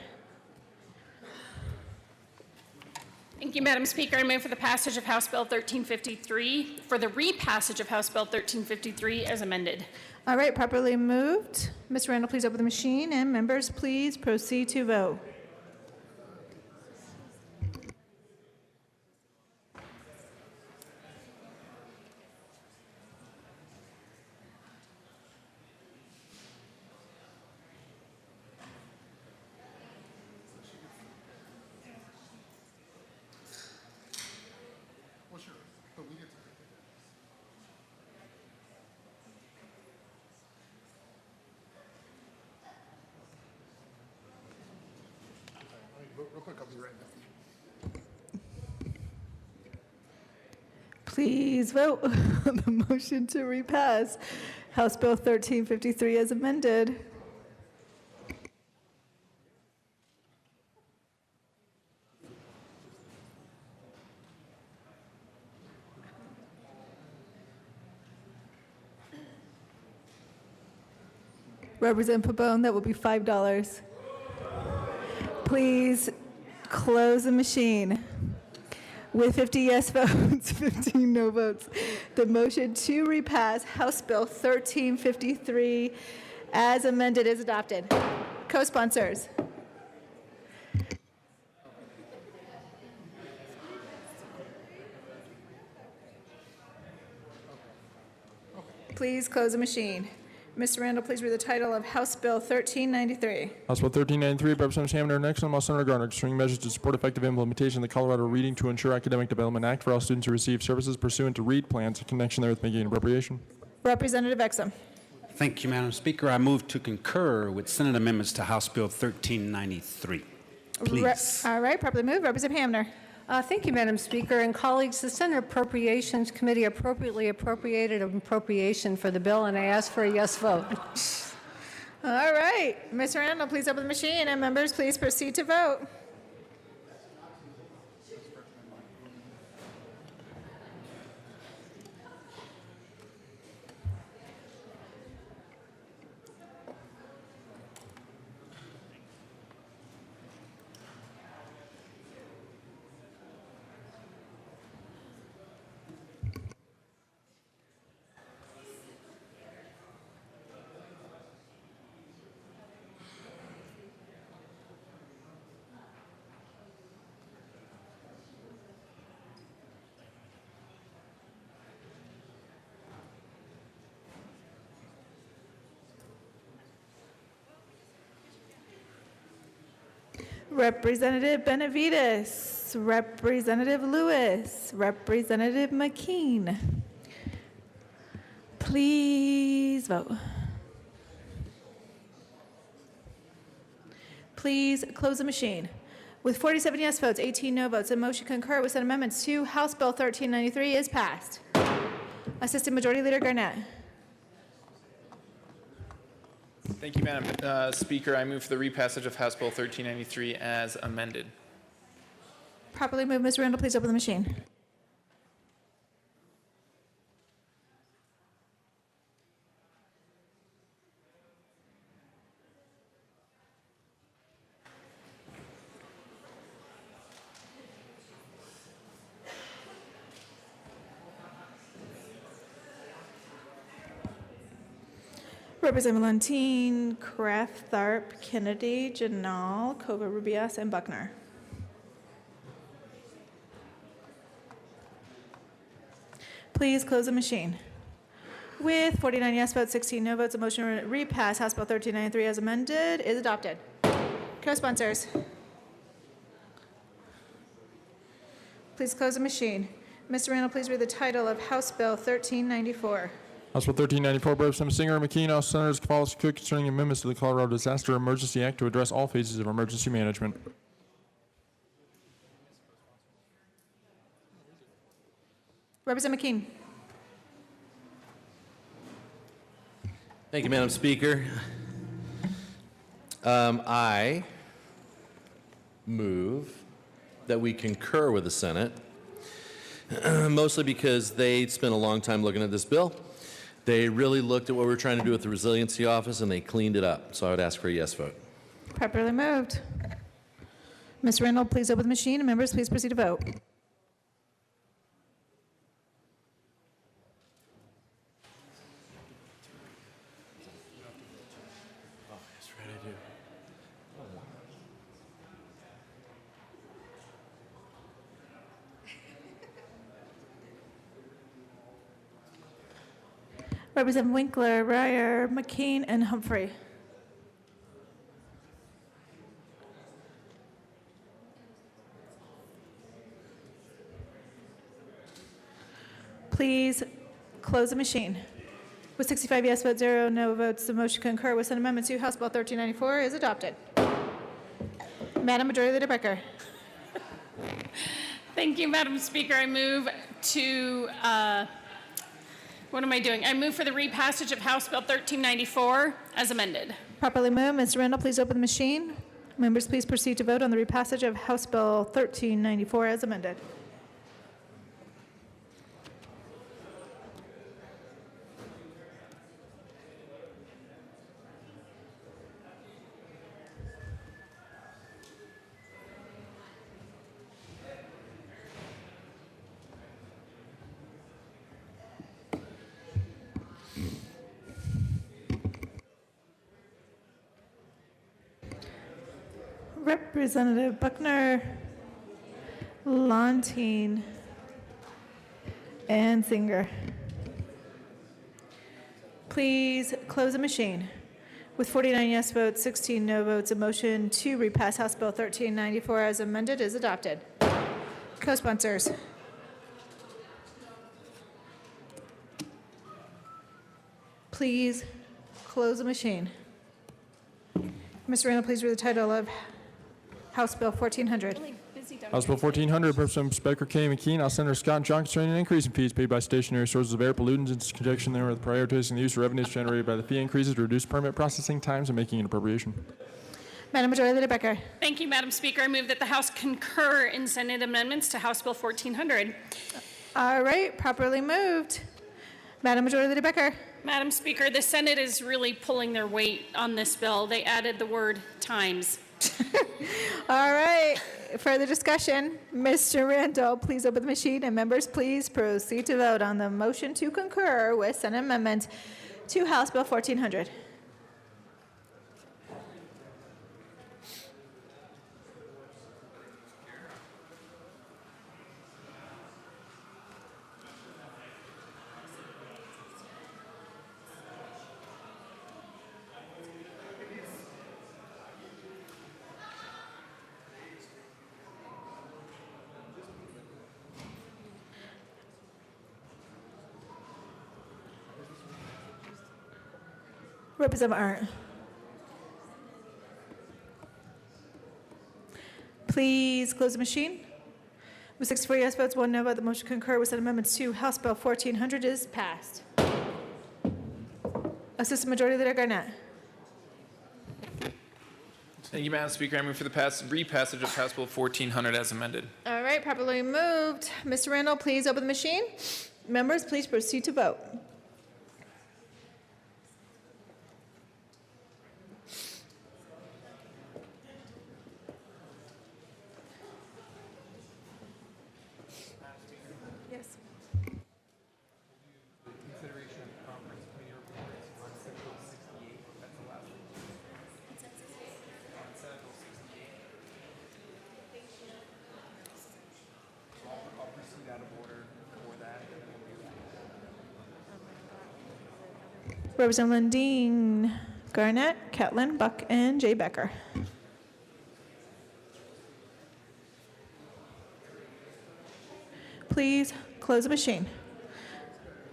Thank you, Madam Speaker. I move for the passage of House Bill 1353, for the repassage of House Bill 1353 as amended. All right, properly moved. Mr. Randall, please open the machine, and members, please proceed to vote. Please vote on the motion to repass House Bill 1353 as amended. Representative Pabon, that will be $5. Please close the machine. With 50 yes votes, 15 no votes, the motion to repass House Bill 1353 as amended is adopted. Co-sponsors. Please close the machine. Mr. Randall, please read the title of House Bill 1393. House Bill 1393, Representative Hamner, next on Senator Garner, concerning measures to support effective implementation of the Colorado Reading to Ensure Academic Development Act for all students who receive services pursuant to READ plans in connection therewith making an appropriation. Representative Exum. Thank you, Madam Speaker. I move to concur with Senate amendments to House Bill 1393. Please. All right, properly moved. Representative Hamner. Thank you, Madam Speaker. And colleagues, the Senate Appropriations Committee appropriately appropriated an appropriation for the bill, and I ask for a yes vote. All right. Mr. Randall, please open the machine, and members, please proceed to vote. Representative Benavides, Representative Lewis, Representative McKean. Please vote. Please close the machine. With 47 yes votes, 18 no votes, the motion concur with Senate amendments to House Bill 1393 is passed. Assistant Majority Leader Garnett. Thank you, Madam Speaker. I move for the repassage of House Bill 1393 as amended. Properly moved. Ms. Randall, please open the machine. Representative Valentine, Kraft, Tharp, Kennedy, Janal, Covarrubias, and Buckner. Please close the machine. With 49 yes votes, 16 no votes, a motion to repass House Bill 1393 as amended is adopted. Co-sponsors. Please close the machine. Mr. Randall, please read the title of House Bill 1394. House Bill 1394, Representative Singer, McKean, House Senators Cavallo, Cook, concerning amendments to the Colorado Disaster Emergency Act to address all phases of emergency management. Representative McKean. Thank you, Madam Speaker. I move that we concur with the Senate, mostly because they spent a long time looking at this bill. They really looked at what we were trying to do with the Resiliency Office, and they cleaned it up. So I would ask for a yes vote. Properly moved. Ms. Randall, please open the machine, and members, please proceed to vote. Representative Winkler, Ryer, McKean, and Humphrey. Please close the machine. With 65 yes votes, 0 no votes, the motion concur with Senate Amendment 2, House Bill 1394 is adopted. Madam Majority Leader Becker. Thank you, Madam Speaker. I move to, what am I doing? I move for the repassage of House Bill 1394 as amended. Properly moved. Mr. Randall, please open the machine. Members, please proceed to vote on the repassage of House Bill 1394 as amended. Representative Buckner, Lontine, and Singer. Please close the machine. With 49 yes votes, 16 no votes, a motion to repass House Bill 1394 as amended is adopted. Co-sponsors. Please close the machine. Mr. Randall, please read the title of House Bill 1400. House Bill 1400, Representative Becker, Kenny McKean, House Senator Scott and John, concerning an increase in fees paid by stationary sources of air pollutants in conjunction with prioritizing the use of revenues generated by the fee increases to reduce permit processing times and making an appropriation. Madam Majority Leader Becker. Thank you, Madam Speaker. I move that the House concur in Senate amendments to House Bill 1400. All right, properly moved. Madam Majority Leader Becker. Madam Speaker, the Senate is really pulling their weight on this bill. They added the word times. All right, further discussion. Mr. Randall, please open the machine, and members, please proceed to vote on the motion to concur with Senate Amendment to House Bill 1400. Representative Arndt. Please close the machine. With 64 yes votes, 1 no vote, the motion to concur with Senate Amendments to House Bill 1400 is passed. Assistant Majority Leader Garnett. Thank you, Madam Speaker. I move for the repassage of House Bill 1400 as amended. All right, properly moved. Mr. Randall, please open the machine. Members, please proceed to vote. Yes. Representative Lundeen, Garnett, Catlin, Buck, and Jay Becker. Please close the machine.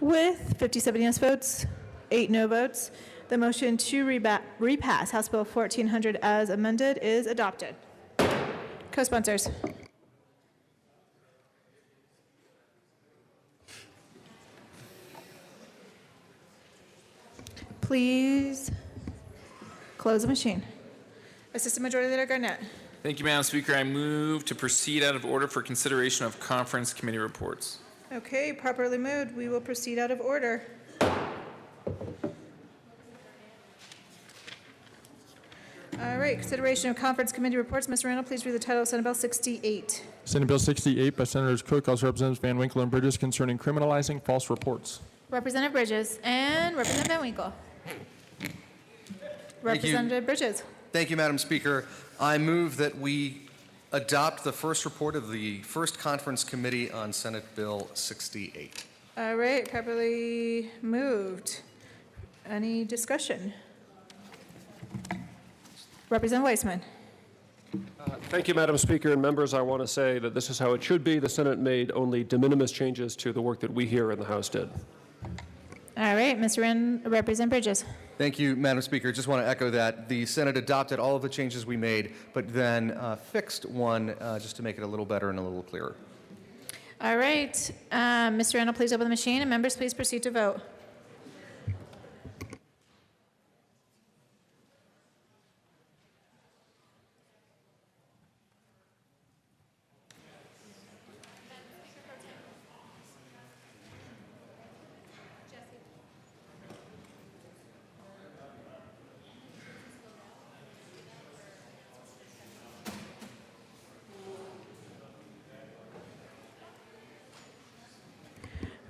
With 57 yes votes, 8 no votes, the motion to repass House Bill 1400 as amended is adopted. Co-sponsors. Please close the machine. Assistant Majority Leader Garnett. Thank you, Madam Speaker. I move to proceed out of order for consideration of conference committee reports. Okay, properly moved. We will proceed out of order. All right, consideration of conference committee reports. Mr. Randall, please read the title of Senate Bill 68. Senate Bill 68 by Senators Cook, House Representatives Van Winkle and Bridges, concerning criminalizing false reports. Representative Bridges and Representative Van Winkle. Representative Bridges. Thank you, Madam Speaker. I move that we adopt the first report of the first conference committee on Senate Bill 68. All right, properly moved. Any discussion? Representative Weissman. Thank you, Madam Speaker, and members. I want to say that this is how it should be. The Senate made only de minimis changes to the work that we here in the House did. All right, Representative Bridges. Thank you, Madam Speaker. Just want to echo that. The Senate adopted all of the changes we made, but then fixed one just to make it a little better and a little clearer. All right. Mr. Randall, please open the machine, and members, please proceed to vote.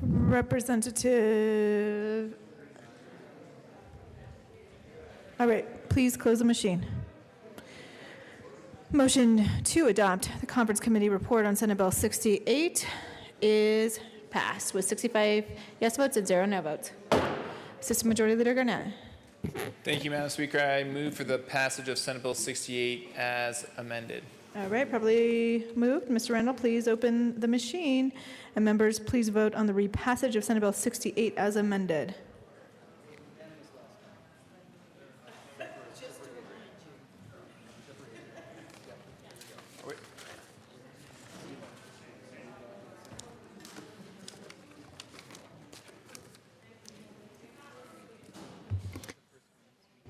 Representative. All right, please close the machine. Motion to adopt the Conference Committee report on Senate Bill 68 is passed with 65 yes votes and 0 no votes. Assistant Majority Leader Garnett. Thank you, Madam Speaker. I move for the passage of Senate Bill 68 as amended. All right, probably moved. Mr. Randall, please open the machine. And members, please vote on the repassage of Senate Bill 68 as amended.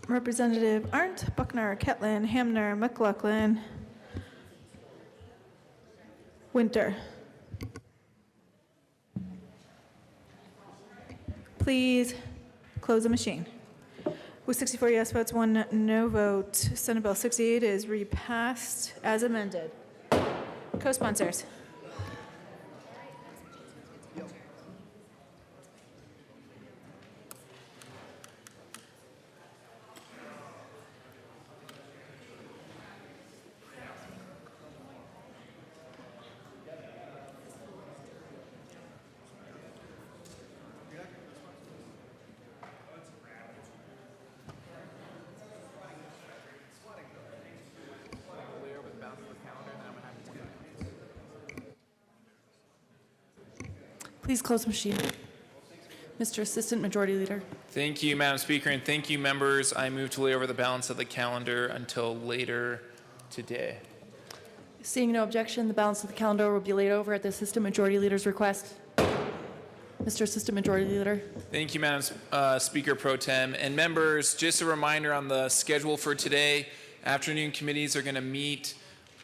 Representative Arndt, Buckner, Ketlin, Hamner, McLaughlin, Winter. Please close the machine. With 64 yes votes, 1 no vote, Senate Bill 68 is repassed as amended. Co-sponsors. Please close the machine. Mr. Assistant Majority Leader. Thank you, Madam Speaker, and thank you, members. I move to lay over the balance of the calendar until later today. Seeing no objection, the balance of the calendar will be laid over at the Assistant Majority Leader's request. Mr. Assistant Majority Leader. Thank you, Madam Speaker Pro Tem. And members, just a reminder on the schedule for today, afternoon committees are going to meet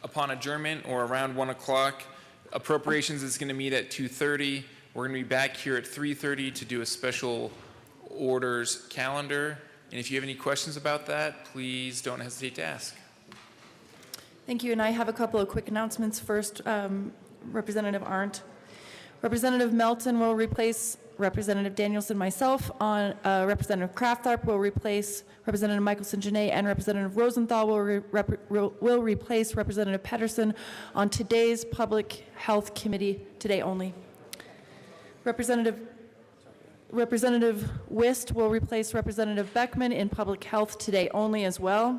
upon adjournment or around 1 o'clock. Appropriations is going to meet at 2:30. We're going to be back here at 3:30 to do a special orders calendar. And if you have any questions about that, please don't hesitate to ask. Thank you, and I have a couple of quick announcements. First, Representative Arndt. Representative Melton will replace Representative Danielson, myself, on Representative Kraftharp will replace Representative Michelson-Janae, and Representative Rosenthal will replace Representative Pedersen on today's Public Health Committee, today only. Representative Wist will replace Representative Beckman in Public Health today only as well.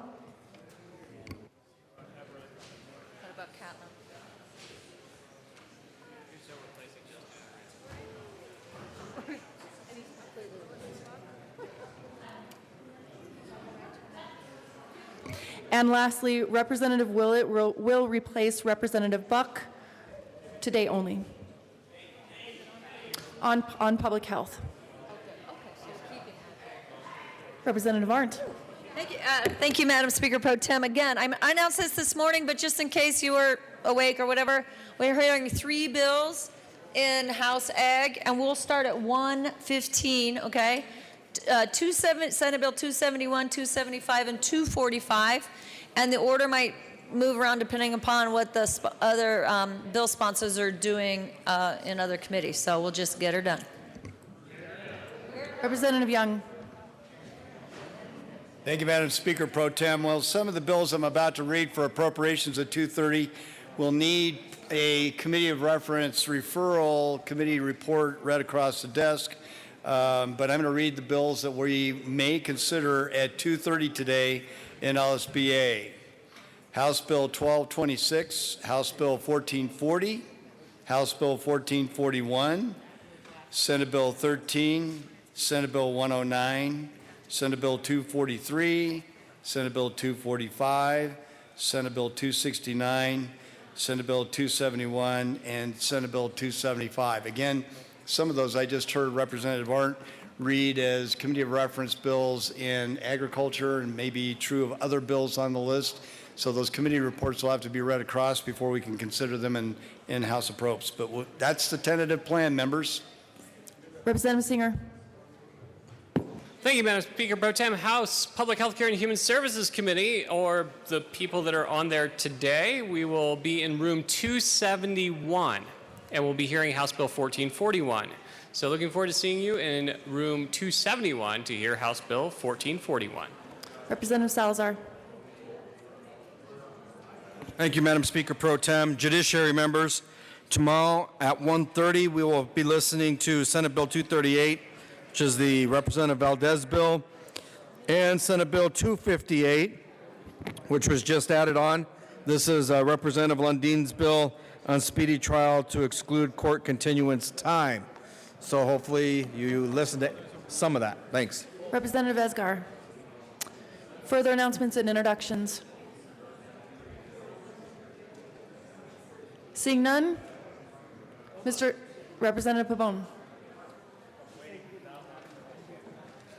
And lastly, Representative Willett will replace Representative Buck today only on public health. Representative Arndt. Thank you, Madam Speaker Pro Tem. Again, I announced this morning, but just in case you were awake or whatever, we're hearing 3 bills in House Ag, and we'll start at 1:15, okay? Senate Bill 271, 275, and 245, and the order might move around depending upon what the other bill sponsors are doing in other committees. So we'll just get her done. Representative Young. Thank you, Madam Speaker Pro Tem. Well, some of the bills I'm about to read for appropriations at 2:30 will need a committee of reference referral committee report read across the desk. But I'm going to read the bills that we may consider at 2:30 today in LSBA. House Bill 1226, House Bill 1440, House Bill 1441, Senate Bill 13, Senate Bill 109, Senate Bill 243, Senate Bill 245, Senate Bill 269, Senate Bill 271, and Senate Bill 275. Again, some of those I just heard Representative Arndt read as committee of reference bills in agriculture, and maybe true of other bills on the list. So those committee reports will have to be read across before we can consider them in House Approps. But that's the tentative plan, members. Representative Singer. Thank you, Madam Speaker Pro Tem. House Public Health Care and Human Services Committee, or the people that are on there today, we will be in room 271, and we'll be hearing House Bill 1441. So looking forward to seeing you in room 271 to hear House Bill 1441. Representative Salazar. Thank you, Madam Speaker Pro Tem. Judiciary members, tomorrow at 1:30, we will be listening to Senate Bill 238, which is the Representative Valdez bill, and Senate Bill 258, which was just added on. This is Representative Lundin's bill on speedy trial to exclude court continuance time. So hopefully you listen to some of that. Thanks. Representative Esgar. Further announcements and introductions. Seeing none, Mr. Representative Pabon.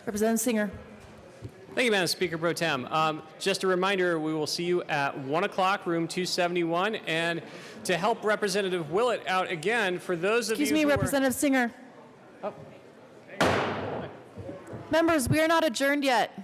Representative Singer. Thank you, Madam Speaker Pro Tem. Just a reminder, we will see you at 1 o'clock, room 271. And to help Representative Willett out again, for those of you Excuse me, who Representative Singer. Members, we are not adjourned yet.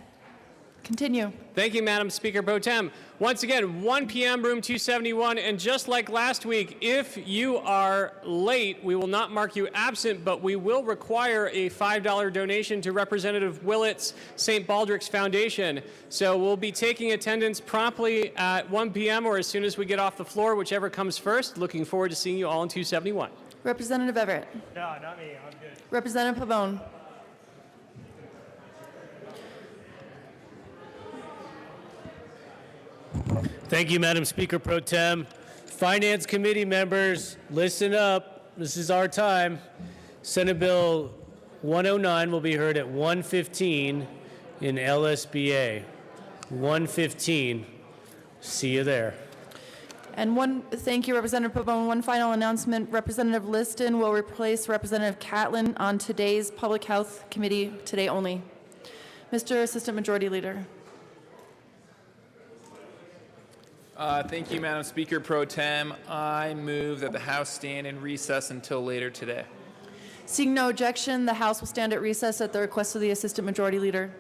Continue. Thank you, Madam Speaker Pro Tem. Once again, 1 p.m., room 271, and just like last week, if you are late, we will not mark you absent, but we will require a $5 donation to Representative Willett's St. Baldrick's Foundation. So we'll be taking attendance promptly at 1 p.m. or as soon as we get off the floor, whichever comes first. Looking forward to seeing you all in 271. Representative Everett. No, not me. I'm good. Representative Pabon. Thank you, Madam Speaker Pro Tem. Finance Committee members, listen up. This is our time. Senate Bill 109 will be heard at 1:15 in LSBA. 1:15. See you there. And thank you, Representative Pabon. One final announcement. Representative Liston will replace Representative Catlin on today's Public Health Committee, today only. Mr. Assistant Majority Leader. Thank you, Madam Speaker Pro Tem. I move that the House stand in recess until later today. Seeing no objection, the House will stand at recess at the request of the Assistant Majority Leader.